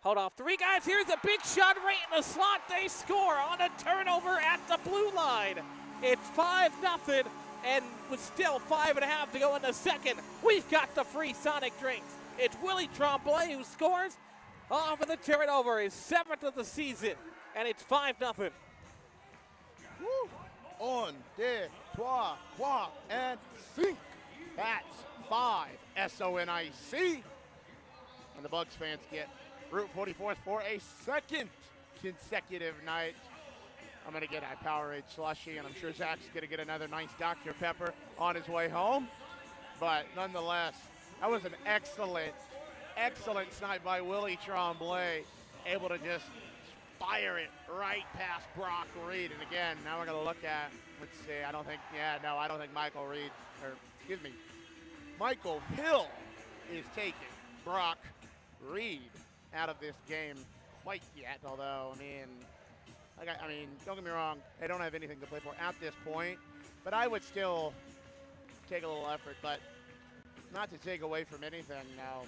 S2: hold off 3 guys. Here's a big shot right in the slot. They score on a turnover at the blue line. It's 5-0 and with still 5.5 to go in the second. We've got the free Sonic drinks. It's Willie Tremblay who scores off of the turnover, his 7th of the season, and it's 5-0.
S19: Woo. 1, 2, 3, 4, and 5. That's 5. SONIC. And the Bugs fans get Route 44th for a second consecutive night. I'm going to get a Powerade slushie, and I'm sure Zach's going to get another nice Dr. Pepper on his way home. But nonetheless, that was an excellent snipe by Willie Tremblay, able to just fire it right past Brock Reed. And again, now we're going to look at, let's see, I don't think Michael Hill is taking Brock Reed out of this game quite yet. Although, I mean, I mean, don't get me wrong, they don't have anything to play for at this point, but I would still take a little effort, but not to take away from anything now.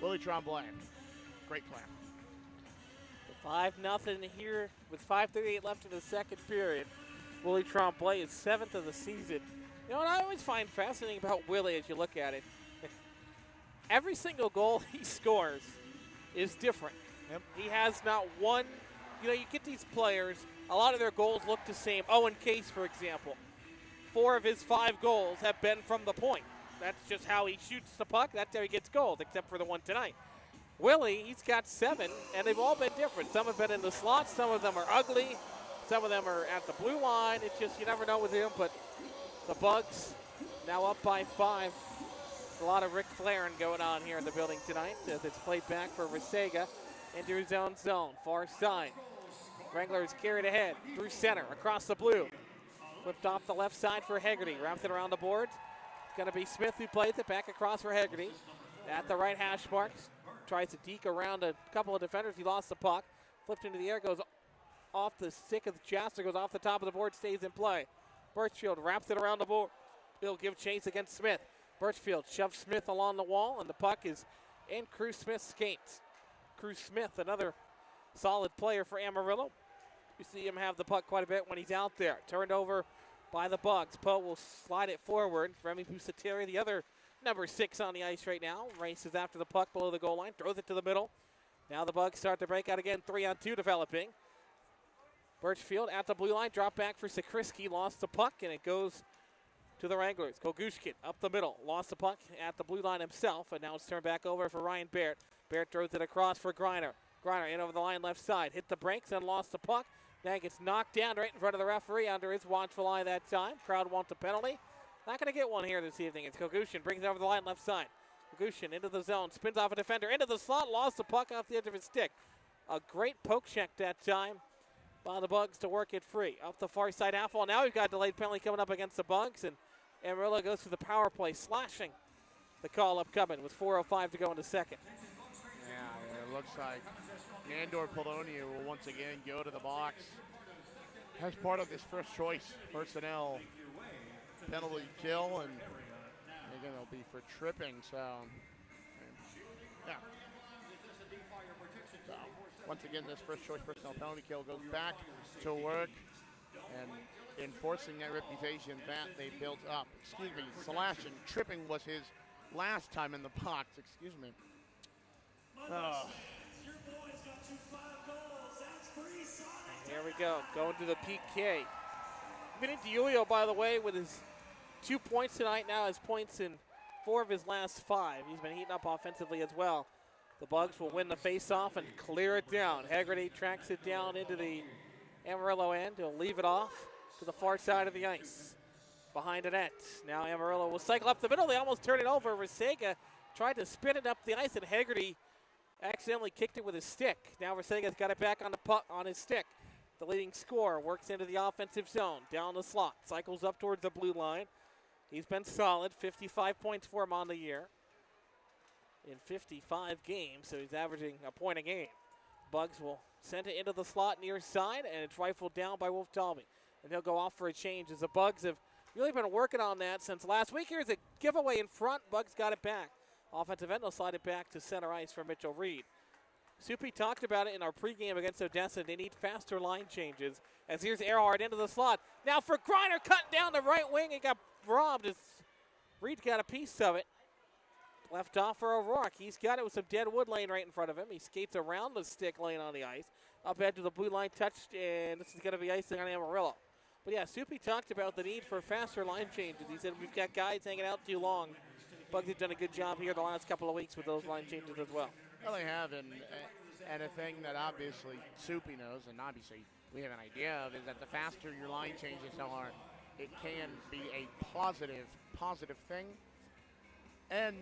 S19: Willie Tremblay, great player.
S2: 5-0 here with 5:38 left in the second period. Willie Tremblay is 7th of the season. You know what I always find fascinating about Willie as you look at it? Every single goal he scores is different.
S19: Yep.
S2: He has not one, you get these players, a lot of their goals look the same. Owen Case, for example. 4 of his 5 goals have been from the point. That's just how he shoots the puck. That's how he gets goals, except for the one tonight. Willie, he's got 7, and they've all been different. Some have been in the slots. Some of them are ugly. Some of them are at the blue line. It's just, you never know with him, but the Bugs now up by 5. A lot of Rick Flaren going on here in the building tonight as it's played back for Resega into his own zone, far side. Wranglers carried ahead through center, across the blue. Flipped off the left side for Hegarty, wrapped it around the boards. It's going to be Smith who plays it back across for Hegarty. At the right hash marks, tries to deke around a couple of defenders. He lost the puck, flipped into the air, goes off the stick of Jasser, goes off the top of the board, stays in play. Birchfield wraps it around the board. He'll give chase against Smith. Birchfield shoves Smith along the wall, and the puck is in Cruz Smith's skates. Cruz Smith, another solid player for Amarillo. You see him have the puck quite a bit when he's out there. Turned over by the Bugs. Poe will slide it forward. Remy Busateri, the other number 6 on the ice right now, races after the puck below the goal line, throws it to the middle. Now the Bugs start to break out again, 3-on-2 developing. Birchfield at the blue line, drop back for Sakrisky, lost the puck, and it goes to the Wranglers. Kogushkin up the middle, lost the puck at the blue line himself, and now it's turned back over for Ryan Barrett. Barrett throws it across for Griner. Griner in over the line left side, hit the brakes and lost the puck. Now gets knocked down right in front of the referee under his watchful eye that time. Crowd wants a penalty. Not going to get one here this evening. It's Kogushkin, brings it over the line left side. Kogushkin into the zone, spins off a defender, into the slot, lost the puck off the edge of his stick. A great poke check that time by the Bugs to work it free. Up the far side half wall. Now we've got a delayed penalty coming up against the Bugs, and Amarillo goes to the power play, slashing the call up coming with 4:05 to go in the second.
S19: Yeah, it looks like Nandor Polonia will once again go to the box as part of his first choice personnel penalty kill, and again it'll be for tripping. So, yeah. So, once again, this first choice personnel penalty kill goes back to work and enforcing that reputation that they built up. Excuse me, slashing. Tripping was his last time in the box. Excuse me.
S2: Here we go, going to the PK. Vinny DiUlio, by the way, with his 2 points tonight, now has points in 4 of his last 5. He's been heating up offensively as well. The Bugs will win the faceoff and clear it down. Hegarty tracks it down into the Amarillo end. He'll leave it off to the far side of the ice. Behind the net. Now Amarillo will cycle up the middle. They almost turn it over. Resega tried to spin it up the ice, and Hegarty accidentally kicked it with his stick. Now Resega's got it back on the puck on his stick. The leading scorer works into the offensive zone, down the slot, cycles up towards the blue line. He's been solid, 55 points for him on the year in 55 games, so he's averaging a point a game. Bugs will send it into the slot near side, and it's rifled down by Wolf Talby. And he'll go off for a change as the Bugs have really been working on that since last week. Here's a giveaway in front. Bugs got it back. Offensive end will slide it back to center ice for Mitchell Reed. Soupy talked about it in our pregame against Odessa. They need faster line changes. As here's Earhart into the slot. Now for Griner, cutting down the right wing. He got robbed as Reed got a piece of it. Left off for O'Rourke. He's got it with some dead wood laying right in front of him. He skates around the stick laying on the ice. Up head to the blue line, touched, and this is going to be icing on Amarillo. But yeah, Soupy talked about the need for faster line changes. He said we've got guys hanging out too long. Bugs have done a good job here the last couple of weeks with those line changes as well.
S19: Well, they have, and a thing that obviously Soupy knows, and obviously we have an idea of, is that the faster your line changes are, it can be a positive thing. And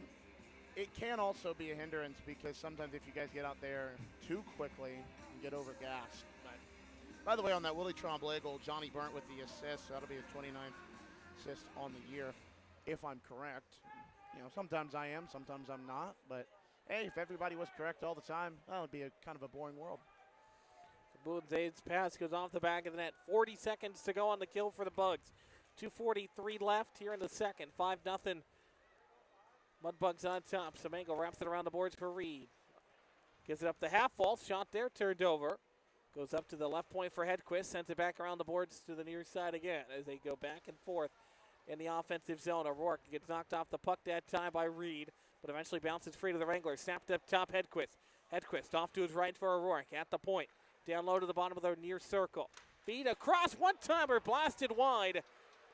S19: it can also be a hindrance because sometimes if you guys get out there too quickly, you get overgassed. But by the way, on that Willie Tremblay goal, Johnny Burnt with the assist. So that'll be his 29th assist on the year, if I'm correct. You know, sometimes I am, sometimes I'm not. But hey, if everybody was correct all the time, that would be a kind of a boring world.
S2: The Zade's pass goes off the back of the net. 40 seconds to go on the kill for the Bugs. 2:43 left here in the second. 5-0. Mudbugs on top. Semengo wraps it around the boards for Reed. Gives it up the half wall. Shot there, turned over. Goes up to the left point for Hedquist. Sends it back around the boards to the near side again as they go back and forth in the offensive zone. O'Rourke gets knocked off the puck that time by Reed, but eventually bounces free to the Wranglers. Snapped up top, Hedquist. Hedquist off to his right for O'Rourke at the point. Down low to the bottom of the near circle. Feed across, one-timer blasted wide.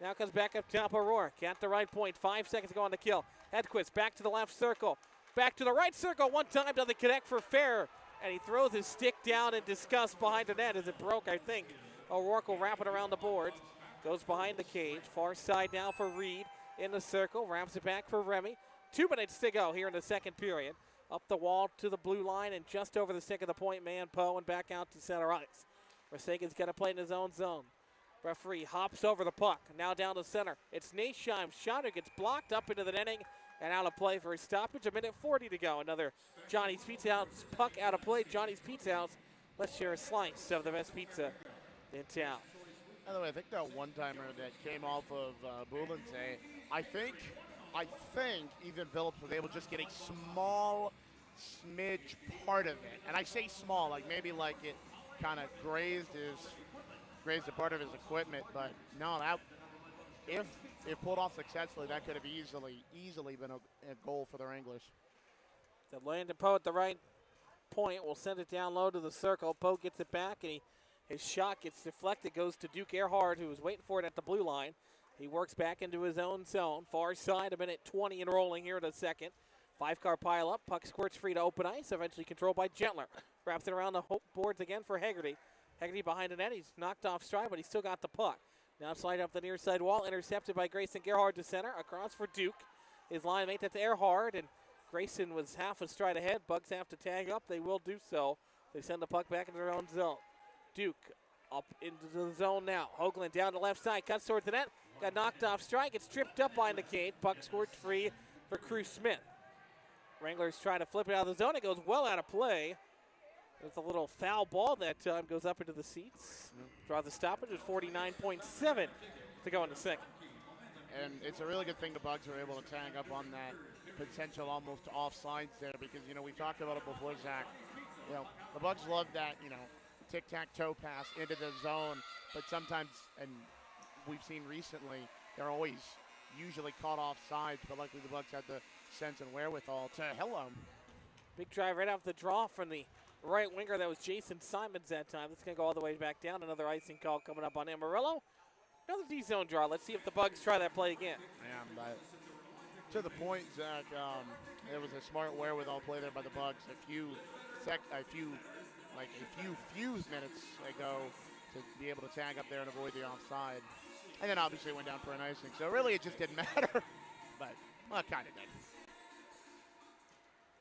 S2: Now comes back up top, O'Rourke at the right point. 5 seconds to go on the kill. Hedquist back to the left circle. Back to the right circle. One time doesn't connect for fair. And he throws his stick down in disgust behind the net as it broke, I think. O'Rourke will wrap it around the boards. Goes behind the cage. Far side now for Reed in the circle. Wraps it back for Remy. 2 minutes to go here in the second period. Up the wall to the blue line and just over the stick of the point man, Poe, and back out to center ice. Rasega's got to play in his own zone. Referee hops over the puck. Now down to center. It's Nasheim's shot who gets blocked up into the netting and out of play for a stoppage. 1:40 to go. Another Johnny's Pizza House puck out of play. Johnny's Pizza House, let's share a slice of the best pizza in town.
S19: By the way, I think that one-timer that came off of Boulenze, I think Ethan Phillips was able to just get a small smidge part of it. And I say small, like maybe like it kind of grazed a part of his equipment, but no, that if pulled off successfully, that could have easily been a goal for the Wranglers.
S2: The Landon Poe at the right point will send it down low to the circle. Poe gets it back, and his shot gets deflected, goes to Duke Earhart, who was waiting for it at the blue line. He works back into his own zone. Far side, 1:20 and rolling here in a second. 5-car pile up. Puck squirts free to open ice, eventually controlled by Gentler. Wraps it around the boards again for Hegarty. Hegarty behind the net. He's knocked off stride, but he's still got the puck. Now slide up the near side wall. Intercepted by Grayson Gerhard to center. Across for Duke. His line mate, that's Earhart, and Grayson was half a stride ahead. Bugs have to tag up. They will do so. They send the puck back into their own zone. Duke up into the zone now. Hoagland down the left side. Cuts towards the net. Got knocked off strike. Gets tripped up behind the cage. Puck scored free for Cruz Smith. Wranglers trying to flip it out of the zone. It goes well out of play. There's a little foul ball that time. Goes up into the seats. Draw the stoppage at 49.7 to go in the second.
S19: And it's a really good thing the Bugs were able to tag up on that potential almost offsides there because, we talked about it before, Zach. The Bugs love that, tic-tac-toe pass into the zone, but sometimes, and we've seen recently, they're always usually caught off sides, but luckily the Bugs had the sense and wherewithal to hello.
S2: Big drive right off the draw from the right winger. That was Jason Simons that time. That's going to go all the way back down. Another icing call coming up on Amarillo. Another D-zone draw. Let's see if the Bugs try that play again.
S19: Yeah, but to the point, Zach, it was a smart wherewithal play there by the Bugs. A few minutes ago to be able to tag up there and avoid the offside. And then obviously went down for an icing. So really it just didn't matter. But, well, it kind of did.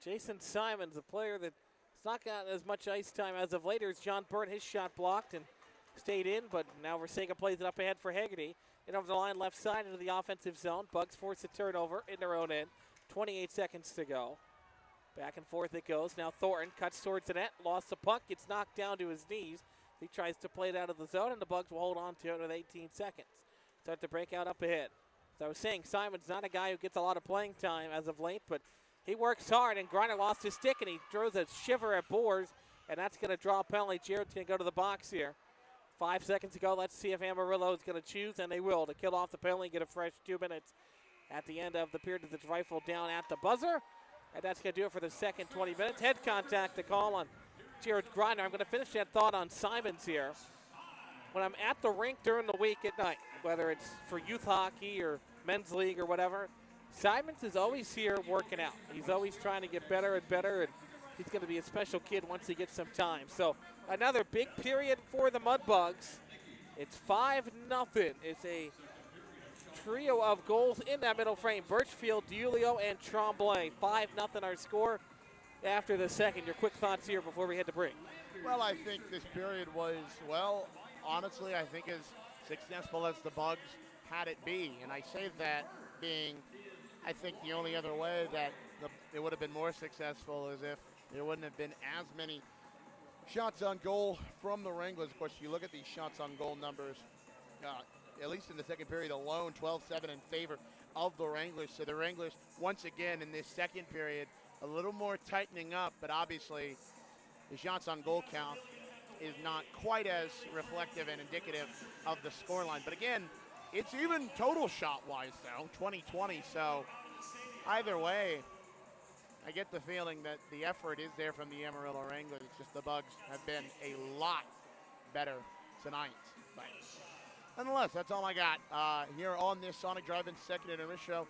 S2: Jason Simons, a player that's not gotten as much ice time as of later, as John Burt, his shot blocked and stayed in, but now Rasega plays it up ahead for Hegarty. And over the line left side into the offensive zone. Bugs force a turnover in their own end. 28 seconds to go. Back and forth it goes. Now Thornton cuts towards the net, lost the puck, gets knocked down to his knees. He tries to play it out of the zone, and the Bugs will hold on to it with 18 seconds. Start to break out up ahead. As I was saying, Simon's not a guy who gets a lot of playing time as of late, but he works hard, and Griner lost his stick, and he throws a shiver at Boers, and that's going to draw a penalty. Jared's going to go to the box here. 5 seconds to go. Let's see if Amarillo is going to choose, and they will, to kill off the penalty, get a fresh 2 minutes at the end of the period with its rifle down at the buzzer. And that's going to do it for the second 20 minutes. Head contact to call on Jared Griner. I'm going to finish that thought on Simons here. When I'm at the rink during the week at night, whether it's for youth hockey or men's league or whatever, Simons is always here working out. He's always trying to get better and better, and he's going to be a special kid once he gets some time. So another big period for the Mudbugs. It's 5-0. It's a trio of goals in that middle frame. Birchfield, Diulio, and Tremblay. 5-0 our score after the second. Your quick thoughts here before we head to break.
S19: Well, I think this period was, honestly, I think as successful as the Bugs had it be. And I say that being, I think the only other way that it would have been more successful is if there wouldn't have been as many
S1: shots on goal from the Wranglers. Of course, you look at these shots on goal numbers, at least in the second period alone, 12-7 in favor of the Wranglers. So the Wranglers, once again, in this second period, a little more tightening up, but obviously the shots on goal count is not quite as reflective and indicative of the scoreline. But again, it's even total shot-wise, though, 20-20. So either way, I get the feeling that the effort is there from the Amarillo Wranglers. It's just the Bugs have been a lot better tonight. But nonetheless, that's all I got here on this Sonic Drive-In second intermission show.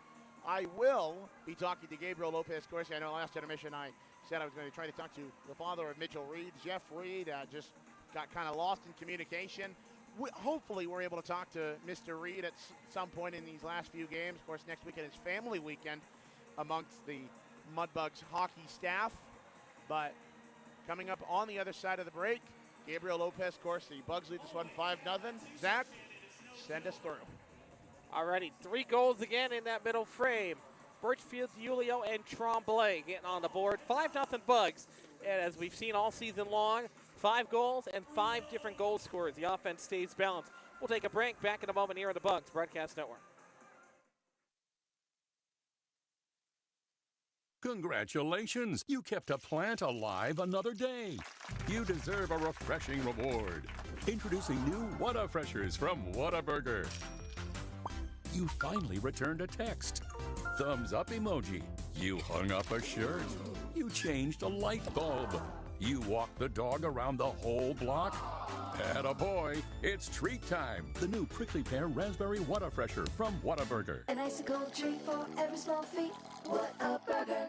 S1: I will be talking to Gabriel Lopez-Corsi. I know last intermission I said I was going to try to talk to the father of Mitchell Reed. Jeff Reed just got kind of lost in communication. Hopefully we're able to talk to Mr. Reed at some point in these last few games. Of course, next weekend is family weekend amongst the Mudbugs hockey staff. But coming up on the other side of the break, Gabriel Lopez-Corsi. Bugs lead this one 5-0. Zach, send us through.
S2: Alrighty, 3 goals again in that middle frame. Birchfield, Julio, and Tremblay getting on the board. 5-0 Bugs. And as we've seen all season long, 5 goals and 5 different goal scorers. The offense stays balanced. We'll take a break. Back in a moment here on the Bugs Broadcast Network.
S14: Congratulations! You kept a plant alive another day. You deserve a refreshing reward. Introducing new Whataburgers from Whataburger. You finally returned a text. Thumbs up emoji. You hung up a shirt. You changed a light bulb. You walked the dog around the whole block. Attaboy, it's treat time. The new prickly pear raspberry Whataburger from Whataburger.
S15: An icicle treat for every small feat. What a burger.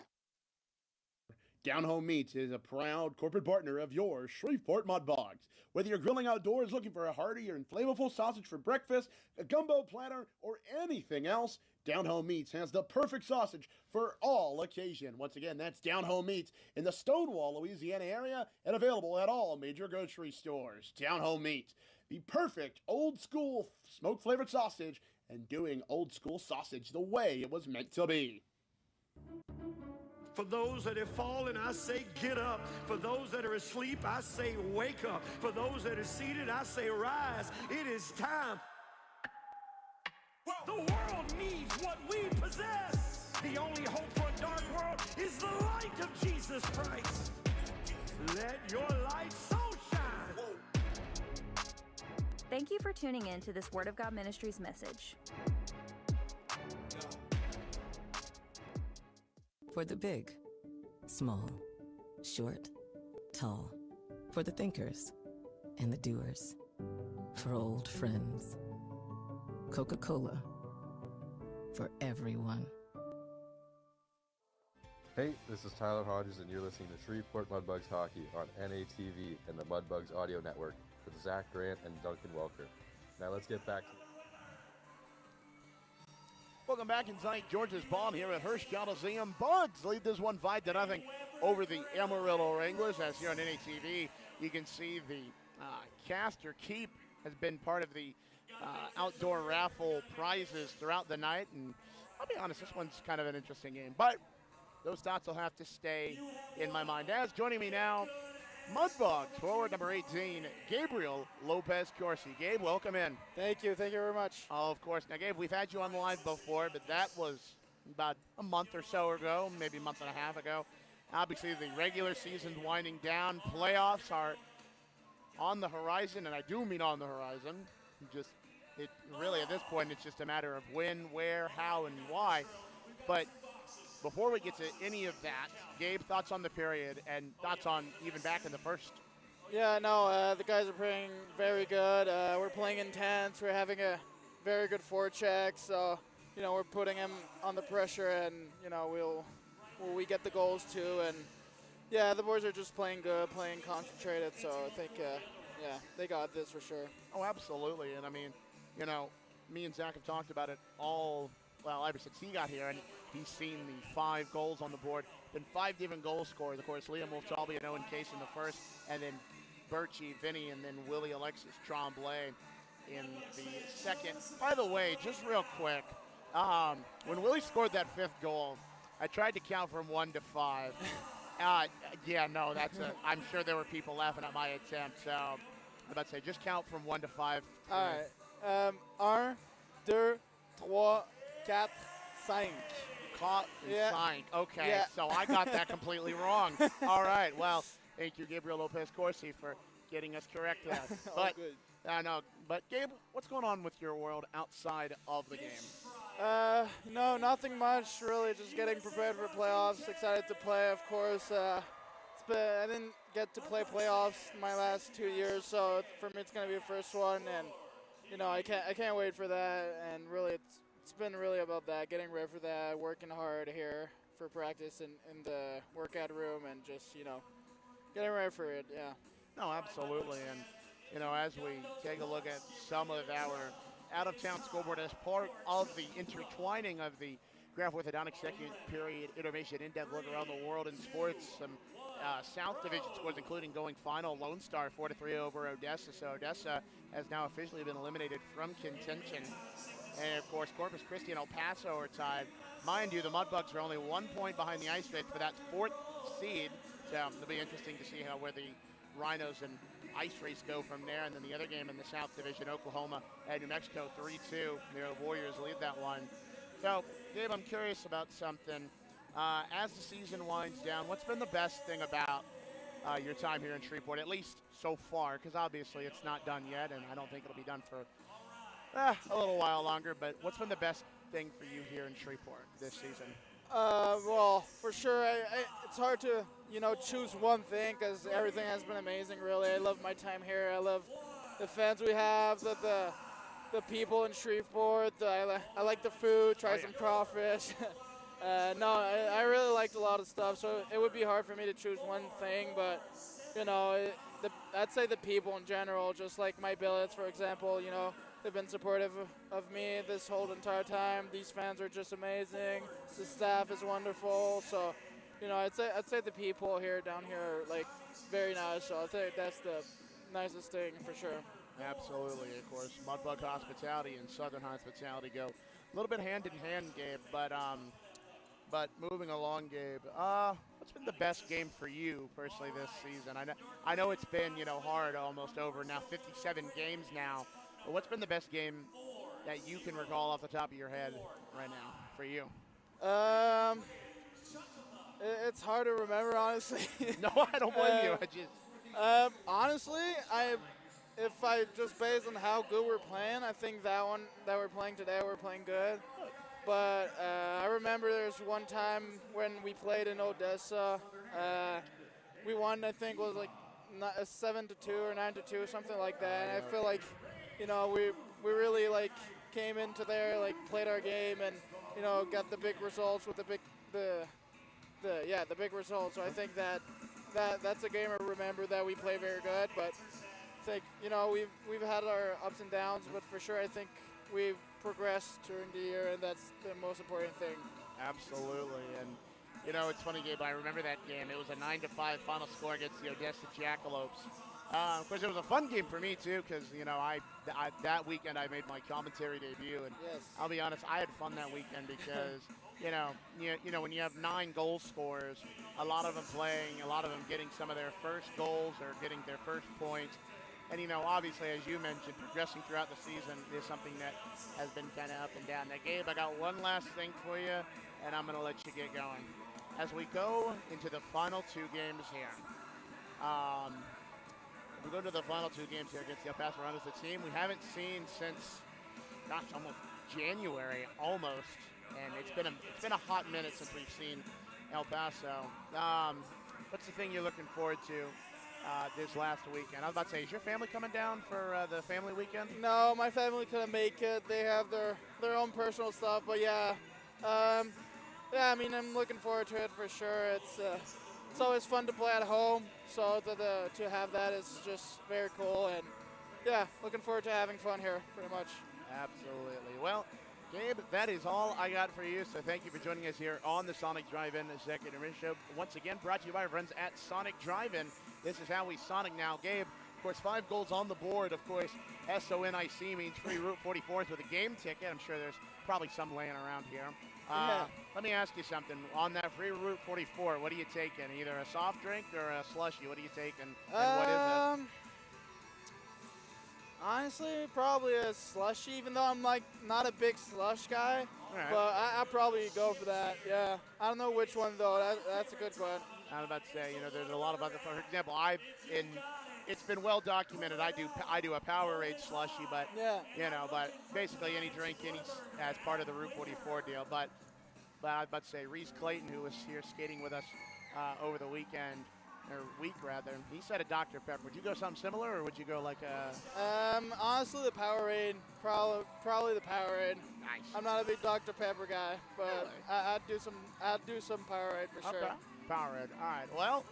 S3: Down Home Meats is a proud corporate partner of your Shreveport Mudbugs. Whether you're grilling outdoors looking for a hearty or flavorful sausage for breakfast, a gumbo platter, or anything else, Down Home Meats has the perfect sausage for all occasion. Once again, that's Down Home Meats in the Stonewall, Louisiana area and available at all major grocery stores. Down Home Meats, the perfect old school smoke flavored sausage and doing old school sausage the way it was meant to be.
S16: For those that have fallen, I say get up. For those that are asleep, I say wake up. For those that are seated, I say rise. It is time. The world needs what we possess. The only hope for a dark world is the light of Jesus Christ. Let your light so shine.
S5: Thank you for tuning in to this Word of God Ministries message.
S17: For the big, small, short, tall. For the thinkers and the doers. For old friends. Coca-Cola. For everyone.
S18: Hey, this is Tyler Hodges, and you're listening to Shreveport Mudbugs Hockey on NATV and the Mudbugs Audio Network with Zach Grant and Duncan Welker. Now let's get back to
S1: Welcome back inside George's Pond here at Hirsch Coliseum. Bugs lead this one 5-0 over the Amarillo Wranglers. As here on NATV, you can see the Caster Keep has been part of the outdoor raffle prizes throughout the night. And I'll be honest, this one's kind of an interesting game. But those thoughts will have to stay in my mind. As joining me now, Mudbugs forward number 18, Gabriel Lopez-Corsi. Gabe, welcome in.
S22: Thank you very much.
S1: Oh, of course. Now, Gabe, we've had you on the line before, but that was about a month or so ago, maybe a month and a half ago. Obviously, the regular season's winding down. Playoffs are on the horizon, and I do mean on the horizon. It really, at this point, it's just a matter of when, where, how, and why. But before we get to any of that, Gabe, thoughts on the period and thoughts on even back in the first?
S22: Yeah, no, the guys are playing very good. We're playing intense. We're having a very good forecheck. So, we're putting them on the pressure, and, we get the goals too. And, yeah, the boys are just playing good, playing concentrated. So I think, they got this for sure.
S1: Oh, absolutely. And, I mean, me and Zach have talked about it ever since he got here, and he's seen the 5 goals on the board. Been 5 different goal scorers. Of course, Liam Wolftalby and Owen Case in the first, and then Birchie, Vinny, and then Willie Alexis Tremblay in the second. By the way, just real quick, when Willie scored that 5th goal, I tried to count from 1 to 5. Yeah, no, I'm sure there were people laughing at my attempt. So I'm about to say, just count from 1 to 5.
S22: All right. 1, 2, 3, 4, 5.
S1: Caught and
S22: Yeah.
S1: signed. Okay,
S22: Yeah.
S1: so I got that completely wrong. All right, well, thank you, Gabriel Lopez-Corsi, for getting us correct there. But,
S22: good.
S1: no, but Gabe, what's going on with your world outside of the game?
S22: No, nothing much really. Just getting prepared for playoffs. Excited to play, of course. I didn't get to play playoffs my last 2 years, so for me it's gonna be the first one, and I can't wait for that. And really, it's been really about that, getting ready for that, working hard here for practice in the workout room, and just getting ready for it. Yeah.
S1: No, absolutely. And, as we take a look at some of our out-of-town scoreboard as part of the intertwining of the Graph Orthodontic second period innovation in-depth look around the world in sports, some South Division scores, including going final. Lone Star 4-3 over Odessa. So Odessa has now officially been eliminated from contention. And, of course, Corpus Christi and El Paso are tied. Mind you, the Mudbugs are only 1 point behind the Ice Fish for that 4th seed. So it'll be interesting to see where the Rhinos and Ice Race go from there. And then the other game in the South Division, Oklahoma and New Mexico 3-2. The Warriors lead that one. So, Gabe, I'm curious about something. As the season winds down, what's been the best thing about your time here in Shreveport, at least so far? Because obviously it's not done yet, and I don't think it'll be done for a little while longer. But what's been the best thing for you here in Shreveport this season?
S22: Well, for sure, it's hard to choose one thing because everything has been amazing. Really, I love my time here. I love the fans we have, the people in Shreveport. I like the food. Try some crawfish. No, I really liked a lot of stuff. So it would be hard for me to choose one thing, but I'd say the people in general, just like my billets, for example. They've been supportive of me this whole entire time. These fans are just amazing. The staff is wonderful. So, I'd say the people down here are very nice. So I think that's the nicest thing for sure.
S1: Absolutely, of course. Mudbug hospitality and Southern hospitality go a little bit hand in hand, Gabe. But moving along, Gabe, what's been the best game for you personally this season? I know it's been hard, almost over now, 57 games now. But what's been the best game that you can recall off the top of your head right now for you?
S22: It's hard to remember, honestly.
S1: No, I don't blame you.
S22: Honestly, if I just based on how good we're playing, I think that one that we're playing today, we're playing good. But I remember there's one time when we played in Odessa. We won, I think, was 7-2 or 9-2, something like that. And I feel like, we really came into there, played our game, and got the big results with the big results. So I think that's a game I remember that we play very good. But I think we've had our ups and downs, but for sure I think we've progressed during the year, and that's the most important thing.
S1: Absolutely. And it's funny, Gabe, I remember that game. It was a 9-5 final score against the Odessa Jackalopes. Of course, it was a fun game for me too, because I that weekend I made my commentary debut, and
S22: yes.
S1: I'll be honest, I had fun that weekend because when you have 9 goal scorers, a lot of them playing, a lot of them getting some of their first goals or getting their first points. And, obviously, as you mentioned, progressing throughout the season is something that has been kind of up and down. Now, Gabe, I got one last thing for you, and I'm going to let you get going. As we go into the final 2 games here, we go to the final 2 games here against the El Paso Rounders, the team we haven't seen since, almost January, almost. And it's been a hot minute since we've seen El Paso. What's the thing you're looking forward to this last weekend? I was about to say, is your family coming down for the family weekend?
S22: No, my family couldn't make it. They have their own personal stuff, but yeah. I'm looking forward to it for sure. It's always fun to play at home, so to have that is just very cool, and yeah, looking forward to having fun here, pretty much.
S1: Absolutely. Well, Gabe, that is all I got for you, so thank you for joining us here on the Sonic Drive-In Second Intermission Show. Once again, brought to you by our friends at Sonic Drive-In. This is how we Sonic now. Gabe, of course, 5 goals on the board. Of course, SONIC means free Route 44th with a game ticket. I'm sure there's probably some laying around here. Let me ask you something. On that free Route 44, what are you taking? Either a soft drink or a slushie? What are you taking? And what is it?
S22: Honestly, probably a slushie, even though I'm like not a big slush guy.
S1: Right.
S22: But I'll probably go for that. Yeah. I don't know which one though. That's a good one.
S1: I was about to say, there's a lot of other. For example, it's been well documented. I do a Powerade slushie, but but basically any drink as part of the Route 44 deal. But I was about to say, Reese Clayton, who was here skating with us over the weekend, or week rather, he said a Dr. Pepper. Would you go something similar, or would you go like a?
S22: Honestly, the Powerade. Probably the Powerade.
S1: Nice.
S22: I'm not a big Dr. Pepper guy, but
S1: Really?
S22: I'd do some Powerade for sure.
S1: Okay. Powerade. All right. Well,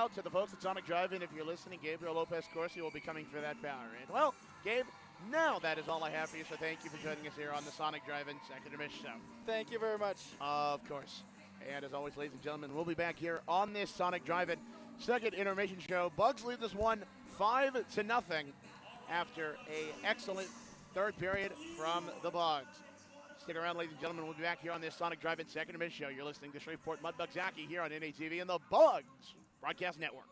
S1: to the folks at Sonic Drive-In, if you're listening, Gabriel Lopez Corsi will be coming for that Powerade. Well, Gabe, now that is all I have for you, so thank you for joining us here on the Sonic Drive-In Second Intermission Show.
S22: Thank you very much.
S1: Of course. And as always, ladies and gentlemen, we'll be back here on this Sonic Drive-In Second Intermission Show. Bugs lead this one 5-0 after a excellent third period from the Bugs. Stick around, ladies and gentlemen. We'll be back here on this Sonic Drive-In Second Intermission Show. You're listening to Shreveport Mudbugs hockey here on NATV and the Bugs Broadcast Network.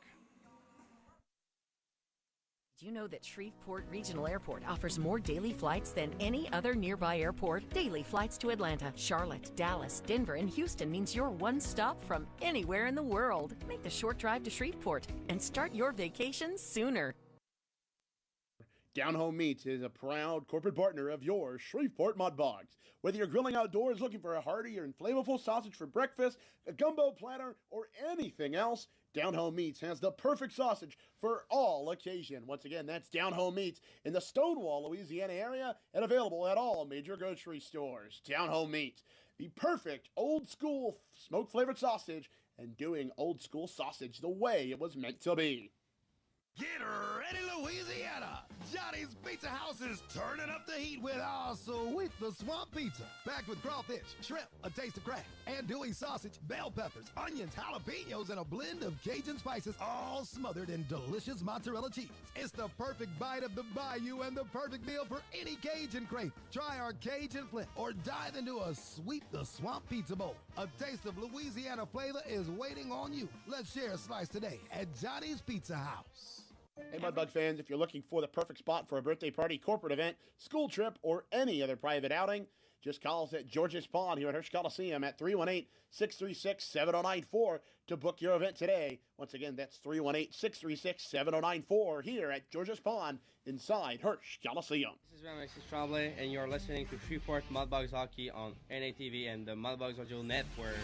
S11: Did you know that Shreveport Regional Airport offers more daily flights than any other nearby airport? Daily flights to Atlanta, Charlotte, Dallas, Denver, and Houston means you're one stop from anywhere in the world. Make the short drive to Shreveport and start your vacation sooner.
S3: Down Home Meats is a proud corporate partner of your Shreveport Mudbugs. Whether you're grilling outdoors looking for a hearty or flavorful sausage for breakfast, a gumbo platter, or anything else, Down Home Meats has the perfect sausage for all occasion. Once again, that's Down Home Meats in the Stonewall, Louisiana area and available at all major grocery stores. Down Home Meats, the perfect old school smoke flavored sausage and doing old school sausage the way it was meant to be.
S4: Get ready, Louisiana! Johnny's Pizza House is turning up the heat with our sweet the swamp pizza. Packed with crawfish, shrimp, a taste of crack, andouille sausage, bell peppers, onions, jalapenos, and a blend of Cajun spices, all smothered in delicious mozzarella cheese. It's the perfect bite of the bayou and the perfect meal for any Cajun crave. Try our Cajun Flint or dive into a sweet the swamp pizza bowl. A taste of Louisiana flavor is waiting on you. Let's share a slice today at Johnny's Pizza House.
S3: Hey, Mudbug fans, if you're looking for the perfect spot for a birthday party, corporate event, school trip, or any other private outing, just call us at George's Pond here at Hirsch Coliseum at 318-636-7094 to book your event today. Once again, that's 318-636-7094 here at George's Pond inside Hirsch Coliseum.
S12: This is Alexis Tremblay, and you're listening to Shreveport Mudbugs hockey on NATV and the Mudbugs Audio Network.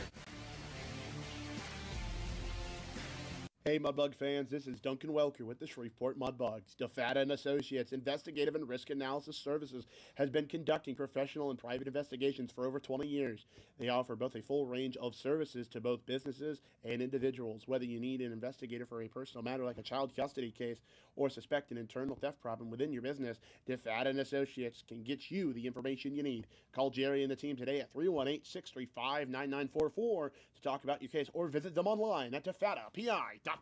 S3: Hey, Mudbug fans, this is Duncan Welker with the Shreveport Mudbugs. DeFata & Associates Investigative and Risk Analysis Services has been conducting professional and private investigations for over 20 years. They offer both a full range of services to both businesses and individuals. Whether you need an investigator for a personal matter like a child custody case or suspect an internal theft problem within your business, DeFata & Associates can get you the information you need. Call Jerry and the team today at 318-635-9944 to talk about your case or visit them online at defatapi.com.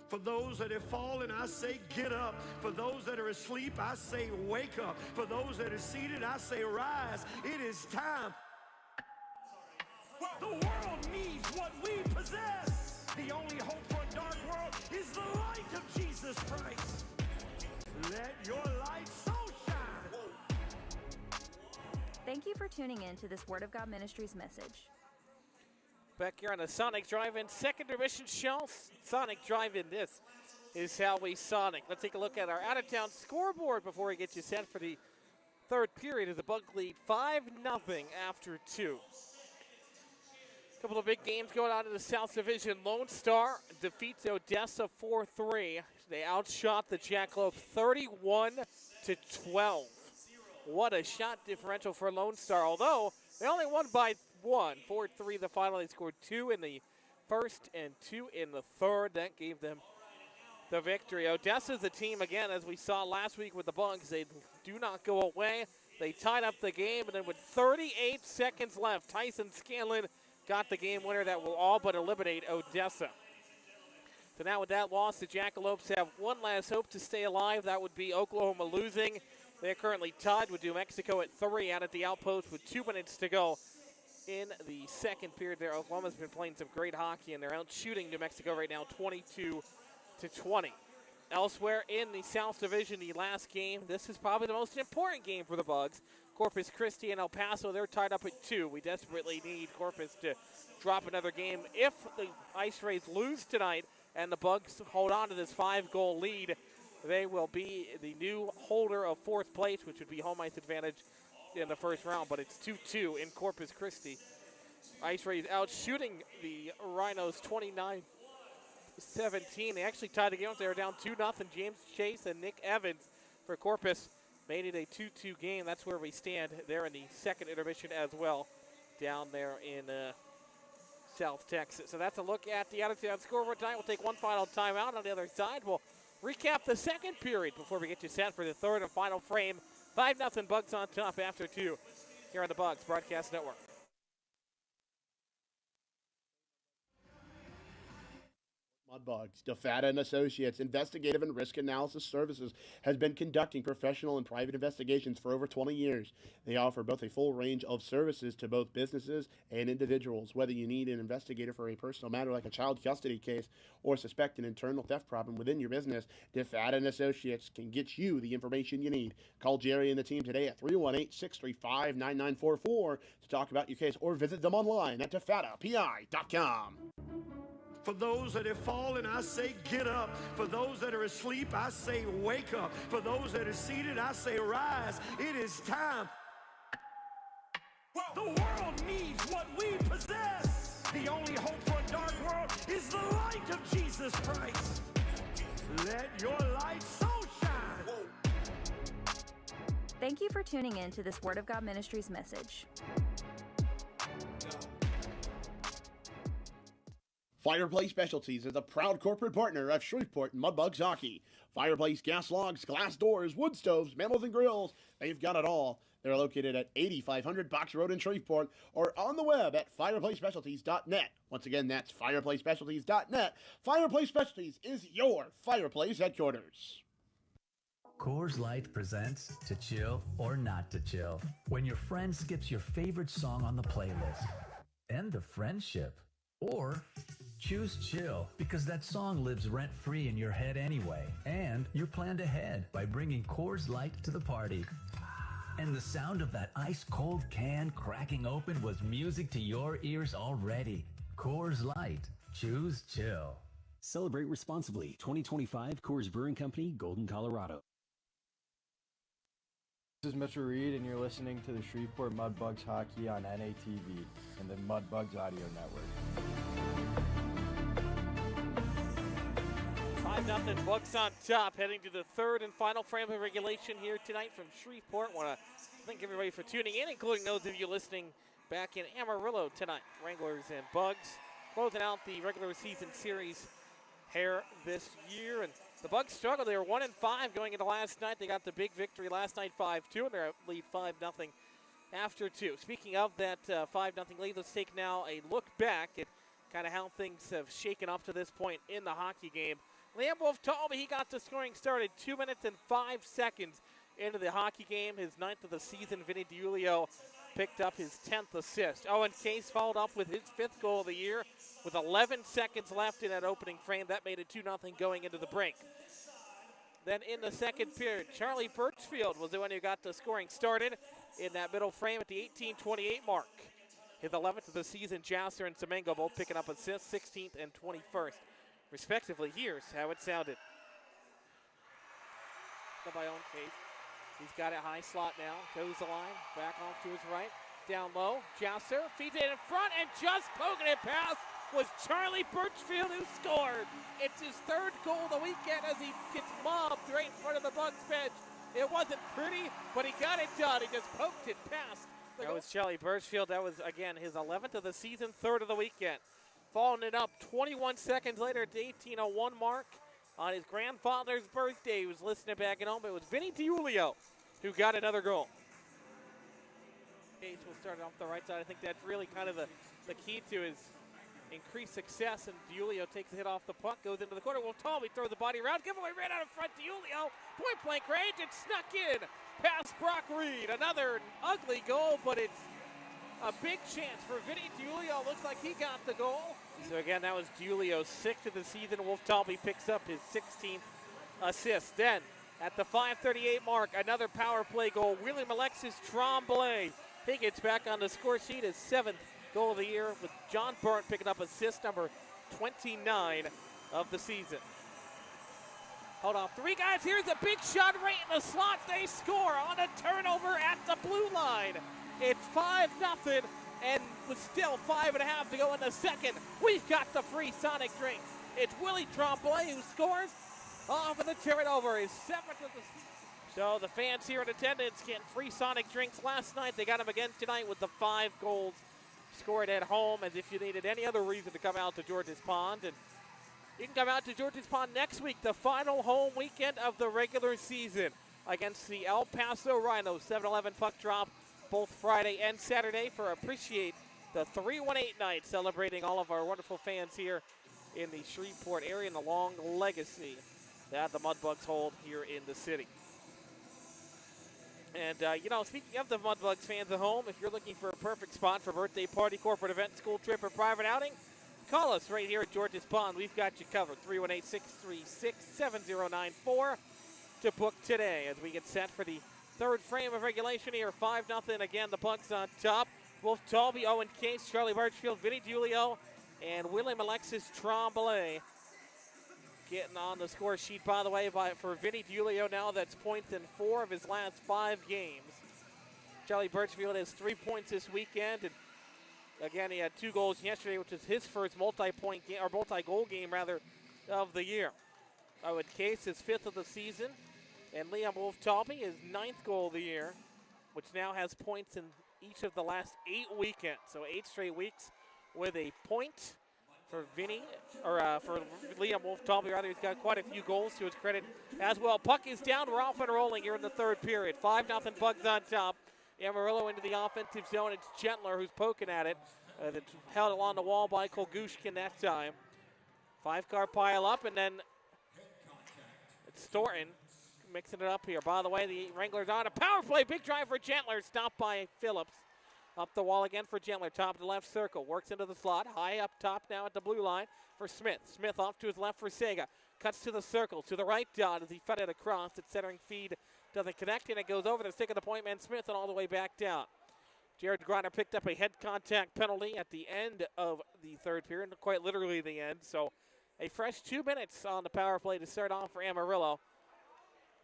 S16: For those that have fallen, I say get up. For those that are asleep, I say wake up. For those that are seated, I say rise. It is time. The world needs what we possess. The only hope for a dark world is the light of Jesus Christ. Let your light so shine.
S5: Thank you for tuning in to this Word of God Ministries message.
S2: Back here on the Sonic Drive-In Second Intermission Show. Sonic Drive-In, this is how we Sonic. Let's take a look at our out-of-town scoreboard before we get you set for the third period of the Bug lead 5-0 after 2. A couple of big games going on in the South Division. Lone Star defeats Odessa 4-3. They outshot the Jackalope 31-12. What a shot differential for Lone Star, although they only won by 1. 4-3 the final. They scored 2 in the first and 2 in the third. That gave them the victory. Odessa's a team, again, as we saw last week with the Bugs. They do not go away. They tied up the game, and then with 38 seconds left, Tyson Scanlon got the game winner that will all but eliminate Odessa. So now with that loss, the Jackalopes have one last hope to stay alive. That would be Oklahoma losing. They're currently tied with New Mexico at 3 out at the Outpost with 2 minutes to go in the second period there. Oklahoma's been playing some great hockey, and they're out shooting New Mexico right now 22-20. Elsewhere in the South Division, the last game, this is probably the most important game for the Bugs. Corpus Christi and El Paso, they're tied up at 2. We desperately need Corpus to drop another game. If the Ice Rays lose tonight and the Bugs hold on to this 5-goal lead, they will be the new holder of 4th place, which would be home ice advantage in the first round, but it's 2-2 in Corpus Christi. Ice Rays out shooting the Rhinos 29-17. They actually tied the game. They were down 2-0. James Chase and Nick Evans for Corpus made it a 2-2 game. That's where we stand there in the second intermission as well, down there in South Texas. So that's a look at the out-of-town scoreboard tonight. We'll take one final timeout. On the other side, we'll recap the second period before we get you set for the third and final frame. 5-0 Bugs on top after 2 here on the Bugs Broadcast Network.
S3: Mudbugs, DeFata and Associates Investigative and Risk Analysis Services has been conducting professional and private investigations for over 20 years. They offer both a full range of services to both businesses and individuals. Whether you need an investigator for a personal matter like a child custody case or suspect an internal theft problem within your business, DeFata and Associates can get you the information you need. Call Jerry and the team today at 318-635-9944 to talk about your case, or visit them online at defatapi.com.
S16: For those that have fallen, I say get up. For those that are asleep, I say wake up. For those that are seated, I say rise. It is time. The world needs what we possess. The only hope for a dark world is the light of Jesus Christ. Let your light so shine.
S5: Thank you for tuning in to this Word of God Ministries message.
S3: Fireplace Specialties is a proud corporate partner of Shreveport Mudbugs Hockey. Fireplace gas logs, glass doors, wood stoves, mantles, and grills. They've got it all. They're located at 8500 Box Road in Shreveport or on the web at fireplacespecialties.net. Once again, that's fireplacespecialties.net. Fireplace Specialties is your fireplace headquarters.
S6: Coors Light presents To Chill or Not to Chill. When your friend skips your favorite song on the playlist. End the friendship. Or choose chill, because that song lives rent-free in your head anyway. And you're planned ahead by bringing Coors Light to the party. And the sound of that ice-cold can cracking open was music to your ears already. Coors Light. Choose chill.
S7: Celebrate responsibly. 2025 Coors Brewing Company, Golden, Colorado.
S8: This is Mitchell Reed, and you're listening to the Shreveport Mudbugs Hockey on NATV and the Mudbugs Audio Network.
S2: 5-0 Bucks on top, heading to the third and final frame of regulation here tonight from Shreveport. Want to thank everybody for tuning in, including those of you listening back in Amarillo tonight. Wranglers and Bugs closing out the regular season series here this year. And the Bugs struggled. They were 1-5 going into last night. They got the big victory last night, 5-2, and they're lead 5-0 after 2. Speaking of that 5-0 lead, let's take now a look back at kind of how things have shaken up to this point in the hockey game. Liam Wolf told me he got the scoring started 2 minutes and 5 seconds into the hockey game. His 9th of the season, Vinny DiUlio picked up his 10th assist. Owen Case followed up with his 5th goal of the year with 11 seconds left in that opening frame. That made it 2-0 going into the break. Then in the second period, Charlie Birchfield was the one who got the scoring started in that middle frame at the 18:28 mark. His 11th of the season, Jasser and Semengo both picking up assists, 16th and 21st, respectively. Here's how it sounded. By Owen Case. He's got it high slot now, toes the line, back off to his right, down low, Jasser feeds it in front, and just poking it past was Charlie Birchfield, who scored. It's his 3rd goal of the weekend as he gets mobbed right in front of the Bugs bench. It wasn't pretty, but he got it done. He just poked it past. That was Charlie Birchfield. That was, again, his 11th of the season, 3rd of the weekend. Following it up 21 seconds later at the 18:01 mark. On his grandfather's birthday, he was listening back at home. It was Vinny DiUlio who got another goal. Case will start off the right side. I think that's really kind of the key to his increased success, and Diulio takes a hit off the puck, goes into the corner. Wolftalby throws the body around, giveaway right out in front. Diulio, point-blank range, it snuck in past Brock Reed. Another ugly goal, but it's a big chance for Vinny Diulio. Looks like he got the goal. So again, that was Diulio's 6th of the season. Wolftalby picks up his 16th assist. Then, at the 5:38 mark, another power play goal. William Alexis Tremblay. He gets back on the score sheet, his 7th goal of the year, with John Burnt picking up assist number 29 of the season. Hold on, 3 guys. Here's a big shot right in the slot. They score on a turnover at the blue line. It's 5-0, and with still 5.5 to go in the second, we've got the free Sonic drinks. It's Willie Tremblay who scores off of the turnover, his 7th of the season. So the fans here in attendance getting free Sonic drinks last night. They got them again tonight with the 5 goals scored at home, as if you needed any other reason to come out to George's Pond. And you can come out to George's Pond next week, the final home weekend of the regular season, against the El Paso Rhinos. 7-11 puck drop both Friday and Saturday for Appreciate the 318 night, celebrating all of our wonderful fans here in the Shreveport area and the long legacy that the Mudbugs hold here in the city. And, speaking of the Mudbugs fans at home, if you're looking for a perfect spot for birthday party, corporate event, school trip, or private outing, call us right here at George's Pond. We've got you covered. 318-636-7094 to book today as we get set for the 3rd frame of regulation here. 5-0 again, the Bucks on top. Wolftalby, Owen Case, Charlie Birchfield, Vinny Diulio, and William Alexis Tremblay getting on the score sheet, by the way, for Vinny Diulio now. That's points in 4 of his last 5 games. Charlie Birchfield has 3 points this weekend, and again, he had 2 goals yesterday, which is his first multi-point game, or multi-goal game rather, of the year. Owen Case is 5th of the season, and Liam Wolftalby is 9th goal of the year, which now has points in each of the last 8 weekends. So 8 straight weeks with a point for for Liam Wolftalby. Rather, he's got quite a few goals to his credit as well. Puck is down. We're off and rolling here in the 3rd period. 5-0 Bugs on top. Amarillo into the offensive zone. It's Gentler who's poking at it. That's held along the wall by Kolgushkin that time. 5-car pile up, and then it's Thornton mixing it up here. By the way, the Wranglers on a power play. Big drive for Gentler. Stopped by Phillips. Up the wall again for Gentler. Top of the left circle. Works into the slot. High up top now at the blue line for Smith. Smith off to his left for Sega. Cuts to the circle. To the right dot as he fed it across. Its centering feed doesn't connect, and it goes over the stick of the point man Smith and all the way back down. Jared Griner picked up a head contact penalty at the end of the 3rd period. Quite literally the end. So a fresh 2 minutes on the power play to start off for Amarillo.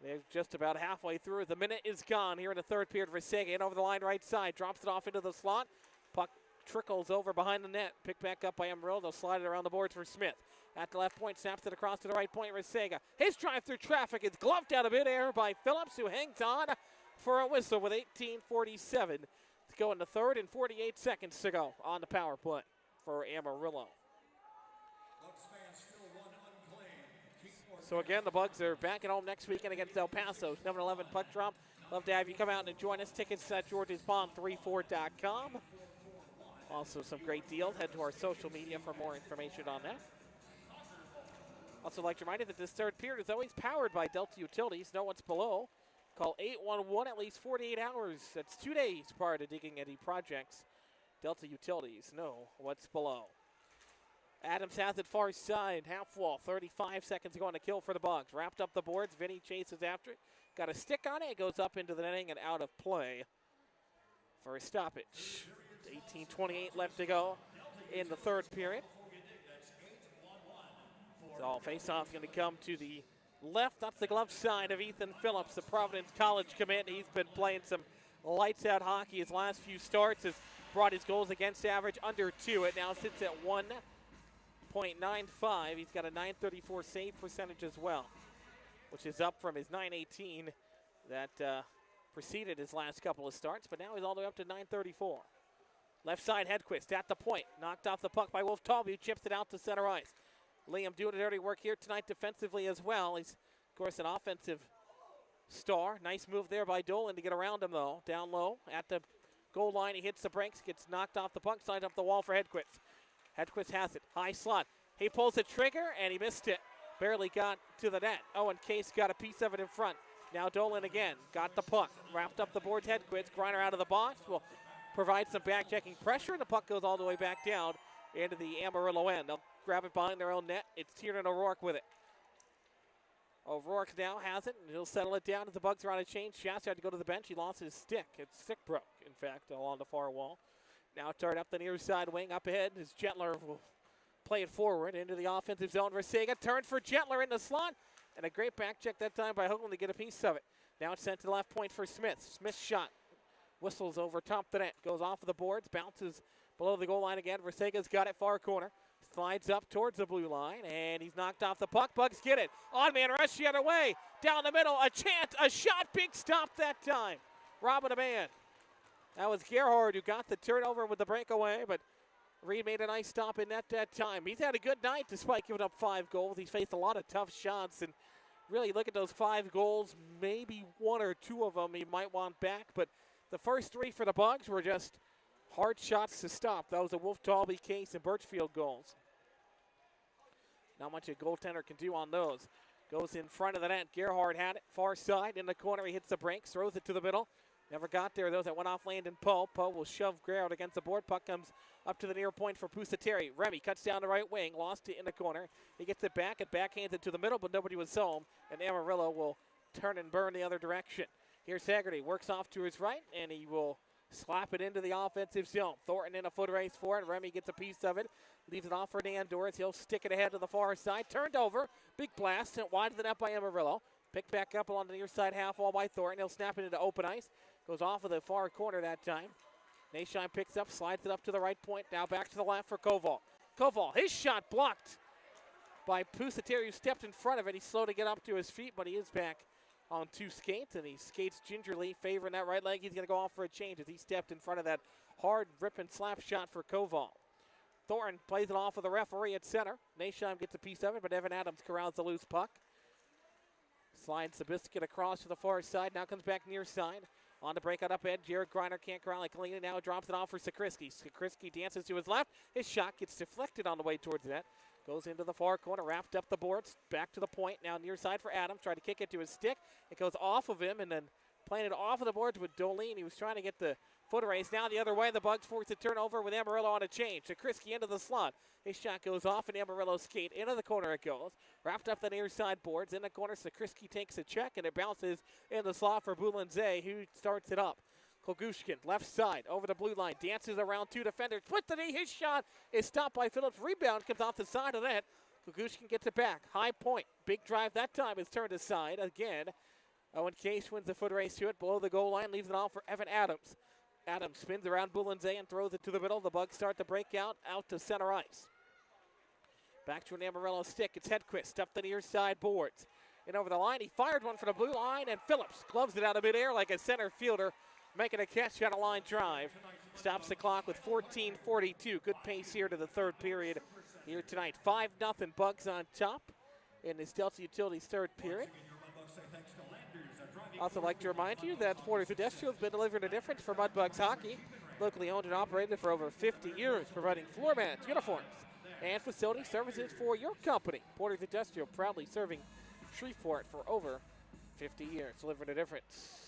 S2: They're just about halfway through. The minute is gone here in the 3rd period for Sega. In over the line right side. Drops it off into the slot. Puck trickles over behind the net. Picked back up by Amarillo. They'll slide it around the boards for Smith. At the left point, snaps it across to the right point for Sega. His drive through traffic is gloved out of midair by Phillips, who hangs on for a whistle with 18:47 to go in the 3rd and 48 seconds to go on the power play for Amarillo. So again, the Bugs are back at home next weekend against El Paso. 7-11 puck drop. Love to have you come out and join us. Tickets at georgespond34.com. Also some great deals. Head to our social media for more information on that. Also like to remind you that this 3rd period is always powered by Delta Utilities. Know what's below. Call 811 at least 48 hours. That's 2 days prior to digging any projects. Delta Utilities know what's below. Adams has it far side, half wall, 35 seconds to go on the kill for the Bugs. Wrapped up the boards, Vinny chases after it. Got a stick on it, it goes up into the netting and out of play for a stoppage. 18:28 left to go in the 3rd period. So face-off going to come to the left. That's the glove side of Ethan Phillips, the Providence College commit. He's been playing some lights-out hockey. His last few starts has brought his goals against average under 2. It now sits at 1.95. He's got a .934 save percentage as well, which is up from his .918 that preceded his last couple of starts, but now he's all the way up to .934. Left side, Hedquist at the point. Knocked off the puck by Wolftalby, who chips it out to center ice. Liam doing dirty work here tonight defensively as well. He's, of course, an offensive star. Nice move there by Dolan to get around him, though. Down low at the goal line, he hits the brakes, gets knocked off the puck side up the wall for Hedquist. Hedquist has it. High slot. He pulls the trigger, and he missed it. Barely got to the net. Owen Case got a piece of it in front. Now Dolan again. Got the puck. Wrapped up the boards. Hedquist. Griner out of the box. Will provide some back-checking pressure, and the puck goes all the way back down into the Amarillo end. They'll grab it behind their own net. It's Tiernan O'Rourke with it. O'Rourke now has it, and he'll settle it down as the Bugs are on a change. Shasta had to go to the bench. He lost his stick. His stick broke, in fact, along the far wall. Now turned up the near side wing. Up ahead is Gentler will play it forward into the offensive zone. Versega turned for Gentler in the slot, and a great back check that time by Hoagland to get a piece of it. Now it's sent to the left point for Smith. Smith's shot whistles over top the net. Goes off of the boards, bounces below the goal line again. Versega's got it far corner. Slides up towards the blue line, and he's knocked off the puck. Bugs get it. On-man rush the other way. Down the middle, a chance, a shot, big stop that time. Robbing a man. That was Gerhard who got the turnover with the breakaway, but Reed made a nice stop in net that time. He's had a good night despite giving up 5 goals. He's faced a lot of tough shots, and really look at those 5 goals. Maybe 1 or 2 of them he might want back, but the first 3 for the Bugs were just hard shots to stop. That was the Wolf Talby, Case, and Birchfield goals. Not much a goaltender can do on those. Goes in front of the net. Gerhard had it. Far side in the corner. He hits the brakes. Throws it to the middle. Never got there, though. That went off Landon Poe. Poe will shove Gerhard against the board. Puck comes up to the near point for Pusateri. Remy cuts down the right wing. Lost it in the corner. He gets it back. It backhands it to the middle, but nobody was home. And Amarillo will turn and burn the other direction. Here's Haggerty. Works off to his right, and he will slap it into the offensive zone. Thornton in a foot race for it. Remy gets a piece of it. Leaves it off for Dan Doris. He'll stick it ahead to the far side. Turned over. Big blast. Sent wide of the net by Amarillo. Picked back up along the near side half wall by Thornton. He'll snap it into open ice. Goes off of the far corner that time. Nashine picks up. Slides it up to the right point. Now back to the left for Koval. Koval, his shot blocked by Pusateri, who stepped in front of it. He's slow to get up to his feet, but he is back on 2 skates, and he skates gingerly, favoring that right leg. He's going to go off for a change as he stepped in front of that hard rip and slap shot for Koval. Thornton plays it off with the referee at center. Nashheim gets a piece of it, but Evan Adams corrals the loose puck. Slides the biscuit across to the far side. Now comes back near side. On the breakout up edge. Jared Griner can't corral it cleanly. Now drops it off for Sikrisky. Sikrisky dances to his left. His shot gets deflected on the way towards the net. Goes into the far corner, wrapped up the boards, back to the point. Now near side for Adams, tried to kick it to his stick. It goes off of him and then planted off of the boards with Dolene. He was trying to get the foot race. Now the other way, the Bugs force a turnover with Amarillo on a change. Sikrisky into the slot. His shot goes off and Amarillo skate. Into the corner it goes. Wrapped up the near side boards. In the corner, Sikrisky takes a check and it bounces in the slot for Boulanger, who starts it up. Kogushkin, left side, over the blue line, dances around 2 defenders, split the knee, his shot is stopped by Phillips, rebound comes off the side of that. Kogushkin gets it back, high point, big drive that time is turned aside again. Owen Case wins the foot race to it, below the goal line, leaves it off for Evan Adams. Adams spins around Boulanger and throws it to the middle. The Bugs start to break out to center ice. Back to an Amarillo stick, it's Hedquist, up the near side boards. And over the line, he fired one for the blue line, and Phillips gloves it out of midair like a center fielder, making a catch on a line drive. Stops the clock with 14:42. Good pace here to the third period here tonight. 5-0 Bugs on top in this Delta Utilities third period. Also like to remind you that Porter's Industrial has been delivering a difference for Mudbugs hockey. Locally owned and operated for over 50 years, providing floor mats, uniforms, and facility services for your company. Porter's Industrial proudly serving Shreveport for over 50 years, delivering a difference.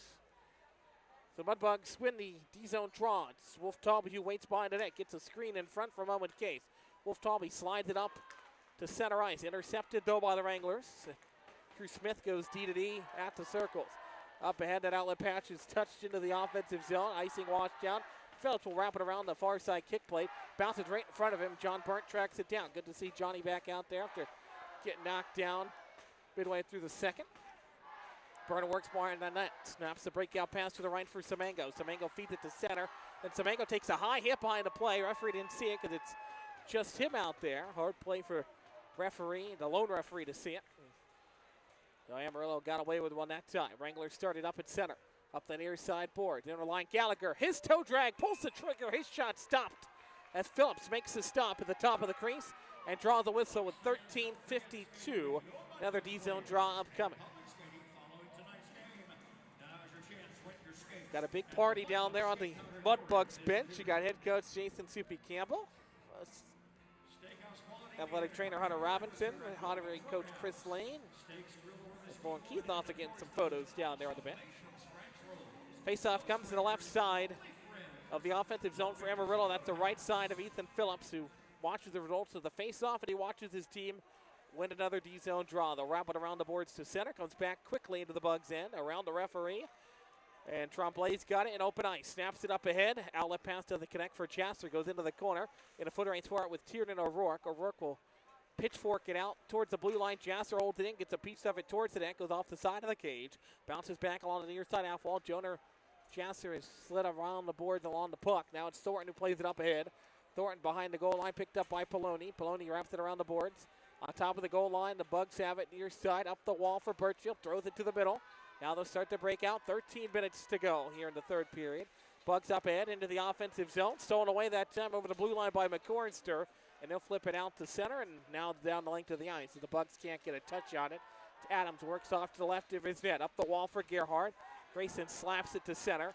S2: So Mudbugs win the D-zone draw. It's Wolf Talby who waits behind the net, gets a screen in front for Owen Case. Wolf Talby slides it up to center ice. Intercepted though by the Wranglers. Drew Smith goes D-to-D at the circles. Up ahead, that outlet patch is touched into the offensive zone. Icing washed down. Phillips will wrap it around the far side kick plate. Bounces right in front of him. John Burnt tracks it down. Good to see Johnny back out there after getting knocked down midway through the second. Burner works behind the net. Snaps the breakout pass to the right for Semengo. Semengo feeds it to center. Then Semengo takes a high hit behind the play. Referee didn't see it because it's just him out there. Hard play for referee, the lone referee, to see it. So Amarillo got away with one that time. Wrangler started up at center. Up the near side board. Inner line Gallagher. His toe drag. Pulls the trigger. His shot stopped as Phillips makes the stop at the top of the crease and draws the whistle with 13:52. Another D-zone draw upcoming. Got a big party down there on the Mudbugs bench. You got head coach Jason Soupy Campbell. athletic trainer Hunter Robinson, honorary coach Chris Lane. Bowen Keith also getting some photos down there on the bench. Faceoff comes to the left side of the offensive zone for Amarillo. That's the right side of Ethan Phillips, who watches the results of the faceoff, and he watches his team win another D-zone draw. They'll wrap it around the boards to center. Comes back quickly into the Bugs' end, around the referee. And Tremblay's got it in open ice. Snaps it up ahead. Outlet pass doesn't connect for Chasser. Goes into the corner. In a foot race for it with Tiernan O'Rourke. O'Rourke will pitchfork it out towards the blue line. Jasser holds it in, gets a piece of it towards the net, goes off the side of the cage, bounces back along the near side half wall. Jonah Jasser has slid around the boards along the puck. Now it's Thornton who plays it up ahead. Thornton behind the goal line, picked up by Poloni. Poloni wraps it around the boards. On top of the goal line, the Bugs have it near side, up the wall for Birchfield, throws it to the middle. Now they'll start to break out. 13 minutes to go here in the third period. Bugs up ahead into the offensive zone. Stolen away that time over the blue line by McCornster. And they'll flip it out to center, and now down the length of the ice. So the Bugs can't get a touch on it. Adams works off to the left of his net. Up the wall for Gerhardt. Grayson slaps it to center.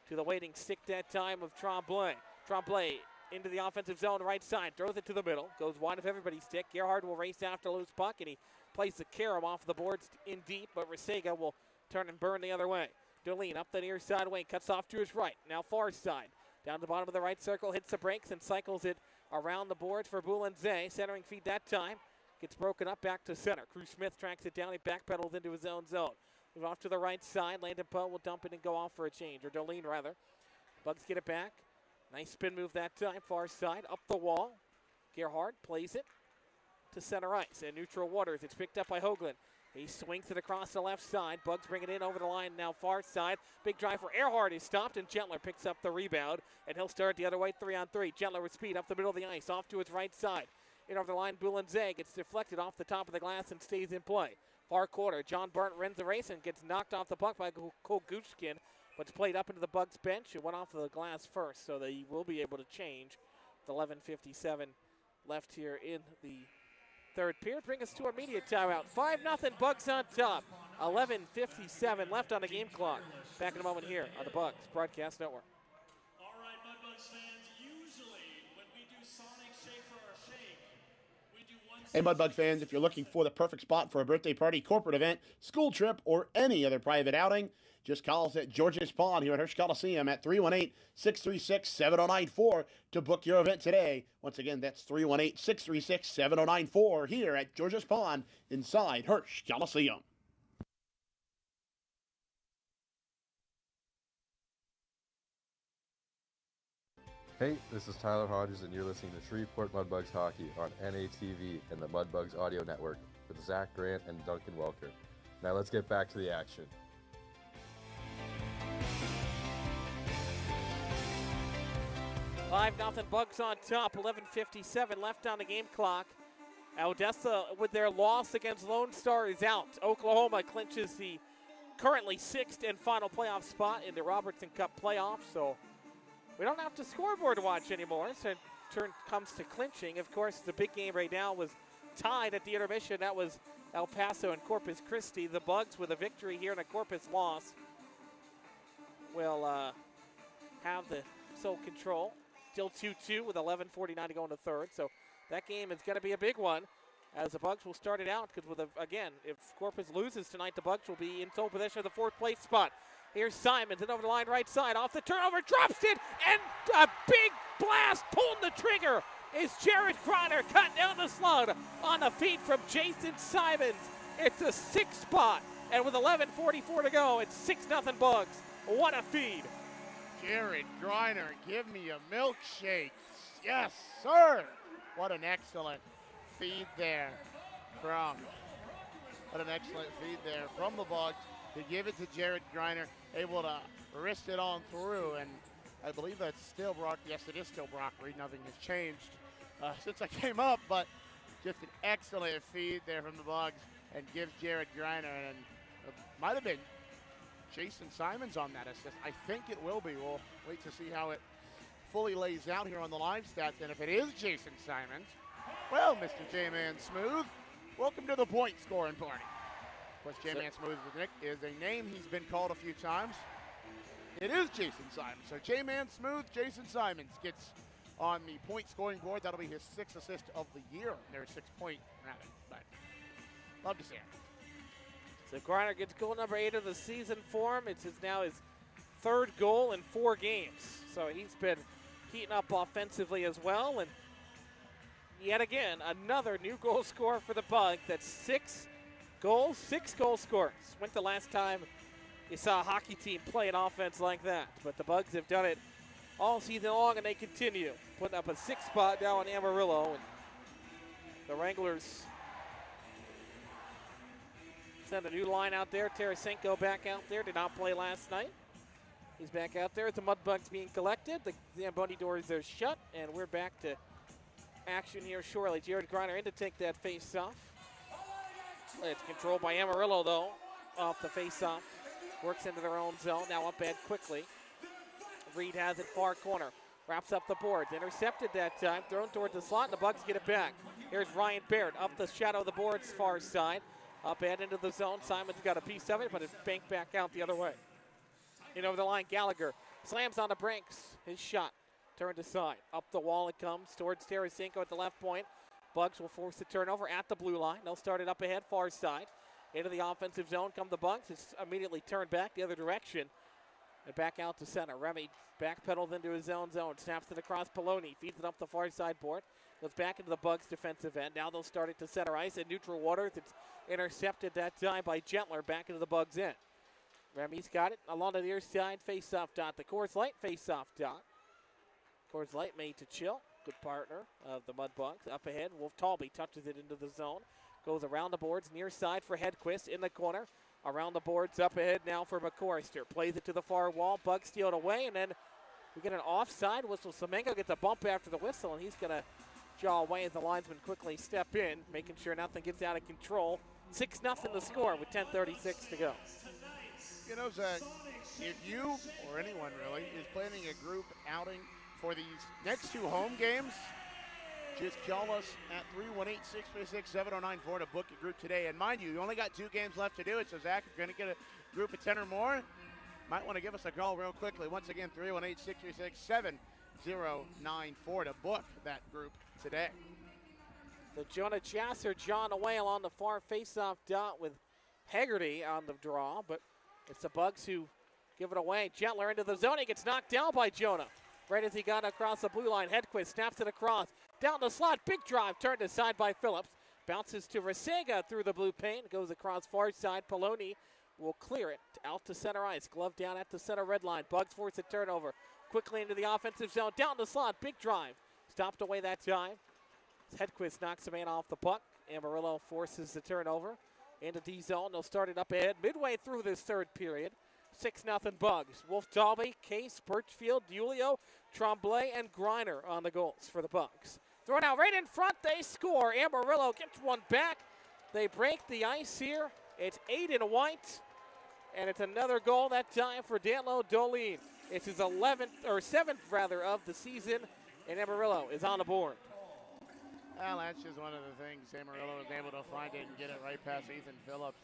S2: To the waiting stick that time of Tremblay. Tremblay into the offensive zone, right side. Throws it to the middle. Goes wide of everybody's stick. Gerhardt will race after a loose puck, and he plays the carom off the boards in deep, but Resega will turn and burn the other way. Dolene up the near side wing. Cuts off to his right. Now far side. Down the bottom of the right circle. Hits the brakes and cycles it around the boards for Boulanger. Centering feed that time. Gets broken up back to center. Cruz Smith tracks it down. He backpedals into his own zone. Move off to the right side. Landon Poe will dump it and go off for a change. Or Dolene, rather. Bugs get it back. Nice spin move that time. Far side. Up the wall. Gerhardt plays it to center ice. And neutral waters. It's picked up by Hoagland. He swings it across the left side. Bugs bring it in over the line now far side. Big drive for Earhart is stopped, and Gentler picks up the rebound. And he'll start the other way 3-on-3. Gentler with speed up the middle of the ice. Off to his right side. In over the line, Boulanger gets deflected off the top of the glass and stays in play. Far quarter, John Burnt runs the race and gets knocked off the puck by Cole Goochkin, but it's played up into the Bugs bench. It went off the glass first, so they will be able to change. With 11:57 left here in the third period. Bring us to our media timeout. 5-0 Bugs on top. 11:57 left on the game clock. Back in a moment here on the Bugs Broadcast Network.
S13: All right, Mudbugs fans, usually when we do Sonic Shake for our shake, we do one...
S3: Hey, Mudbug fans, if you're looking for the perfect spot for a birthday party, corporate event, school trip, or any other private outing, just call us at George's Pond here at Hirsch Coliseum at 318-636-7094 to book your event today. Once again, that's 318-636-7094 here at George's Pond inside Hirsch Coliseum.
S18: Hey, this is Tyler Hodges, and you're listening to Shreveport Mudbugs Hockey on NATV and the Mudbugs Audio Network with Zach Grant and Duncan Welker. Now let's get back to the action.
S2: 5-0 Bugs on top. 11:57 left on the game clock. Odessa, with their loss against Lone Star, is out. Oklahoma clinches the currently 6th and final playoff spot in the Robertson Cup playoffs. So we don't have to scoreboard watch anymore. So turn comes to clinching. Of course, the big game right now was tied at the intermission. That was El Paso and Corpus Christi. The Bugs, with a victory here and a Corpus loss, will have the sole control. Still 2-2 with 11:49 to go in the third. So that game is going to be a big one, as the Bugs will start it out, because again, if Corpus loses tonight, the Bugs will be in sole possession of the 4th place spot. Here's Simons, and over the line right side, off the turnover, drops it, and a big blast, pulling the trigger is Jared Griner, cut down the slug on the feed from Jason Simons. It's a 6th spot, and with 11:44 to go, it's 6-0 Bugs. What a feed.
S19: Jared Griner, give me a milkshake. Yes, sir. What an excellent feed there from the Bugs to give it to Jared Griner, able to wrist it on through. And I believe that's still Brock. Yes, it is still Brock Reed. Nothing has changed since I came up, but just an excellent feed there from the Bugs and gives Jared Griner, and it might have been Jason Simons on that assist. I think it will be. We'll wait to see how it fully lays out here on the live stats. And if it is Jason Simons, well, Mr. J-Man Smooth, welcome to the point scoring party. Of course, J-Man Smooth is a name he's been called a few times. It is Jason Simons. So J-Man Smooth, Jason Simons gets on the point scoring board. That'll be his 6th assist of the year. There's 6 point, rather. But love to see it.
S2: So Griner gets goal number 8 of the season for him. It's now his 3rd goal in 4 games. So he's been heating up offensively as well. And yet again, another new goal scorer for the Bugs. That's 6 goals, 6 goal scorers. When's the last time you saw a hockey team play an offense like that? But the Bugs have done it all season long, and they continue. Putting up a 6th spot now in Amarillo. And the Wranglers send a new line out there. Tarasenko back out there. Did not play last night. He's back out there. The Mudbugs being collected. The Zamboni doors are shut, and we're back to action here shortly. Jared Griner in to take that face-off. It's controlled by Amarillo, though, off the face-off. Works into their own zone. Now up ahead quickly. Reed has it far corner. Wraps up the boards. Intercepted that time. Thrown towards the slot, and the Bugs get it back. Here's Ryan Baird up the shadow of the boards far side. Up ahead into the zone. Simon's got a piece of it, but it's banked back out the other way. In over the line, Gallagher slams on the brakes. His shot turned aside. Up the wall it comes towards Tarasenko at the left point. Bugs will force the turnover at the blue line. They'll start it up ahead, far side. Into the offensive zone come the Bugs. It's immediately turned back the other direction. And back out to center. Remy backpedaled into his own zone. Snaps it across Poloni. Feeds it up the far side board. Goes back into the Bugs defensive end. Now they'll start it to center ice at neutral waters. It's intercepted that time by Gentler back into the Bugs end. Remy's got it along the near side. Face-off dot. The Coors Light face-off dot. Coors Light made to Chill. Good partner of the Mudbugs. Up ahead, Wolf Talby touches it into the zone. Goes around the boards, near side for Hedquist in the corner. Around the boards, up ahead now for McCorister. Plays it to the far wall. Bugs steal it away, and then we get an offside whistle. Semengo gets a bump after the whistle, and he's going to jaw away as the linesmen quickly step in, making sure nothing gets out of control. 6-0 the score with 10:36 to go.
S19: You know, Zach, if you or anyone really is planning a group outing for these next 2 home games, just call us at 318-636-7094 to book a group today. And mind you only got 2 games left to do it, so Zach, if you're going to get a group of 10 or more, might want to give us a call real quickly. Once again, 318-636-7094 to book that group today.
S2: So Jonah Chasser, John away along the far face-off dot with Haggerty on the draw, but it's the Bugs who give it away. Gentler into the zone. He gets knocked down by Jonah. Right as he got across the blue line, Hedquist snaps it across. Down the slot, big drive, turned aside by Phillips. Bounces to Resega through the blue paint. Goes across far side. Poloni will clear it out to center ice. Glove down at the center red line. Bugs force a turnover. Quickly into the offensive zone. Down the slot, big drive. Stopped away that time. Hedquist knocks the man off the puck. Amarillo forces the turnover into D-zone. They'll start it up ahead midway through this 3rd period. 6-0 Bugs. Wolf Dalby, Case, Birchfield, Julio, Tremblay, and Griner on the goals for the Bugs. Thrown out right in front, they score. Amarillo gets one back. They break the ice here. It's 8 in white, and it's another goal that time for Danlo Dolin. It's his 7th of the season, and Amarillo is on the board.
S19: Well, that's just one of the things Amarillo was able to find it and get it right past Ethan Phillips.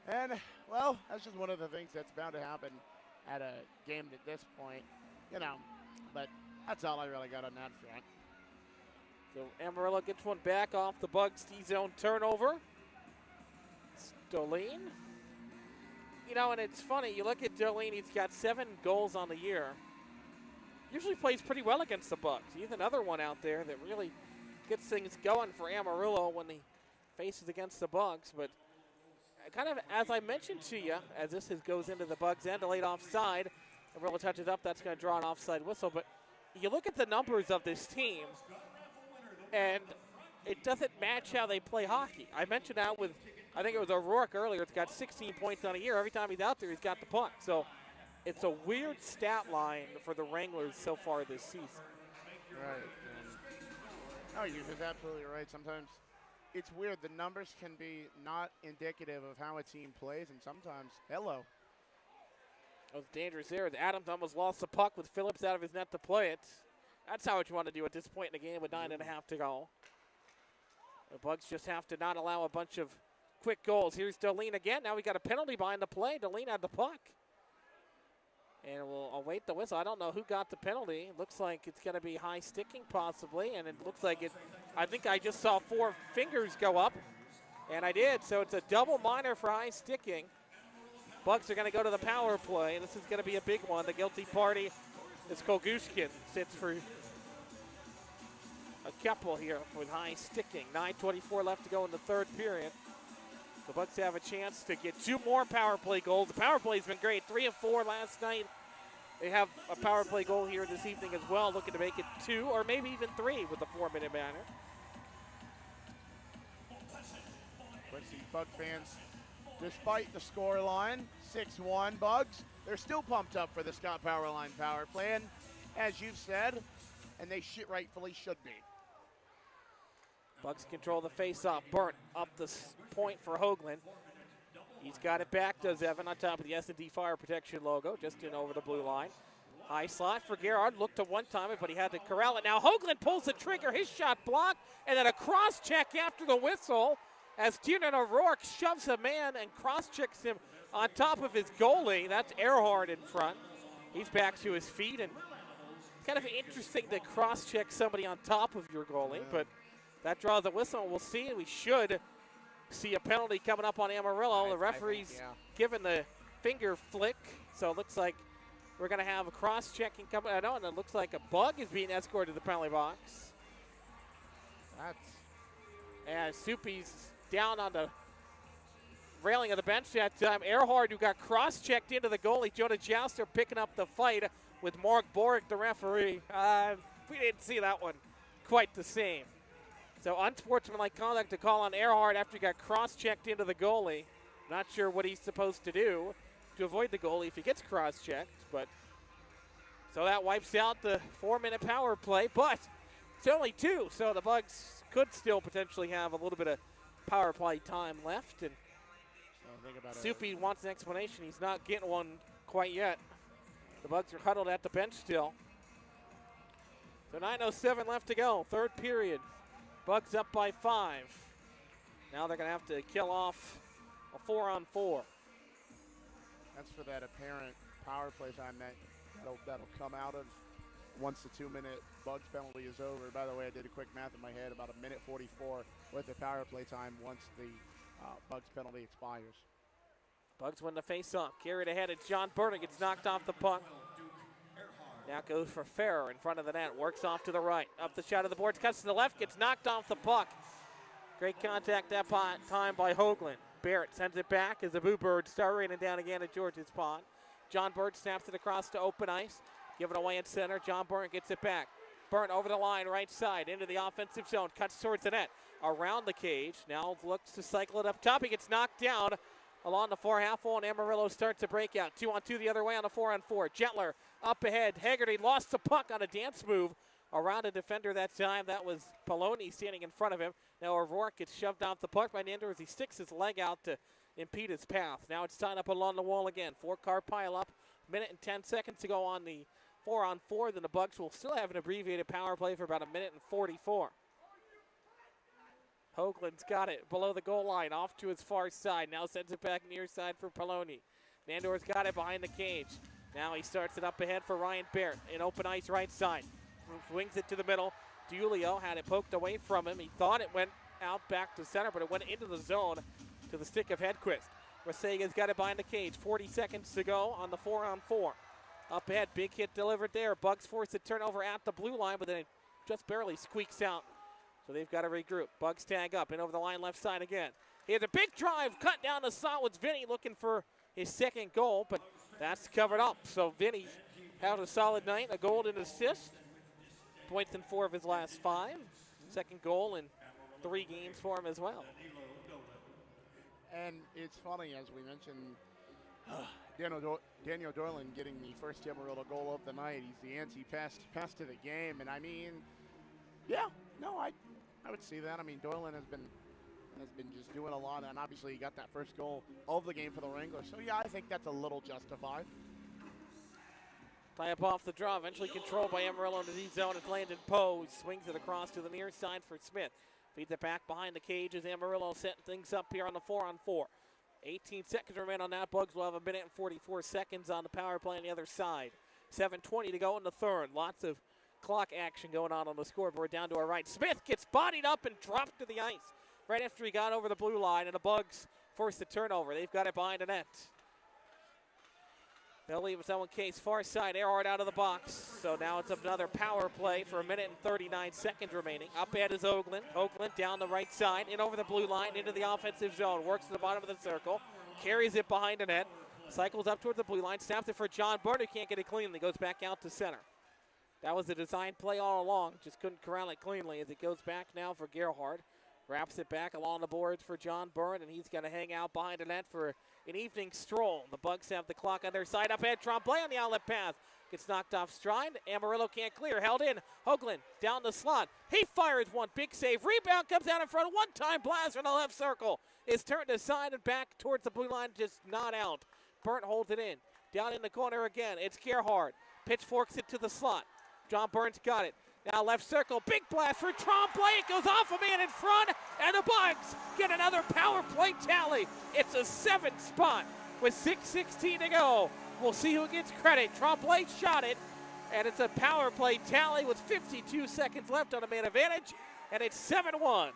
S19: And, well, that's just one of the things that's bound to happen at a game at this point, you know. But that's all I really got on that front.
S2: So Amarillo gets one back off the Bugs D-zone turnover. Dolin. You know, and it's funny, you look at Dolin, he's got 7 goals on the year. Usually plays pretty well against the Bugs. He's another one out there that really gets things going for Amarillo when he faces against the Bugs. But kind of as I mentioned to you, as this goes into the Bugs end, a late offside. Amarillo touches up, that's going to draw an offside whistle. But you look at the numbers of this team, and it doesn't match how they play hockey. I mentioned that with, I think it was O'Rourke earlier. It's got 16 points on a year. Every time he's out there, he's got the puck. So it's a weird stat line for the Wranglers so far this season.
S19: Right. No, you're just absolutely right. Sometimes it's weird. The numbers can be not indicative of how a team plays, and sometimes, hello.
S2: That was dangerous there. Adams almost lost the puck with Phillips out of his net to play it. That's how what you want to do at this point in the game with 9.5 to go. The Bugs just have to not allow a bunch of quick goals. Here's Dolin again. Now we got a penalty behind the play. Dolin had the puck. And we'll await the whistle. I don't know who got the penalty. Looks like it's going to be high sticking possibly, and it looks like it. I think I just saw 4 fingers go up, and I did. So it's a double minor for high sticking. Bucks are going to go to the power play. This is going to be a big one. The guilty party is Kogushkin. Sits for a couple here with high sticking. 9:24 left to go in the third period. The Bucks have a chance to get 2 more power play goals. The power play's been great. 3 of 4 last night. They have a power play goal here this evening as well, looking to make it 2 or maybe even 3 with the 4-minute banner.
S1: Quincy Bug fans, despite the score line, 6-1 Bugs, they're still pumped up for the Scott Powerline power play, and as you've said, and they rightfully should be.
S2: Bucks control the face-off. Burnt up the point for Hoagland. He's got it back, does Evan, on top of the S&D Fire Protection logo, just in over the blue line. High slot for Gerard. Looked to one-time it, but he had to corral it. Now Hoagland pulls the trigger. His shot blocked, and then a cross-check after the whistle as Tiernan O'Rourke shoves a man and cross-checks him on top of his goalie. That's Earhart in front. He's back to his feet, and it's kind of interesting to cross-check somebody on top of your goalie, but that draws a whistle. We'll see. We should see a penalty coming up on Amarillo. The referee's given the finger flick, so it looks like we're going to have a cross-checking coming. I know, and it looks like a Bug is being escorted to the penalty box. And Soupy's down on the railing of the bench that time. Earhart, who got cross-checked into the goalie. Jonah Jouster picking up the fight with Mark Boric, the referee. We didn't see that one quite the same. So unsportsmanlike conduct to call on Earhart after he got cross-checked into the goalie. Not sure what he's supposed to do to avoid the goalie if he gets cross-checked, but so that wipes out the 4-minute power play, but it's only 2, so the Bugs could still potentially have a little bit of power play time left, and Soupy wants an explanation. He's not getting one quite yet. The Bugs are huddled at the bench still. So 9:07 left to go, third period. Bugs up by 5. Now they're going to have to kill off a 4-on-4.
S1: That's for that apparent power play time that'll come out of once the 2-minute Bugs penalty is over. By the way, I did a quick math in my head, about 1:44 with the power play time once the Bugs penalty expires.
S2: Bugs win the face-off. Carried ahead, it's John Burner. Gets knocked off the puck. Now goes for Ferrer in front of the net. Works off to the right. Up the shot of the boards. Cuts to the left. Gets knocked off the puck. Great contact that time by Hoagland. Barrett sends it back as the Boo Birds start raining down again at George's Pond. John Bird snaps it across to open ice. Give it away in center. John Byrne gets it back. Byrne over the line, right side, into the offensive zone. Cuts towards the net. Around the cage. Now looks to cycle it up top. He gets knocked down along the far half wall, and Amarillo starts a breakout. 2-on-2 the other way on the 4-on-4. Gentler up ahead. Haggerty lost the puck on a dance move around a defender that time. That was Poloni standing in front of him. Now O'Rourke gets shoved off the puck by Nander as he sticks his leg out to impede his path. Now it's tied up along the wall again. 4-car pile up. Minute and 10 seconds to go on the 4-on-4. Then the Bucks will still have an abbreviated power play for about 1:44. Hoagland's got it below the goal line, off to his far side. Now sends it back near side for Poloni. Nandor's got it behind the cage. Now he starts it up ahead for Ryan Barrett in open ice right side. Swings it to the middle. Diulio had it poked away from him. He thought it went out back to center, but it went into the zone to the stick of Hedquist. Rasega's got it behind the cage. 40 seconds to go on the 4-on-4. Up ahead, big hit delivered there. Bucks force a turnover at the blue line, but then it just barely squeaks out. So they've got to regroup. Bucks tag up and over the line left side again. He has a big drive, cut down the solids. Vinny looking for his second goal, but that's covered up. So Vinny had a solid night, a goal and assist. Points in 4 of his last 5. Second goal in 3 games for him as well.
S1: And it's funny, as we mentioned, Daniel Dorland getting the first Amarillo goal of the night. He's the anti-pass to the game. And I mean, yeah, no, I would see that. I mean, Dorland has been just doing a lot, and obviously he got that first goal of the game for the Wranglers. So yeah, I think that's a little justified.
S2: Tie up off the draw, eventually controlled by Amarillo in the D zone. It's Landon Poe. Swings it across to the near side for Smith. Feeds it back behind the cage as Amarillo setting things up here on the 4-on-4. 18 seconds remain on that. Bugs will have a minute and 44 seconds on the power play on the other side. 7:20 to go in the third. Lots of clock action going on the scoreboard down to our right. Smith gets bodied up and dropped to the ice right after he got over the blue line, and the Bugs forced the turnover. They've got it behind the net. They'll leave its own case. Far side, Earhart out of the box. So now it's another power play for a minute and 39 seconds remaining. Up ahead is Oakland. Oakland down the right side, in over the blue line, into the offensive zone. Works to the bottom of the circle. Carries it behind the net. Cycles up towards the blue line. Snaps it for John Byrne, who can't get it cleanly. Goes back out to center. That was a design play all along. Just couldn't corral it cleanly as it goes back now for Gerhardt. Wraps it back along the boards for John Byrne, and he's going to hang out behind the net for an evening stroll. The Bugs have the clock on their side. Up ahead, Tremblay on the outlet pass. Gets knocked off stride. Amarillo can't clear. Held in. Hoagland down the slot. He fires one. Big save. Rebound comes out in front. One-time blast from the left circle. Is turned aside and back towards the blue line. Just not out. Byrne holds it in. Down in the corner again. It's Gerhardt. Pitchforks it to the slot. John Byrne's got it. Now left circle, big blast for Tremblay. It goes off a man in front, and the Bugs get another power play tally. It's a 7th spot with 6:16 to go. We'll see who gets credit. Tremblay shot it, and it's a power play tally with 52 seconds left on a man advantage, and it's 7-1.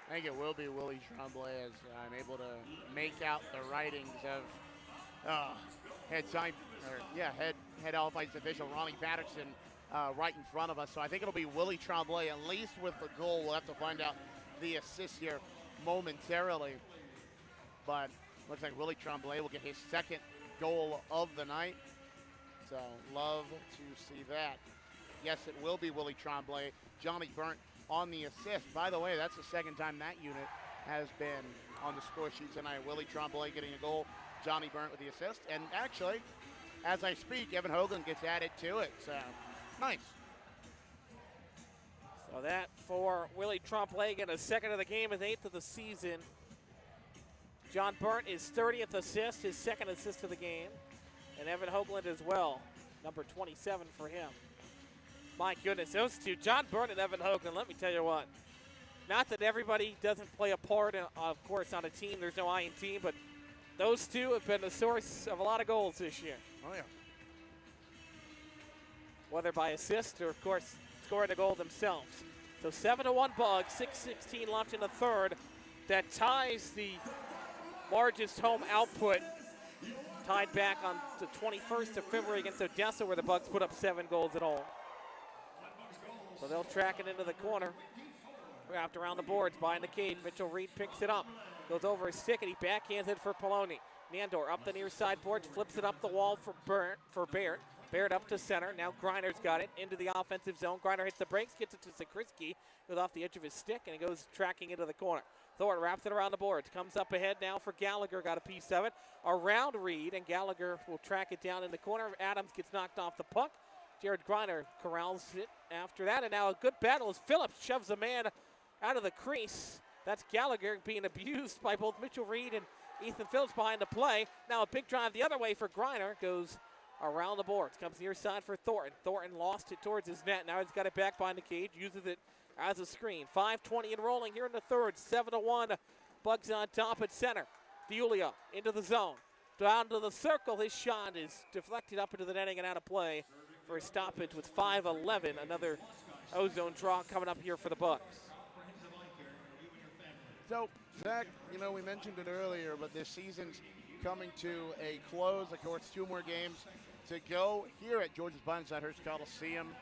S19: I think it will be Willie Tremblay as I'm able to make out the writings of head All-Fights official Ronnie Patterson right in front of us. So I think it'll be Willie Tremblay, at least with the goal. We'll have to find out the assist here momentarily. But looks like Willie Tremblay will get his 2nd goal of the night. So love to see that. Yes, it will be Willie Tremblay. Johnny Byrne on the assist. By the way, that's the 2nd time that unit has been on the score sheet tonight. Willie Tremblay getting a goal. Johnny Byrne with the assist. And actually, as I speak, Evan Hoagland gets added to it. So nice.
S2: So that for Willie Tremblay, getting a 2nd of the game, his 8th of the season. John Byrne is 30th assist, his 2nd assist of the game. And Evan Hoagland as well, number 27 for him. My goodness, those two, John Byrne and Evan Hoagland, let me tell you what. Not that everybody doesn't play a part, of course, on a team. There's no I in team, but those two have been the source of a lot of goals this year.
S19: Oh, yeah.
S2: Whether by assist or, of course, scoring the goal themselves. So 7-1 Bugs, 6:16 left in the third. That ties the largest home output, tied back on the 21st of February against Odessa, where the Bugs put up 7 goals at home. So they'll track it into the corner. Wrapped around the boards, behind the cage. Mitchell Reed picks it up. Goes over his stick, and he backhands it for Poloni. Nandor up the near side boards, flips it up the wall for Barrett. Barrett up to center. Now Griner's got it into the offensive zone. Griner hits the brakes, gets it to Zakrisky. Goes off the edge of his stick, and it goes tracking into the corner. Thornton wraps it around the boards. Comes up ahead now for Gallagher. Got a piece of it. Around Reed, and Gallagher will track it down in the corner. Adams gets knocked off the puck. Jared Griner corrals it after that, and now a good battle as Phillips shoves a man out of the crease. That's Gallagher being abused by both Mitchell Reed and Ethan Phillips behind the play. Now a big drive the other way for Griner. Goes around the boards. Comes near side for Thornton. Thornton lost it towards his net. Now he's got it back behind the cage. Uses it as a screen. 5:20 and rolling here in the third. 7-1. Bugs on top at center. DiUlio into the zone. Down to the circle. His shot is deflected up into the netting and out of play for a stoppage with 5:11. Another ozone draw coming up here for the Bugs.
S19: So, Zach, we mentioned it earlier, but this season's coming to a close. Of course, 2 more games to go here at George's Blindside Hearst Coliseum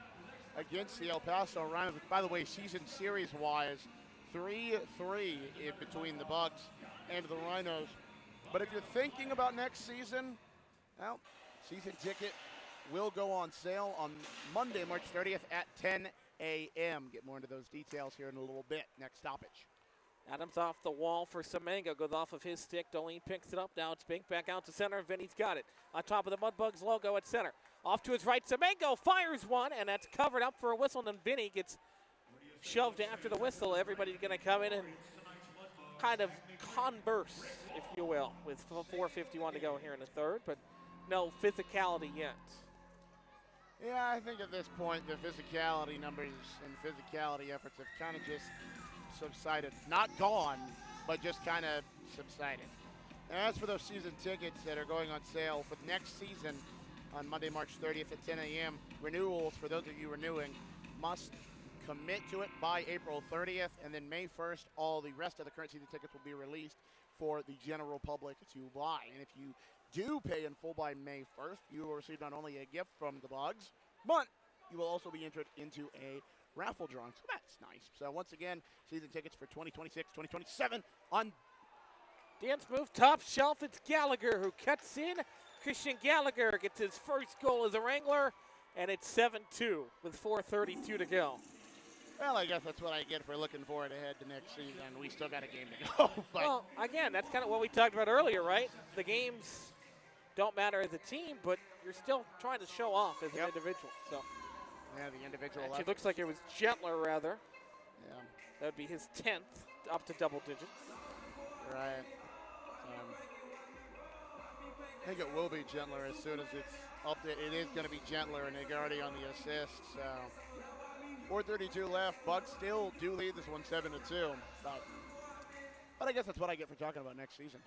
S19: against the El Paso Rhinos. By the way, season series-wise, 3-3 in between the Bugs and the Rhinos. But if you're thinking about next season, well, season ticket will go on sale on Monday, March 30th at 10 a.m. Get more into those details here in a little bit. Next stoppage.
S2: Adams off the wall for Semengo. Goes off of his stick. Dolene picks it up. Now it's Bink back out to center. Vinny's got it. On top of the Mudbugs logo at center. Off to his right. Semengo fires one, and that's covered up for a whistle. And Vinny gets shoved after the whistle. Everybody's going to come in and kind of converse, if you will, with 4:51 to go here in the third. But no physicality yet.
S19: Yeah, I think at this point, the physicality numbers and physicality efforts have kind of just subsided. Not gone, but just kind of subsided. And as for those season tickets that are going on sale for the next season on Monday, March 30th at 10 a.m., renewals for those of you renewing must commit to it by April 30th, and then May 1st, all the rest of the current season tickets will be released for the general public to buy. And if you do pay in full by May 1st, you will receive not only a gift from the Bugs, but you will also be entered into a raffle drawing. So that's nice. So once again, season tickets for 2026, 2027 on
S2: Dance move, top shelf. It's Gallagher who cuts in. Christian Gallagher gets his first goal as a Wrangler, and it's 7-2 with 4:32 to go.
S19: Well, I guess that's what I get for looking forward ahead to next season. We still got a game to go. But
S2: well, again, that's kind of what we talked about earlier, right? The games don't matter as a team, but you're still trying to show off as an individual. So
S19: yeah, the individual.
S2: It looks like it was Gentler, rather.
S19: Yeah.
S2: That would be his 10th, up to double digits.
S19: Right. I think it will be Gentler as soon as it's up. It is going to be Gentler, and they're already on the assist. So 4:32 left. Bucks still do lead this one 7-2. But I guess that's what I get for talking about next season.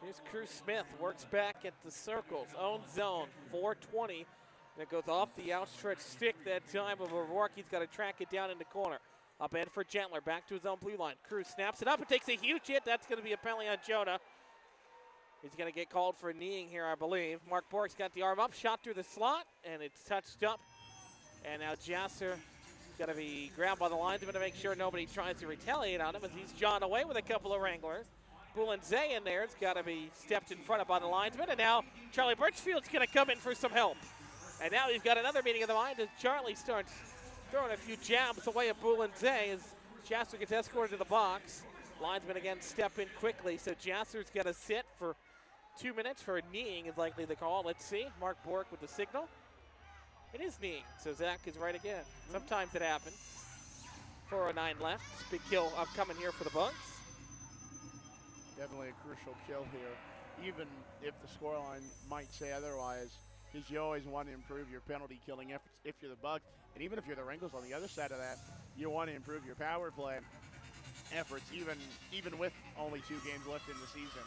S2: Here's Cruz Smith, works back at the circles, own zone, 420. And it goes off the outstretched stick that time of O'Rourke. He's got to track it down in the corner. Up end for Gentler, back to his own blue line. Cruz snaps it up and takes a huge hit. That's going to be a penalty on Jonah. He's going to get called for kneeing here, I believe. Mark Bork's got the arm up, shot through the slot, and it's touched up. And now Jasser going to be grabbed by the linesman to make sure nobody tries to retaliate on him as he's drawn away with a couple of Wranglers. Boulanze in there has got to be stepped in front of by the linesman, and now Charlie Birchfield's going to come in for some help. And now he's got another meeting of the mind as Charlie starts throwing a few jabs away at Boulanze as Jasser gets escorted to the box. Linesman again step in quickly, so Jasser's got to sit for 2 minutes for kneeing is likely the call. Let's see, Mark Bork with the signal. It is kneeing, so Zach is right again. Sometimes it happens. 4:09 left, big kill upcoming here for the Bucks.
S19: Definitely a crucial kill here, even if the scoreline might say otherwise, because you always want to improve your penalty killing efforts if you're the Bucks, and even if you're the Wranglers on the other side of that, you want to improve your power play efforts, even with only 2 games left in the season.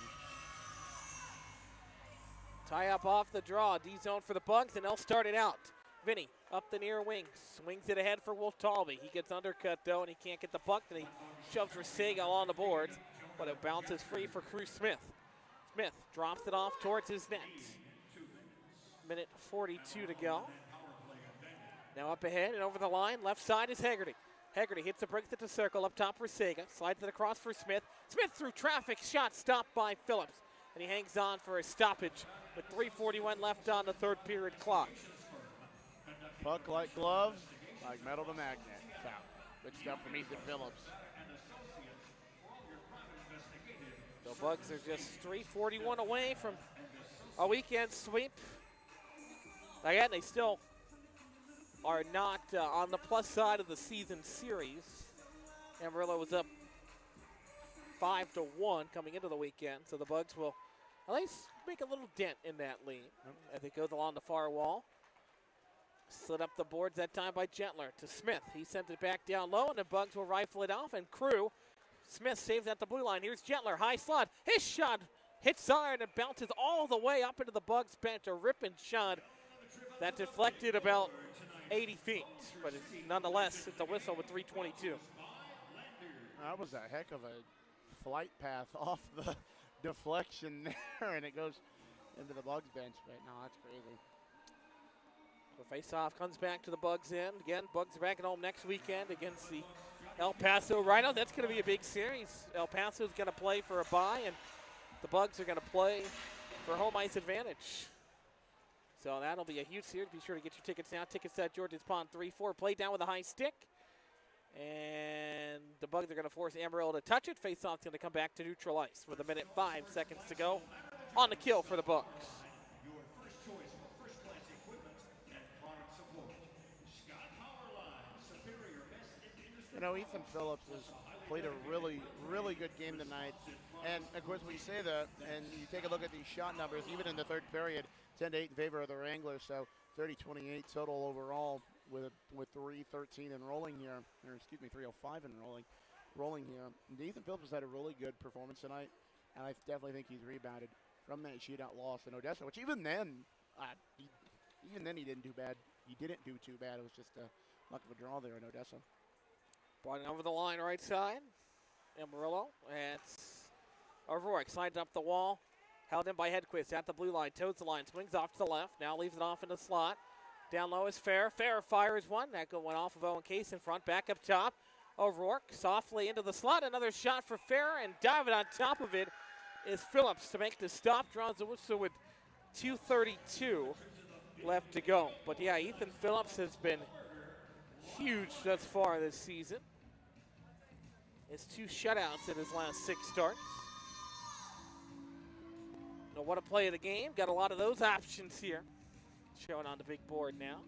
S2: Tie up off the draw, D-zone for the Bucks, and they'll start it out. Vinny up the near wing, swings it ahead for Wolf Talby. He gets undercut though, and he can't get the puck, and he shoves Rasega on the boards, but it bounces free for Cruz Smith. Smith drops it off towards his net. Minute 42 to go. Now up ahead and over the line, left side is Haggerty. Haggerty hits the bricks at the circle, up top for Sega, slides it across for Smith. Smith through traffic, shot stopped by Phillips, and he hangs on for a stoppage with 3:41 left on the third period clock.
S19: Puck like gloves, like metal to magnet. Foul. Good stuff from Ethan Phillips.
S2: The Bugs are just 3:41 away from a weekend sweep. Again, they still are not on the plus side of the season series. Amarillo was up 5-1 coming into the weekend, so the Bugs will at least make a little dent in that lead as it goes along the far wall. Slid up the boards that time by Gentler to Smith. He sent it back down low, and the Bugs will rifle it off, and Crew. Smith saves at the blue line. Here's Gentler, high slot. His shot hits iron and bounces all the way up into the Bugs bench. A ripping shot that deflected about 80 feet, but nonetheless, it's a whistle with 3:22.
S19: That was a heck of a flight path off the deflection there, and it goes into the Bugs bench. But no, that's crazy.
S2: The face-off comes back to the Bugs end. Again, Bugs are back at home next weekend against the El Paso Rhinos. That's going to be a big series. El Paso's going to play for a bye, and the Bugs are going to play for home ice advantage. So that'll be a huge series. Be sure to get your tickets now. Tickets at George's Pond 3-4. Play down with a high stick. And the Bugs are going to force Amarillo to touch it. Face-off's going to come back to neutral ice with 1:05 to go on the kill for the Bugs.
S19: You know, Ethan Phillips has played a really, really good game tonight. And, of course, we say that, and you take a look at these shot numbers, even in the third period, 10-8 in favor of the Wranglers, so 30-28 total overall with 3:13 and rolling here, or excuse me, 3:05 and rolling here. And Ethan Phillips has had a really good performance tonight. and I definitely think he's rebounded from that shootout loss in Odessa, which even then he didn't do bad. He didn't do too bad. It was just a luck of a draw there in Odessa.
S2: Brought it over the line right side. Amarillo. And O'Rourke slides up the wall. Held in by Hedquist at the blue line. Toes the line. Swings off to the left. Now leaves it off in the slot. Down low is Fair. Fair fires one. That went off of Owen Case in front. Back up top. O'Rourke softly into the slot. Another shot for Fair. And diving on top of it is Phillips to make the stop. Draws the whistle with 2:32 left to go. But yeah, Ethan Phillips has been huge thus far this season. His 2 shutouts in his last 6 starts. Now what a play of the game. Got a lot of those options here. Showing on the big board now.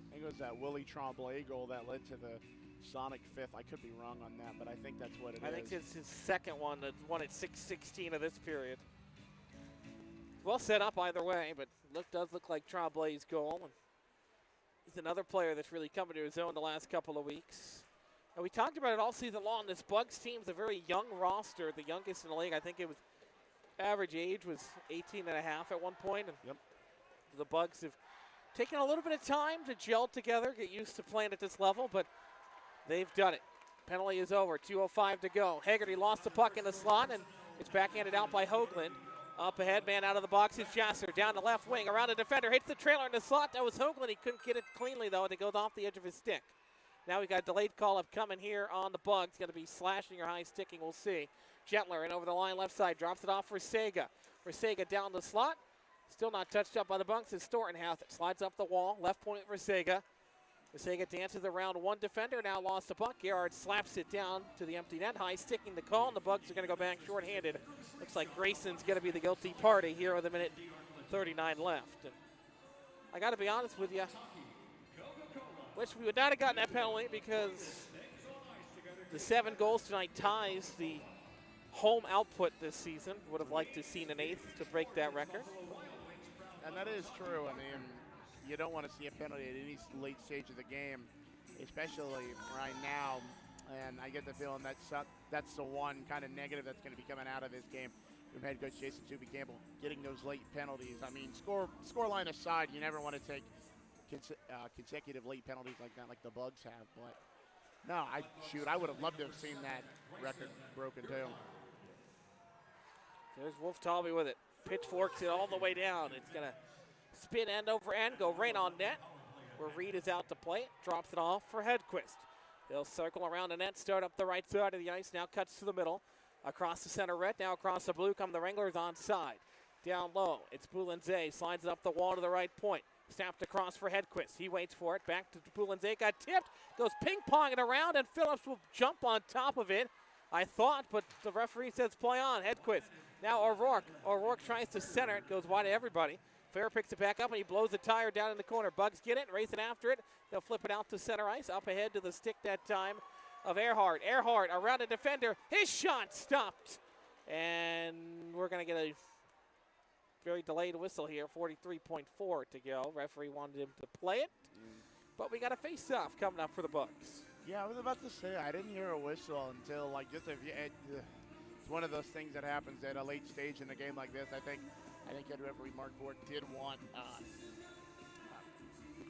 S19: I think it was that Willie Tremblay goal that led to the Sonic 5th. I could be wrong on that, but I think that's what it is.
S2: I think it's his second one, the one at 6:16 of this period. Well set up either way, but does look like Tremblay's goal. And he's another player that's really coming to his own the last couple of weeks. And we talked about it all season long. This Bugs team's a very young roster, the youngest in the league. I think it was average age was 18 and a half at one point. And the Bugs have taken a little bit of time to gel together, get used to playing at this level, but they've done it. Penalty is over, 2:05 to go. Haggerty lost the puck in the slot, and it's backhanded out by Hoagland. Up ahead, man out of the box is Jasser. Down the left wing, around the defender, hits the trailer in the slot. That was Hoagland. He couldn't get it cleanly, though, and it goes off the edge of his stick. Now we got a delayed call-up coming here on the Bugs. Going to be slashing or high sticking, we'll see. Gentler in over the line left side, drops it off for Sega. For Sega down the slot. Still not touched up by the Bugs. It's Thornton has it. Slides up the wall, left point for Sega. Sega dances around one defender, now lost the puck. Gerard slaps it down to the empty net. High sticking the call, and the Bugs are going to go back shorthanded. Looks like Grayson's going to be the guilty party here with a minute 39 left. And I got to be honest with you, wish we would not have gotten that penalty because the 7 goals tonight ties the home output this season. Would have liked to have seen an 8th to break that record.
S19: And that is true. I mean, you don't want to see a penalty at any late stage of the game, especially right now. And I get the feeling that's the one kind of negative that's going to be coming out of this game from head coach Jason Subi Campbell, getting those late penalties. I mean, scoreline aside, you never want to take consecutive late penalties like that, like the Bugs have. But no, I would have loved to have seen that record broken too.
S2: There's Wolf Talby with it. Pitchforks it all the way down. It's going to spin end over end, go right on net, where Reed is out to play it. Drops it off for Hedquist. He'll circle around the net, start up the right side of the ice, now cuts to the middle. Across the center red, now across the blue come the Wranglers on side. Down low, it's Boulanze, slides it up the wall to the right point. Snapped across for Hedquist. He waits for it, back to Boulanze, got tipped, goes ping-ponging around, and Phillips will jump on top of it, I thought, but the referee says play on. Hedquist. Now O'Rourke. O'Rourke tries to center it, goes wide to everybody. Fair picks it back up, and he blows the tire down in the corner. Bugs get it, racing after it. They'll flip it out to center ice, up ahead to the stick that time of Earhart. Earhart around the defender. His shot stopped. And we're going to get a very delayed whistle here, 43.4 to go. Referee wanted him to play it, but we got a face-off coming up for the Bugs.
S19: Yeah, I was about to say, I didn't hear a whistle until it's one of those things that happens at a late stage in a game like this. I think head referee Mark Gort did want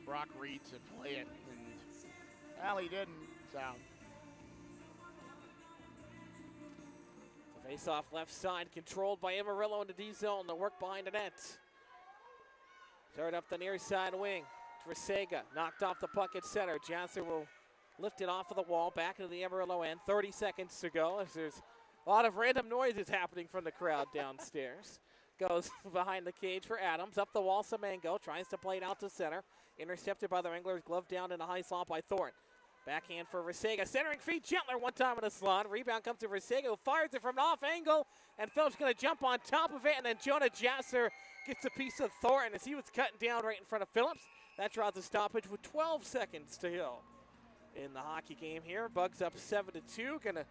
S19: Brock Reed to play it, and he didn't. So
S2: the face-off left side, controlled by Amarillo in the D zone. The work behind the net. Third up the near side wing. Tresega knocked off the puck at center. Janser will lift it off of the wall, back into the Amarillo end. 30 seconds to go as there's a lot of random noises happening from the crowd downstairs. Goes behind the cage for Adams. Up the wall, Semengo tries to play it out to center. Intercepted by the Wranglers. Glove down in a high slot by Thornton. Backhand for Resega. Centering feed, Gentler one time in the slot. Rebound comes to Resega, who fires it from an off angle. And Phillips going to jump on top of it. And then Jonah Jasser gets a piece of Thornton as he was cutting down right in front of Phillips. That draws a stoppage with 12 seconds to go in the hockey game here. Bugs up 7-2. Going to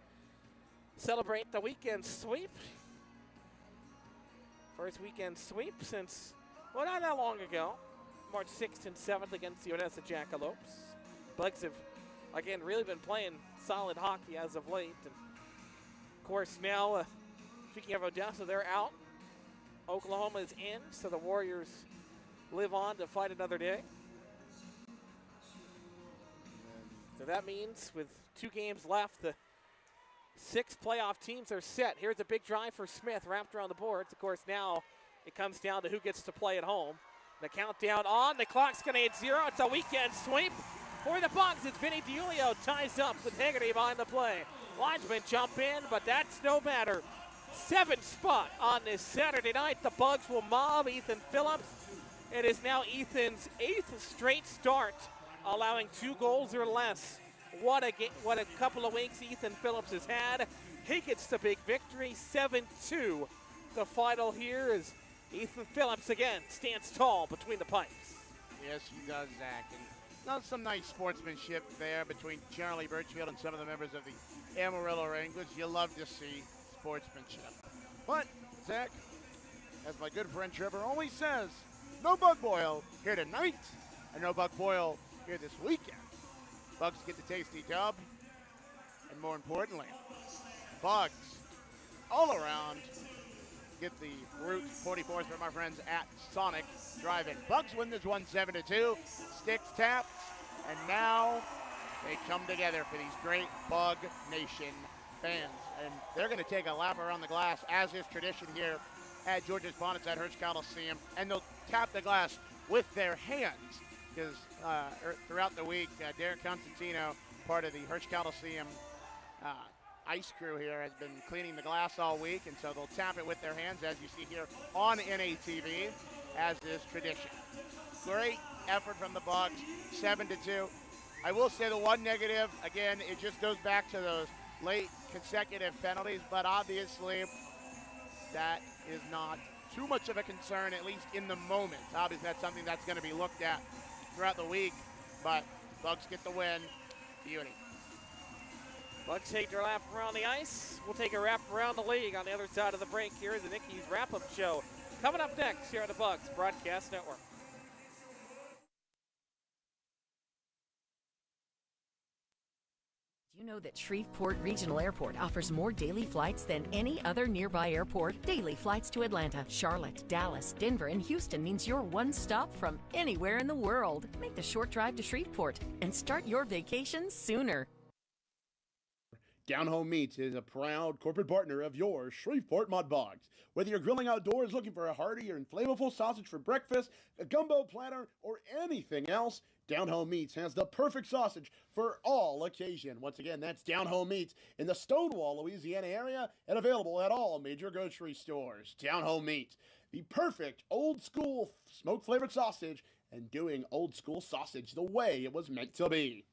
S2: celebrate the weekend sweep. First weekend sweep since, well, not that long ago. March 6th and 7th against the Odessa Jackalopes. Bugs have, again, really been playing solid hockey as of late. And of course, now a speaking of Odessa, they're out. Oklahoma is in, so the Warriors live on to fight another day. So that means with 2 games left, the 6 playoff teams are set. Here's a big drive for Smith, wrapped around the boards. Of course, now it comes down to who gets to play at home. The countdown on, the clock's gonna hit 0. It's a weekend sweep for the Bugs. It's Vinny DiUlio ties up with Haggerty behind the play. Linesmen jump in, but that's no matter. 7th spot on this Saturday night. The Bugs will mob Ethan Phillips. It is now Ethan's 8th straight start, allowing 2 goals or less. What a couple of weeks Ethan Phillips has had. He gets the big victory, 7-2. The final here is Ethan Phillips again stands tall between the pipes.
S1: Yes, he does, Zach. And now some nice sportsmanship there between Charlie Birchfield and some of the members of the Amarillo Wranglers. You love to see sportsmanship. But, Zach, as my good friend Trevor always says, no bug boil here tonight, and no bug boil here this weekend. Bugs get the tasty dub, and more importantly, Bugs all around get the Route 44s from our friends at Sonic Drive-In. Bugs win this one 7-2, sticks tapped, and now they come together for these great Bug Nation fans. And they're going to take a lap around the glass, as is tradition here at George's Pond at Hirsch Coliseum, and they'll tap the glass with their hands, because throughout the week, Derek Constantino, part of the Hirsch Coliseum ice crew here, has been cleaning the glass all week, and so they'll tap it with their hands, as you see here on NATV, as is tradition. Great effort from the Bugs, 7-2. I will say the one negative, again, it just goes back to those late consecutive penalties, but obviously that is not too much of a concern, at least in the moment. Obviously that's something that's going to be looked at throughout the week, but Bugs get the win. Beauty.
S2: Bugs take their lap around the ice. We'll take a wrap around the league on the other side of the break. Here is the Nicky's wrap-up show. Coming up next here on the Bugs Broadcast Network.
S11: You know that Shreveport Regional Airport offers more daily flights than any other nearby airport? Daily flights to Atlanta, Charlotte, Dallas, Denver, and Houston means you're one stop from anywhere in the world. Make the short drive to Shreveport and start your vacation sooner.
S3: Down Home Meats is a proud corporate partner of your Shreveport Mudbugs. Whether you're grilling outdoors looking for a hearty or flavorful sausage for breakfast, a gumbo platter, or anything else, Down Home Meats has the perfect sausage for all occasion. Once again, that's Down Home Meats in the Stonewall, Louisiana area, and available at all major grocery stores. Down Home Meats, the perfect old school smoke flavored sausage, and doing old school sausage the way it was meant to be.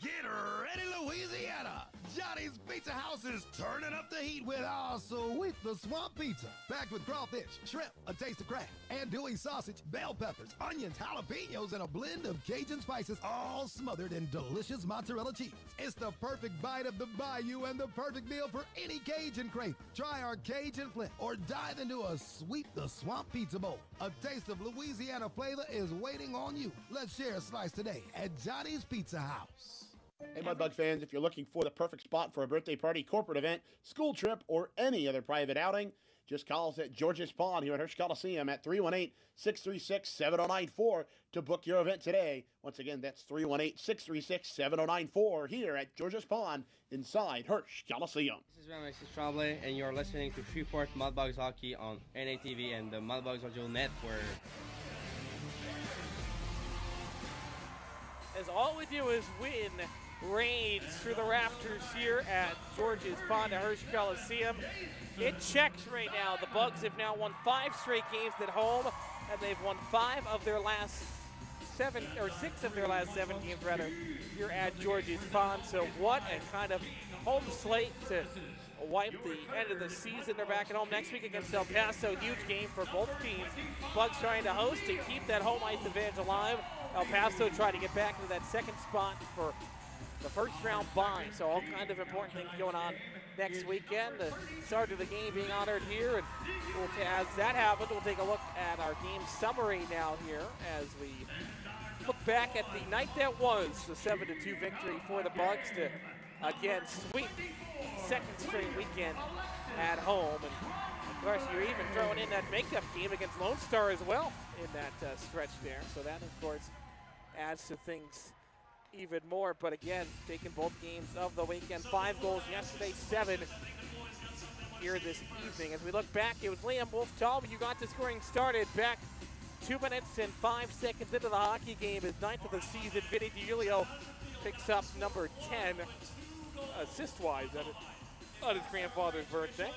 S4: Get ready, Louisiana! Johnny's Pizza House is turning up the heat with our sweet the swamp pizza. Packed with crawfish, shrimp, a taste of crab, andouille sausage, bell peppers, onions, jalapenos, and a blend of Cajun spices, all smothered in delicious mozzarella cheese. It's the perfect bite of the bayou and the perfect meal for any Cajun crave. Try our Cajun Flint or dive into a sweet the swamp pizza bowl. A taste of Louisiana flavor is waiting on you. Let's share a slice today at Johnny's Pizza House.
S3: Hey, Mudbug fans, if you're looking for the perfect spot for a birthday party, corporate event, school trip, or any other private outing, just call us at George's Pond here at Hirsch Coliseum at 318-636-7094 to book your event today. Once again, that's 318-636-7094 here at George's Pond inside Hirsch Coliseum.
S12: This is Ramesses Tremblay, and you're listening to Shreveport Mudbugs Hockey on NATV and the Mudbugs Audio Network.
S2: As all we do is win raids through the rafters here at George's Pond at Hirsch Coliseum. It checks right now. The Bugs have now won 5 straight games at home, and they've won 6 of their last 7 games rather here at George's Pond. So what a kind of home slate to wipe the end of the season. They're back at home next week against El Paso. Huge game for both teams. Bugs trying to host and keep that home ice advantage alive. El Paso trying to get back into that second spot for the first round bye. So all kind of important things going on next weekend. The start of the game being honored here. And as that happens, we'll take a look at our game summary now here as we look back at the night that was the 7-2 victory for the Bugs to again sweep second straight weekend at home. And of course, you're even throwing in that makeup game against Lone Star as well in that stretch there. So that, of course, adds to things even more. But again, taking both games of the weekend. 5 goals yesterday, 7 here this evening. As we look back, it was Liam Wolf-Talbot who got the scoring started back 2 minutes and 5 seconds into the hockey game. His 9th of the season. Vinny DiUlio picks up number 10 assist-wise on his grandfather's birthday.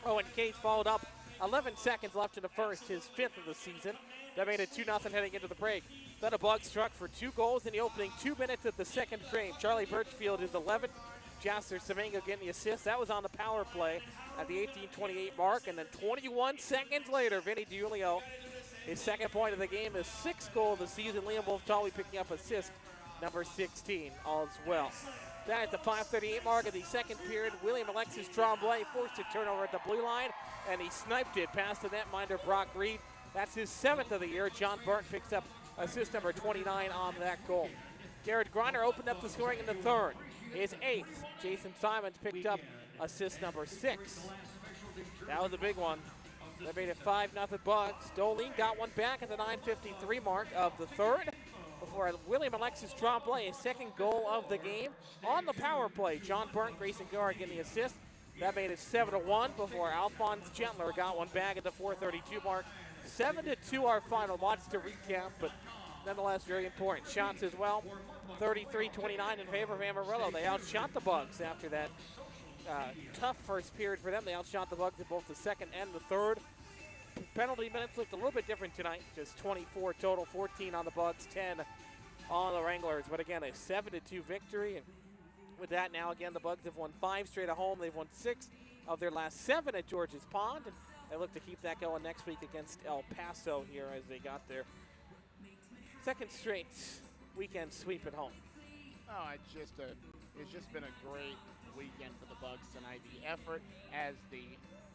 S2: Owen Cates followed up 11 seconds left in the first, his 5th of the season. That made it 2-0 heading into the break. Then a Bug struck for 2 goals in the opening 2 minutes of the second frame. Charlie Birchfield is 11th. Jasper Semengo getting the assist. That was on the power play at the 18:28 mark. And then 21 seconds later, Vinny DiUlio, his second point of the game, his 6th goal of the season. Liam Wolf-Talbot picking up assist number 16 as well. Then at the 5:38 mark of the second period, William Alexis Tremblay forced a turnover at the blue line, and he sniped it past the netminder Brock Reed. That's his 7th of the year. John Burton picks up assist number 29 on that goal. Garrett Griner opened up the scoring in the third. His 8th. Jason Simons picked up assist number 6. That was a big one. That made it 5-0 Bugs. Doline got one back at the 9:53 mark of the third before William Alexis Tremblay, his 2nd goal of the game on the power play. John Burnt, Grayson Garrett getting the assist. That made it 7-1 before Alphonse Gentler got one back at the 4:32 mark. 7-2 our final. Lots to recap, but nonetheless very important. Shots as well. 33-29 in favor of Amarillo. They outshot the Bugs after that tough first period for them. They outshot the Bugs in both the second and the third. Penalty minutes looked a little bit different tonight. Just 24 total, 14 on the Bugs, 10 on the Wranglers. But again, a 7-2 victory. And with that now, again, the Bugs have won 5 straight at home. They've won 6 of their last 7 at George's Pond. And they look to keep that going next week against El Paso here as they got their 2nd straight weekend sweep at home.
S19: Oh, it's just been a great weekend for the Bugs tonight. The effort as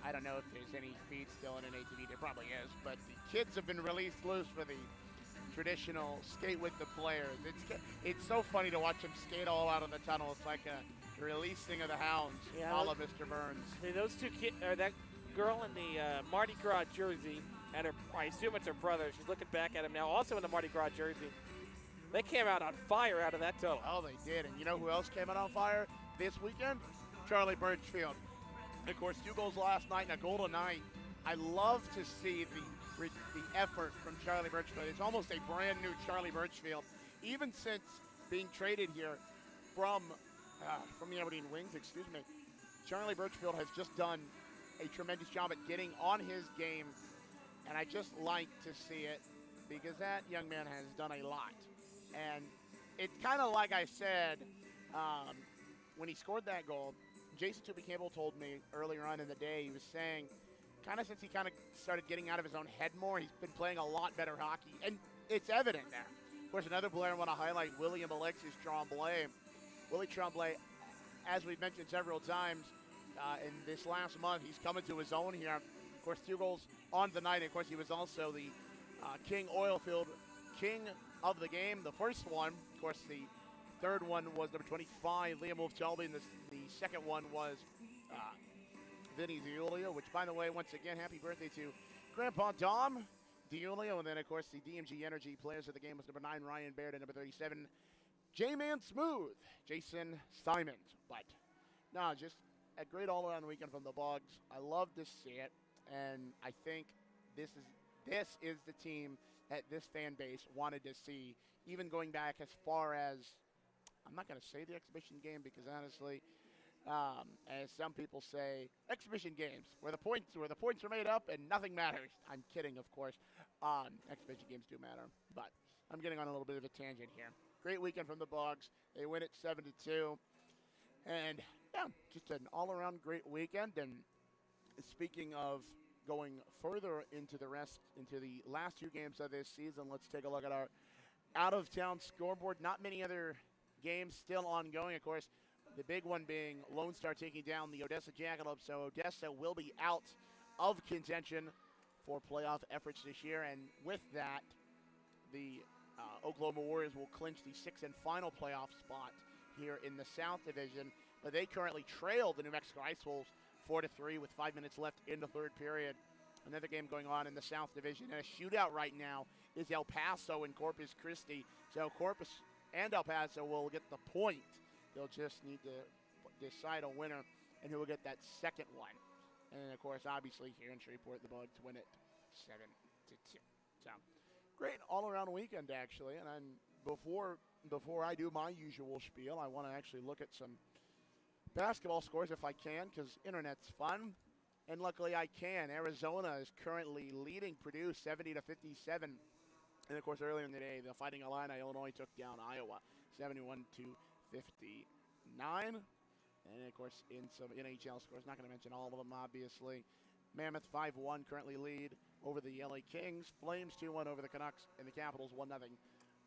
S19: I don't know if there's any feed still in NATV, there probably is, but the kids have been released loose for the traditional skate with the players. It's so funny to watch them skate all out of the tunnel. It's like a releasing of the hounds, all of Mr. Burns.
S2: Those 2 kids, or that girl in the Mardi Gras jersey, and I assume it's her brother. She's looking back at him now, also in the Mardi Gras jersey. They came out on fire out of that tunnel.
S19: Oh, they did. And you know who else came out on fire this weekend? Charlie Birchfield. And of course, 2 goals last night and a goal tonight. I love to see the effort from Charlie Birchfield. It's almost a brand new Charlie Birchfield. Even since being traded here from the Aberdeen Wings, Charlie Birchfield has just done a tremendous job at getting on his game. And I just like to see it because that young man has done a lot. And it's kind of like I said when he scored that goal. Jason Tooby Campbell told me earlier on in the day, he was saying kind of since he kind of started getting out of his own head more, he's been playing a lot better hockey. And it's evident there. Of course, another player I want to highlight, William Alexis Tremblay. Willie Tremblay, as we've mentioned several times in this last month, he's coming to his own here. Of course, 2 goals on the night. And of course, he was also the King Oilfield King of the game. The first one, of course, the third one was number 25, Liam Wolf-Talbot, and the second one was Vinny DiUlio, which, by the way, once again, happy birthday to Grandpa Dom DiUlio. And then, of course, the DMG Energy players of the game was number 9, Ryan Baird, and number 37, J-Man Smooth, Jason Simons. But, no, just a great all-around weekend from the Bugs. I love to see it, and I think this is the team that this fan base wanted to see, even going back as far as, I'm not going to say the exhibition game because honestly, as some people say, exhibition games where the points are made up and nothing matters. I'm kidding, of course. Exhibition games do matter, but I'm getting on a little bit of a tangent here. Great weekend from the Bugs. They win it 7-2, and yeah, just an all-around great weekend. And speaking of going further into the last 2 games of this season, let's take a look at our out-of-town scoreboard. Not many other games still ongoing, of course. The big one being Lone Star taking down the Odessa Jackalopes. So Odessa will be out of contention for playoff efforts this year. And with that, the Oklahoma Warriors will clinch the 6th and final playoff spot
S1: here in the South Division, but they currently trail the New Mexico Ice Wolves 4-3 with 5 minutes left in the third period. Another game going on in the South Division, and a shootout right now is El Paso and Corpus Christi. So Corpus and El Paso will get the point. They'll just need to decide a winner and who will get that second one. And then, of course, obviously here in Shreveport, the Bugs win it 7-2. So great all-around weekend, actually. And then before I do my usual spiel, I want to actually look at some basketball scores if I can, because internet's fun. And luckily I can. Arizona is currently leading Purdue 70-57. And of course, earlier in the day, the Fighting Illini, Illinois took down Iowa 71-59. And of course, in some NHL scores, not going to mention all of them, obviously. Mammoth 5-1 currently lead over the LA Kings. Flames 2-1 over the Canucks, and the Capitals 1-0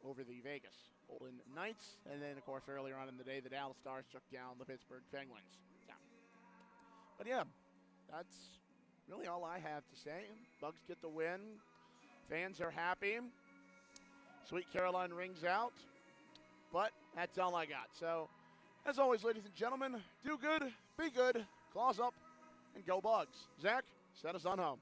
S1: over the Vegas Golden Knights. And then, of course, earlier on in the day, the Dallas Stars took down the Pittsburgh Penguins. Yeah. But yeah, that's really all I have to say. Bugs get the win. Fans are happy. Sweet Caroline rings out. But that's all I got. So, as always, ladies and gentlemen, do good, be good, claws up, and go Bugs. Zach, set us on home.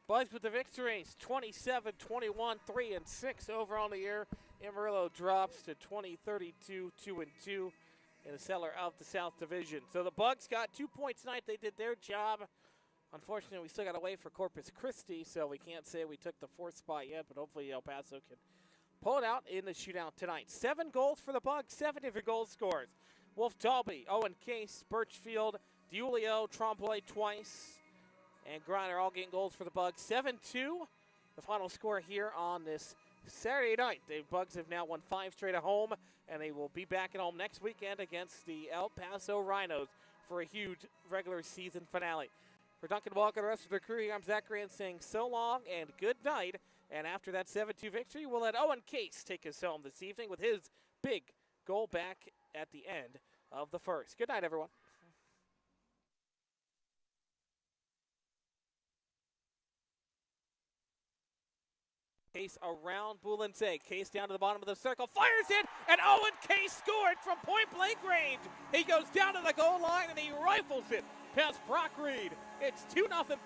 S2: Bugs with the victories, 27-21, 3-6 over on the year. Amarillo drops to 20-32, 2-2 in the cellar of the South Division. So the Bugs got 2 points tonight. They did their job. Unfortunately, we still got to wait for Corpus Christi, so we can't say we took the fourth spot yet, but hopefully El Paso can pull it out in the shootout tonight. 7 goals for the Bugs, 7 different goal scorers. Wolf Dalby, Owen Case, Birchfield, DiUlio, Trombley twice, and Griner all getting goals for the Bugs. 7-2, the final score here on this Saturday night. The Bugs have now won 5 straight at home, and they will be back at home next weekend against the El Paso Rhinos for a huge regular season finale. For Duncan Walker and the rest of the crew here, I'm Zach Grant saying so long and good night. And after that 7-2 victory, we'll let Owen Case take us home this evening with his big goal back at the end of the first. Good night, everyone. Case around Boulenze. Case down to the bottom of the circle. Fires it, and Owen Case scored from point-blank range. He goes down to the goal line, and he rifles it past Brock Reed. It's 2-0.